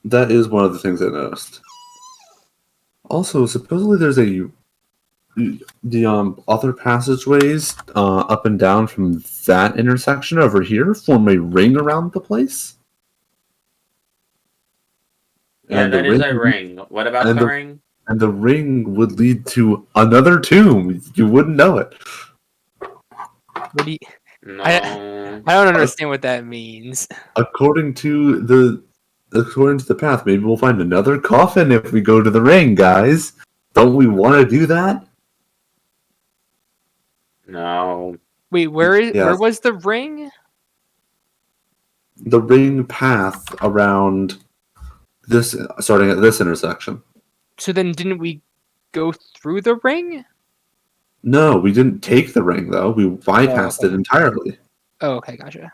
That is one of the things I noticed. Also, supposedly there's the other passageways up and down from that intersection over here form a ring around the place. Yeah, And the that is a ring- ring. What about and the the- ring? And the ring would lead to another tomb. You wouldn't know it. What do you? No. I don't understand what that means. According to the path, maybe we'll find another coffin if we go to the ring, guys. Don't we want to do that? No. Wait, where Yes. was the ring? The ring path around this, starting at this intersection. So then, didn't we go through the ring? No, we didn't take the ring though. We bypassed it entirely. Oh, okay, gotcha.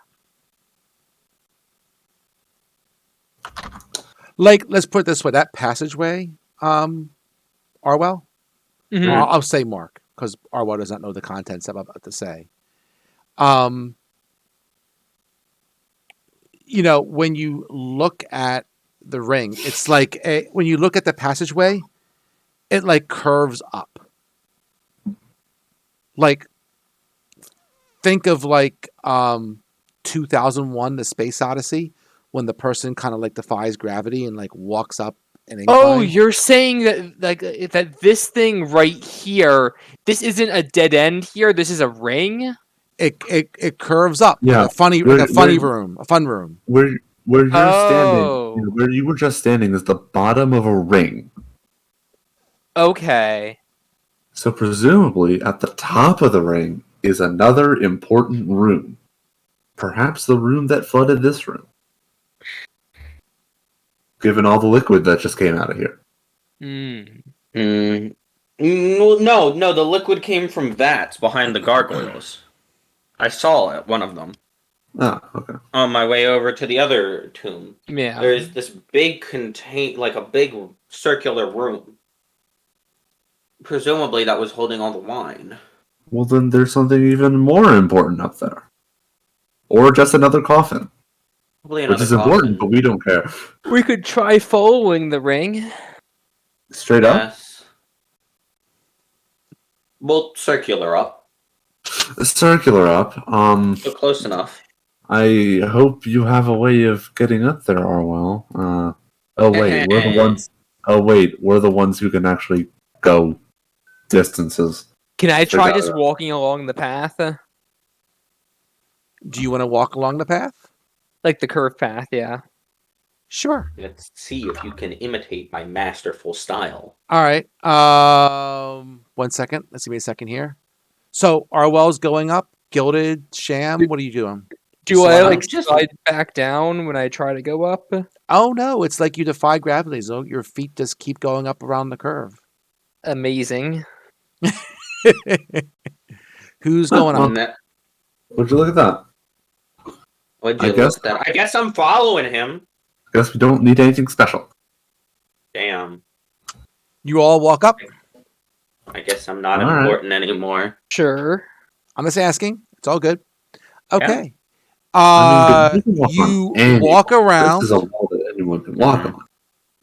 like, let's put it this way: that passageway, Arwell. Mhm. I'll say Mark because Arwell does not know the contents I'm about to say. When you look at the ring, it's like when you look at the passageway, it like curves up. Like, think of like 2001: The Space Odyssey, when the person kind of like defies gravity and like walks up an incline. Oh, you're saying that that this thing right here, this isn't a dead end here. This is a ring. It curves up. Yeah. like a fun room. Where you're Oh. standing, where you were just standing, is the bottom of a ring. Okay. So presumably, at the top of the ring is another important room. Perhaps the room that flooded this room. Given all the liquid that just came out of here. No, the liquid came from vats behind the gargoyles. I saw it, one of them. Ah, okay. On my way over to the other tomb. Yeah. There's this big like a big circular room. Presumably that was holding all the wine. Well, then there's something even more important up there. Or just another coffin. Probably Which another is important, but coffin. we don't care. We could try following the ring. Straight up? Yes. Well, circular up. Circular up. So close enough. I hope you have a way of getting up there, Arwell. Oh wait, we're the ones. Oh wait, we're the ones who can actually go distances. Can I try Forgot just that. walking along the path? Do you want to walk along the path? Like the curved path, yeah. Sure. Let's see if you can imitate my masterful style. All right. 1 second. Let's give me a second here. So Arwell's going up. Gilded, Sham. What are you doing? Do I like just- slide back down when I try to go up? Oh no! It's like you defy gravity. So your feet just keep going up around the curve. Amazing. Who's going up? Ne- Would you look at that? Would I you guess- look that? I guess I'm following him. Guess we don't need anything special. Damn. You all walk up. I guess I'm not All right. important anymore. Sure. I'm just asking. It's all good. Okay. I mean, but you can walk You on any walk wall. around. This is a wall that anyone can walk Mhm. on.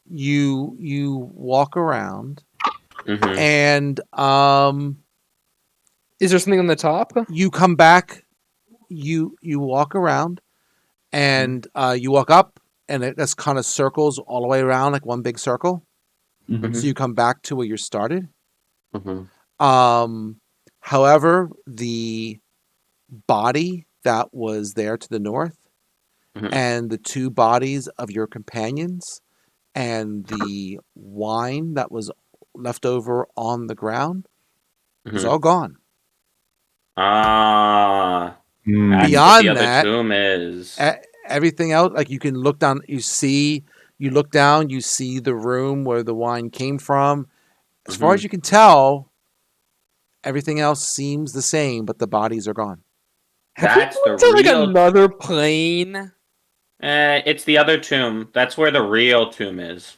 You walk around, Mm-hmm. and Is there something on the top? you come back. You walk around, and you walk up, and it just kind of circles all the way around like one big circle. Mhm. So you come back to where you started. Mm-hmm. However, the body that was there to the north, Mhm. and the two bodies of your companions, and the wine that was left over on the ground is Mhm. all gone. Ah. Mm. That's Beyond what the other that, tomb is. Everything else, like you can look down, you look down, you see the room where the wine came from. As far Mhm. as you can tell, everything else seems the same, but the bodies are gone. Have we That's gone the to like real. another plane? It's the other tomb. That's where the real tomb is.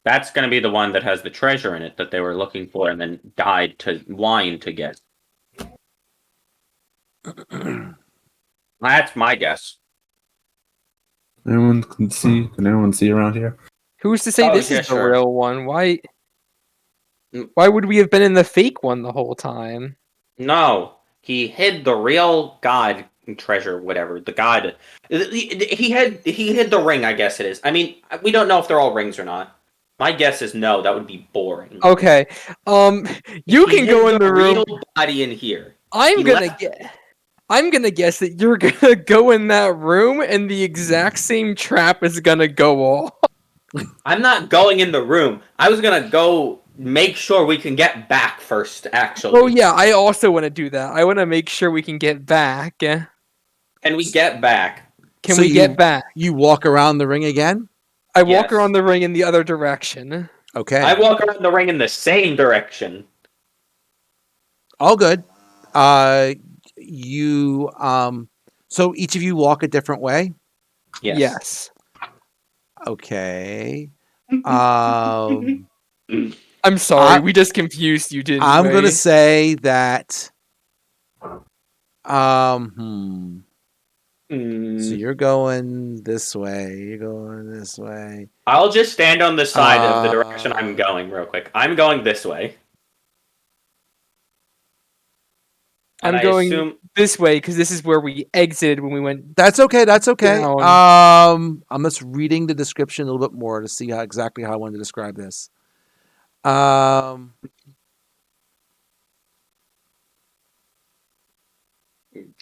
That's going to be the one that has the treasure in it that they were looking for and then died to wine to get. That's my guess. Anyone can see? Can anyone see around here? Who's to say Oh, this yeah, is the sure. real one? Why? Mm. Why would we have been in the fake one the whole time? No, he hid the real god treasure, whatever the god. He hid the ring. I guess it is. I mean, we don't know if they're all rings or not. My guess is no. That would be boring. Okay. You He can go hid in the room. real body in here. I'm He gonna left- get. I'm gonna guess that you're gonna go in that room and the exact same trap is gonna go off. I'm not going in the room. I was gonna go make sure we can get back first. Actually. Oh yeah, I also want to do that. I want to make sure we can get back. Can Can we get back? we you, get back? You walk around the ring again. I walk Yes. around the ring in the other direction. Okay, I walk around the ring in the same direction. all good. You so each of you walk a different way. Yes. Okay. Um, I'm sorry, I- we just confused you, didn't I'm we? gonna say that. So Mm, you're going this way. You're going this way. I'll just stand on the side of the direction Uh, I'm going real quick. I'm going this way. And I'm I going assume this way because this is where we exited when we went. That's okay. That's okay. Down. I'm just reading the description a little bit more to see exactly how I wanted to describe this.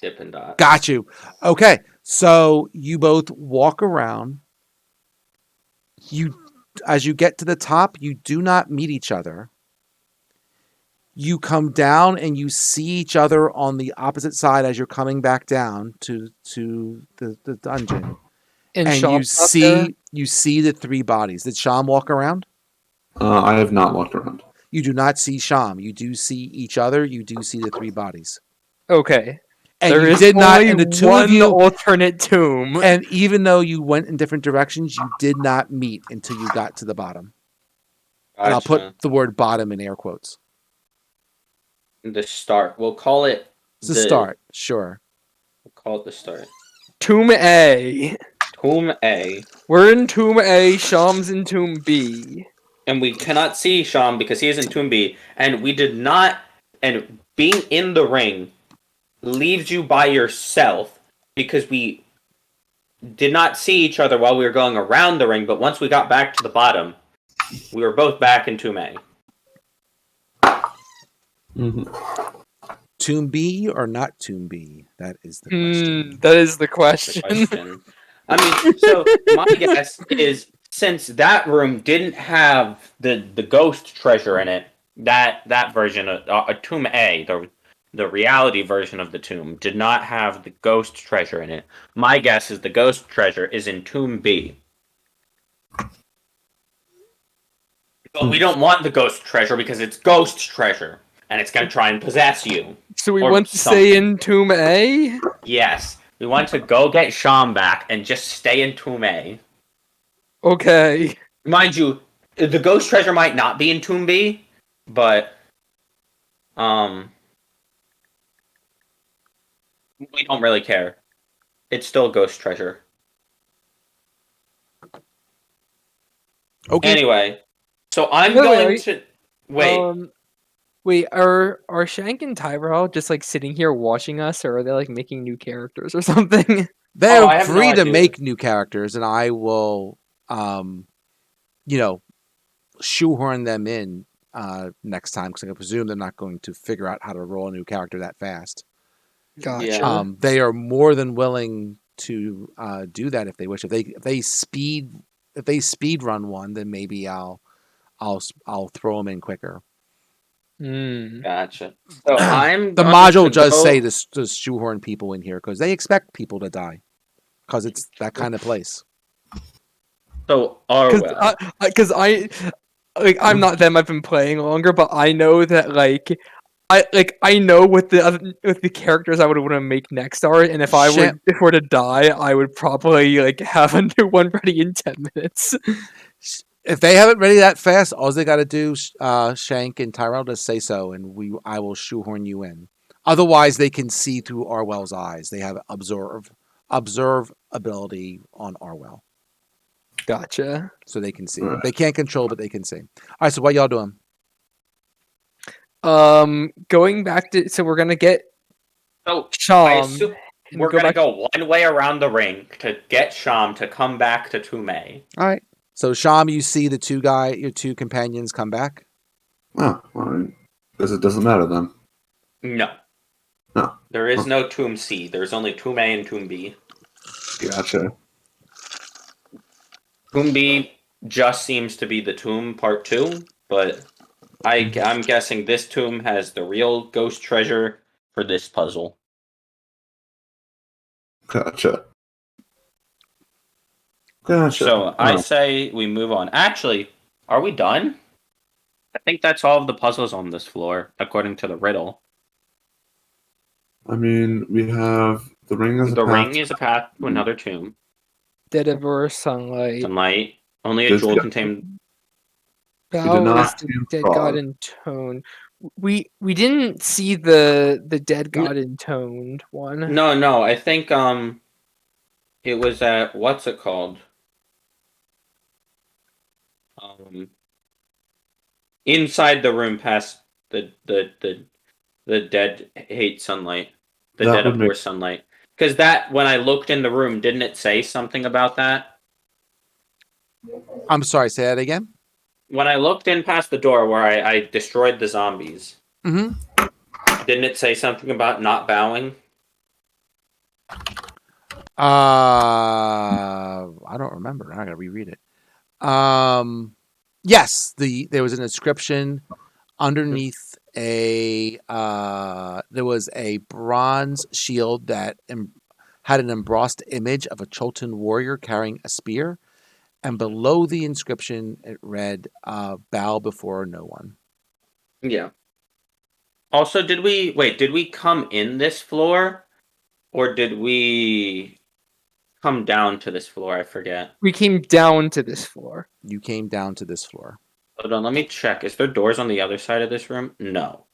Dippin' Dots. Got you. Okay, so you both walk around. As you get to the top, you do not meet each other. You come down and you see each other on the opposite side as you're coming back down to the dungeon. And Sham's not there? you see the three bodies. Did Sham walk around? I have not walked around. You do not see Sham. You do see each other. You do see the three bodies. Okay. And There you is did not, only and the two one of you, alternate tomb. and even though you went in different directions, you did not meet until you got to the bottom. And I'll Gotcha. put the word bottom in air quotes. The start. We'll call it It's the start, sure. We'll call it the start. Tomb A. Tomb A. We're in Tomb A. Sham's in Tomb B. And we cannot see Sham because he is in Tomb B. And we did not. And being in the ring leaves you by yourself because we did not see each other while we were going around the ring. But once we got back to the bottom, we were both back in Tomb A. Mm-hmm. Tomb B or not Tomb B? That is the question. That is the The question. question. I mean, so my guess is since that room didn't have the ghost treasure in it, that version of Tomb A, the reality version of the tomb, did not have the ghost treasure in it. My guess is the ghost treasure is in Tomb B. But we don't want the ghost treasure because it's ghost treasure. and it's gonna try and possess you. So we Or want to stay something. in Tomb A? Yes, we want to go get Sham back and just stay in Tomb A. Okay. Mind you, the ghost treasure might not be in Tomb B, but we don't really care. It's still ghost treasure. Okay. Anyway, so I'm Wait, wait, going wait. to wait. Wait, are Shank and Tyrell just like sitting here watching us, or are they like making new characters or something? They're I have no free to idea. make new characters, and I will, you know, shoehorn them in next time because I presume they're not going to figure out how to roll a new character that fast. Gotcha. Yeah. They are more than willing to do that if they wish. If they speed run one, then maybe I'll throw them in quicker. Hmm. Gotcha. So I'm The going module to does go- say to shoehorn people in here because they expect people to die because it's that kind of place. So Arwell. Because I'm not them. I've been playing longer, but I know that I know what the characters I would want to make next are, and if I were to die, I would probably like have a new one ready in 10 minutes. If they have it ready that fast, all they got to do, Shank and Tyrell, just say so, and I will shoehorn you in. Otherwise, they can see through Arwell's eyes. They have observe ability on Arwell, Gotcha. so they can see. They can't control, but they can see. All right, so what y'all doing? Going back to we're gonna get So I Sham. assume and we're go gonna back- go one way around the ring to get Sham to come back to Tume. All right. So Sham, you see your two companions come back. Oh, all right. Guess it doesn't matter then. No. No. There is no Tomb C. There's only Tomb A and Tomb B. Gotcha. Tomb B just seems to be the tomb part 2, but I'm guessing this tomb has the real ghost treasure for this puzzle. Gotcha. Gotcha. So I Alright. say we move on. Actually, are we done? I think that's all of the puzzles on this floor, according to the riddle. I mean, we have the ring as a The path. ring is a path to another tomb. Dead Ever Sunlight. Sunlight. Only a This jewel guy- contained. Bow not is see the him dead frog. god intoned. We didn't see the dead god intoned one. No. I think it was at what's it called? Inside the room past the dead hate sunlight. The That dead would abhor make- sunlight. Because that when I looked in the room, didn't it say something about that? I'm sorry. Say that again. When I looked in past the door where I destroyed the zombies, Mm-hmm. didn't it say something about not bowing? I don't remember. I gotta reread it. Yes, there was an inscription underneath there was a bronze shield that had an embossed image of a Cholton warrior carrying a spear, and below the inscription it read, "Bow before no one." Yeah. Also, did we come in this floor? Or did we come down to this floor? I forget. We came down to this floor. You came down to this floor. Hold on, let me check. Is there doors on the other side of this room? No.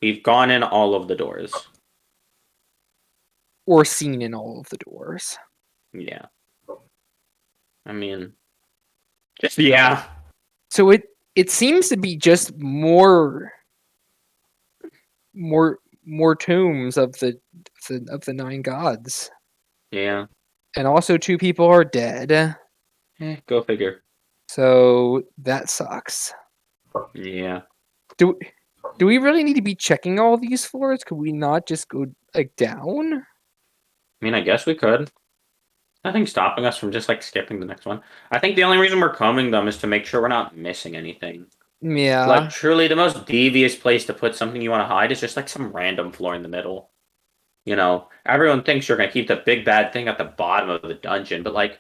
We've gone in all of the doors. Or seen in all of the doors. Yeah. I mean, just yeah. So it seems to be just more tombs of the 9 gods. Yeah. And also 2 people are dead. Go figure. So that sucks. Yeah. Do we really need to be checking all these floors? Could we not just go like down? I mean, I guess we could. Nothing stopping us from just like skipping the next one. I think the only reason we're combing them is to make sure we're not missing anything. Yeah. Like, truly, the most devious place to put something you want to hide is just like some random floor in the middle. You know, everyone thinks you're gonna keep the big bad thing at the bottom of the dungeon, but like,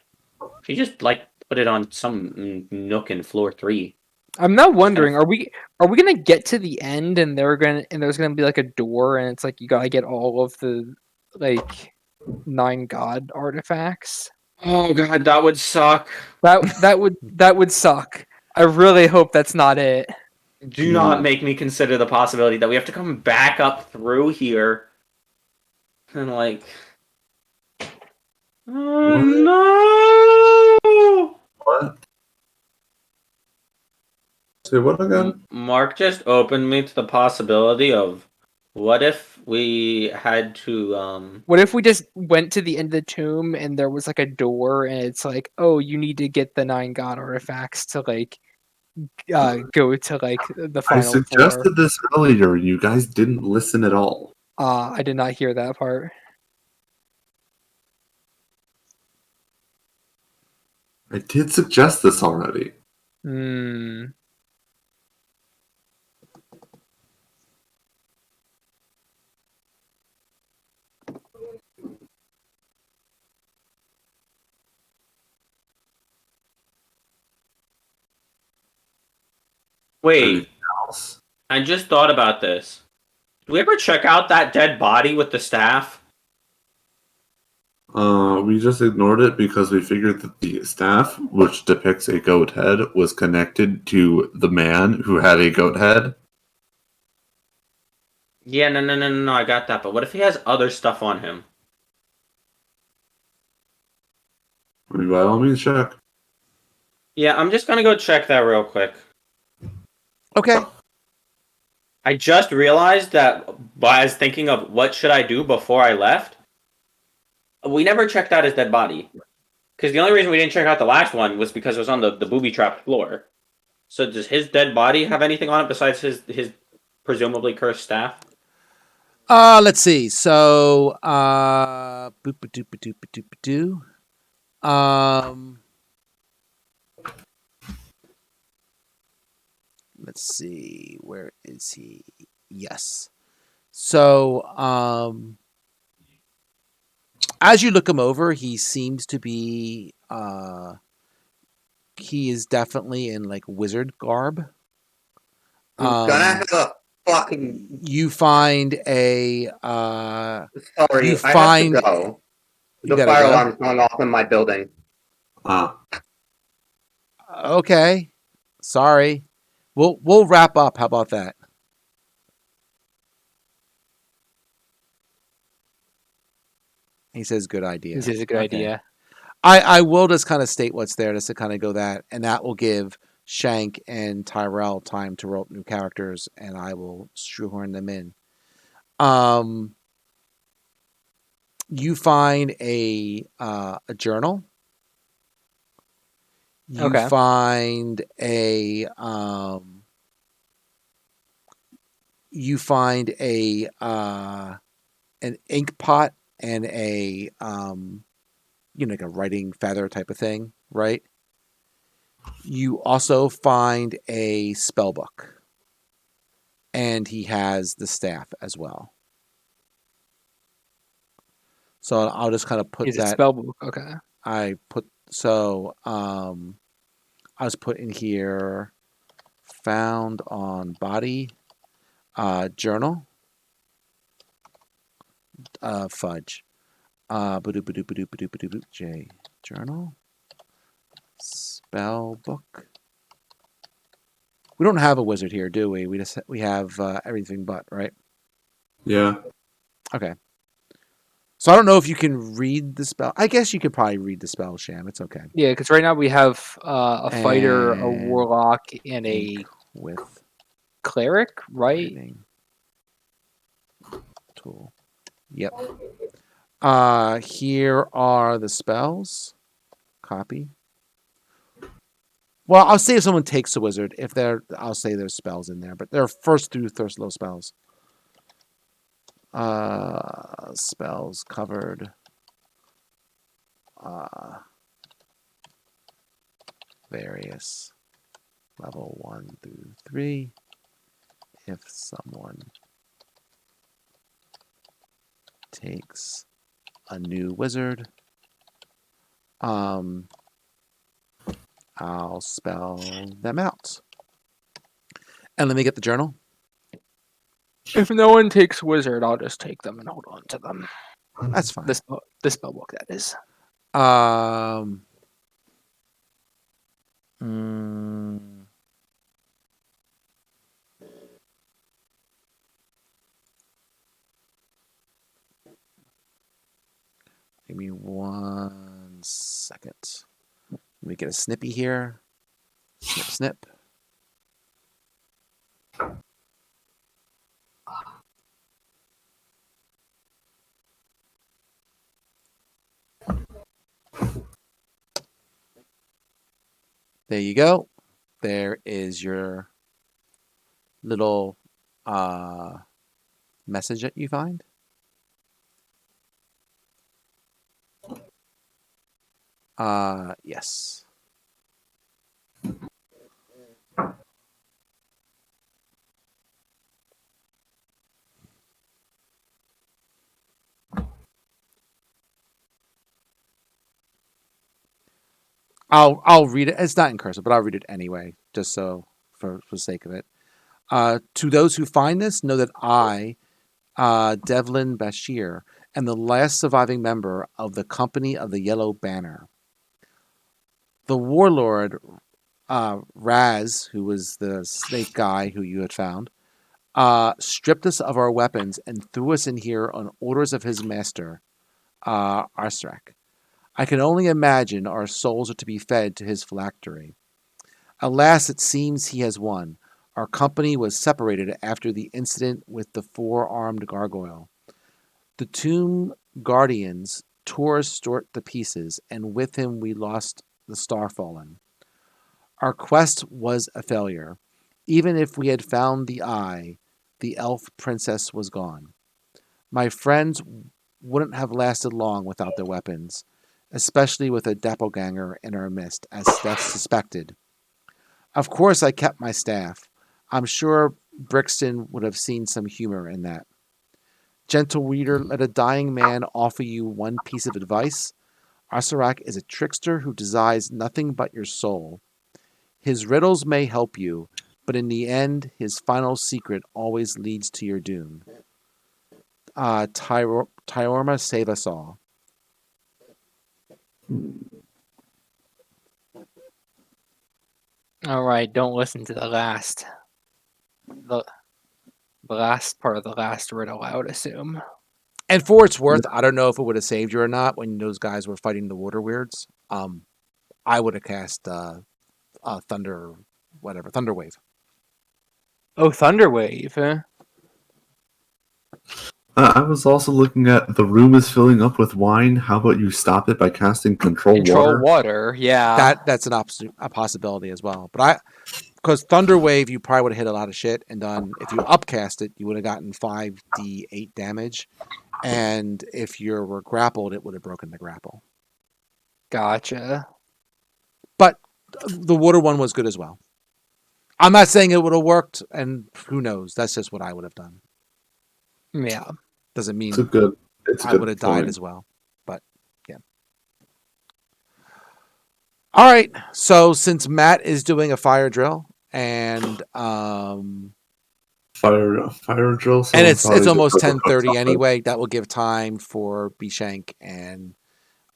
if you just like put it on some nook in floor 3. I'm now wondering, are we gonna get to the end and there's gonna be like a door and it's like you gotta get all of the like 9 god artifacts? Oh god, that would suck. That would suck. I really hope that's not it. Do not make me consider the possibility that we have to come back up through here. And like, oh no! What? Say what again? Mark just opened me to the possibility of what if we had to What if we just went to the end of the tomb and there was like a door and it's like, oh, you need to get the 9 god artifacts to like go to like the I final 4. suggested this earlier, and you guys didn't listen at all. I did not hear that part. I did suggest this already. Hmm. wait, Anything else? I just thought about this. Did we ever check out that dead body with the staff? We just ignored it because we figured that the staff, which depicts a goat head, was connected to the man who had a goat head. Yeah, no, I got that. But what if he has other stuff on him? I mean, by all means, check. Yeah, I'm just gonna go check that real quick. Okay. I just realized that while I was thinking of what should I do before I left, we never checked out his dead body. Because the only reason we didn't check out the last one was because it was on the booby trap floor. So does his dead body have anything on it besides his presumably cursed staff? Let's see. So, boop-a-doop-a-doop-a-doop-a-doo. Let's see. Where is he? Yes. So, as you look him over, he seems to be, he is definitely in like wizard garb. I'm gonna have a fucking. You find a, Sorry, you I find- have to go. you The gotta fire go? alarm's going off in my building. Okay. Sorry. We'll wrap up. How about that? He says, "Good idea." This is a good Okay. idea. I will just kind of state what's there, just to kind of go that, and that will give Shank and Tyrell time to roll up new characters, and I will shoehorn them in. You find a journal. You Okay. find a you find a an ink pot and a like a writing feather type of thing, right? You also find a spell book, and he has the staff as well. So I'll just kind of put Is it that. spell book? Okay. I was put in here. Found on body, journal, fudge, J journal, spell book. We don't have a wizard here, do we? We have everything but, right? Yeah. Okay. So I don't know if you can read the spell. I guess you could probably read the spell, Sham. It's okay. Yeah, because right now we have a fighter, a And warlock, and a Ink with cleric, right? writing tool. Yep. Here are the spells. Copy. Well, I'll say if someone takes a wizard, I'll say there's spells in there, but they're first through thirst low spells. Spells covered. Various level 1 through 3. If someone takes a new wizard, I'll spell them out. And let me get the journal. If no one takes wizard, I'll just take them and hold on to them. That's fine. The spell book, that is. Mm, give me 1 second. Let me get a snippy here. Snip, snip. There you go. There is your little message that you find. Yes. I'll read it. It's not in cursive, but I'll read it anyway, just so for the sake of it. To those who find this, know that I, Devlin Bashir, am the last surviving member of the Company of the Yellow Banner. The warlord, Raz, who was the snake guy who you had found, stripped us of our weapons and threw us in here on orders of his master, Arsrak. I can only imagine our souls are to be fed to his phylactery. Alas, it seems he has won. Our company was separated after the incident with the four-armed gargoyle. The tomb guardians tore Stort to pieces, and with him we lost the Starfallen. Our quest was a failure. Even if we had found the eye, the elf princess was gone. My friends wouldn't have lasted long without their weapons, especially with a doppelganger in our midst, as Steph suspected. Of course, I kept my staff. I'm sure Brixton would have seen some humor in that. Gentle reader, let a dying man offer you one piece of advice. Arsarak is a trickster who desires nothing but your soul. His riddles may help you, but in the end, his final secret always leads to your doom. Tyorma, save us all. All right, don't listen to the last part of the last riddle, I would assume. And for its worth, I don't know if it would have saved you or not when those guys were fighting the water weirds. I would have cast Thunder, whatever, Thunder Wave. Oh, Thunderwave, huh? I was also looking at the room is filling up with wine. How about you stop it by casting Control Control Water? water, yeah. That's a possibility as well. But because Thunder Wave, you probably would have hit a lot of shit and done. If you upcast it, you would have gotten 5d8 damage, and if you were grappled, it would have broken the grapple. Gotcha. But the water one was good as well. I'm not saying it would have worked, and who knows? That's just what I would have done. Yeah. Doesn't mean It's a good. I would have died point. as well. But yeah. All right. So since Matt is doing a fire drill and Fire drill. and it's probably just almost overcooked 10:30 something. anyway, that will give time for Bishank and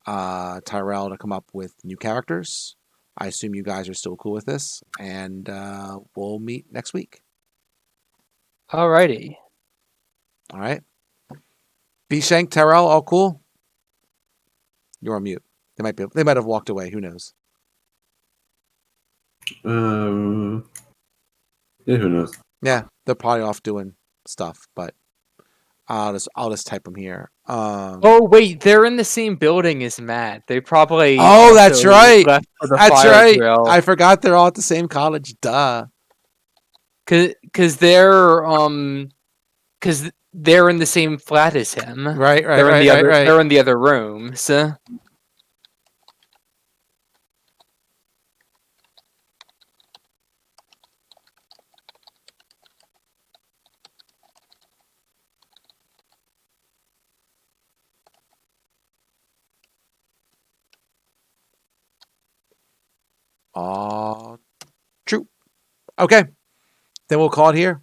Tyrell to come up with new characters. I assume you guys are still cool with this, and we'll meet next week. Alrighty. All right. Bishank, Tyrell, all cool? You're on mute. They might have walked away. Who knows? Yeah, who knows? Yeah, they're probably off doing stuff, but I'll just type them here. Oh wait, they're in the same building as Matt. They probably Oh, that's also right. left for the That's fire right. drill. I forgot they're all at the same college. Duh. Cause they're in the same flat as him. Right. They're in the other rooms. All true. Okay. then we'll call it here.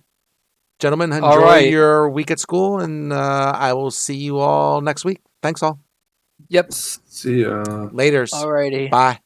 Gentlemen, enjoy All right. your week at school, and I will see you all next week. Thanks all. Yep. See ya. Laters. Alrighty. Bye.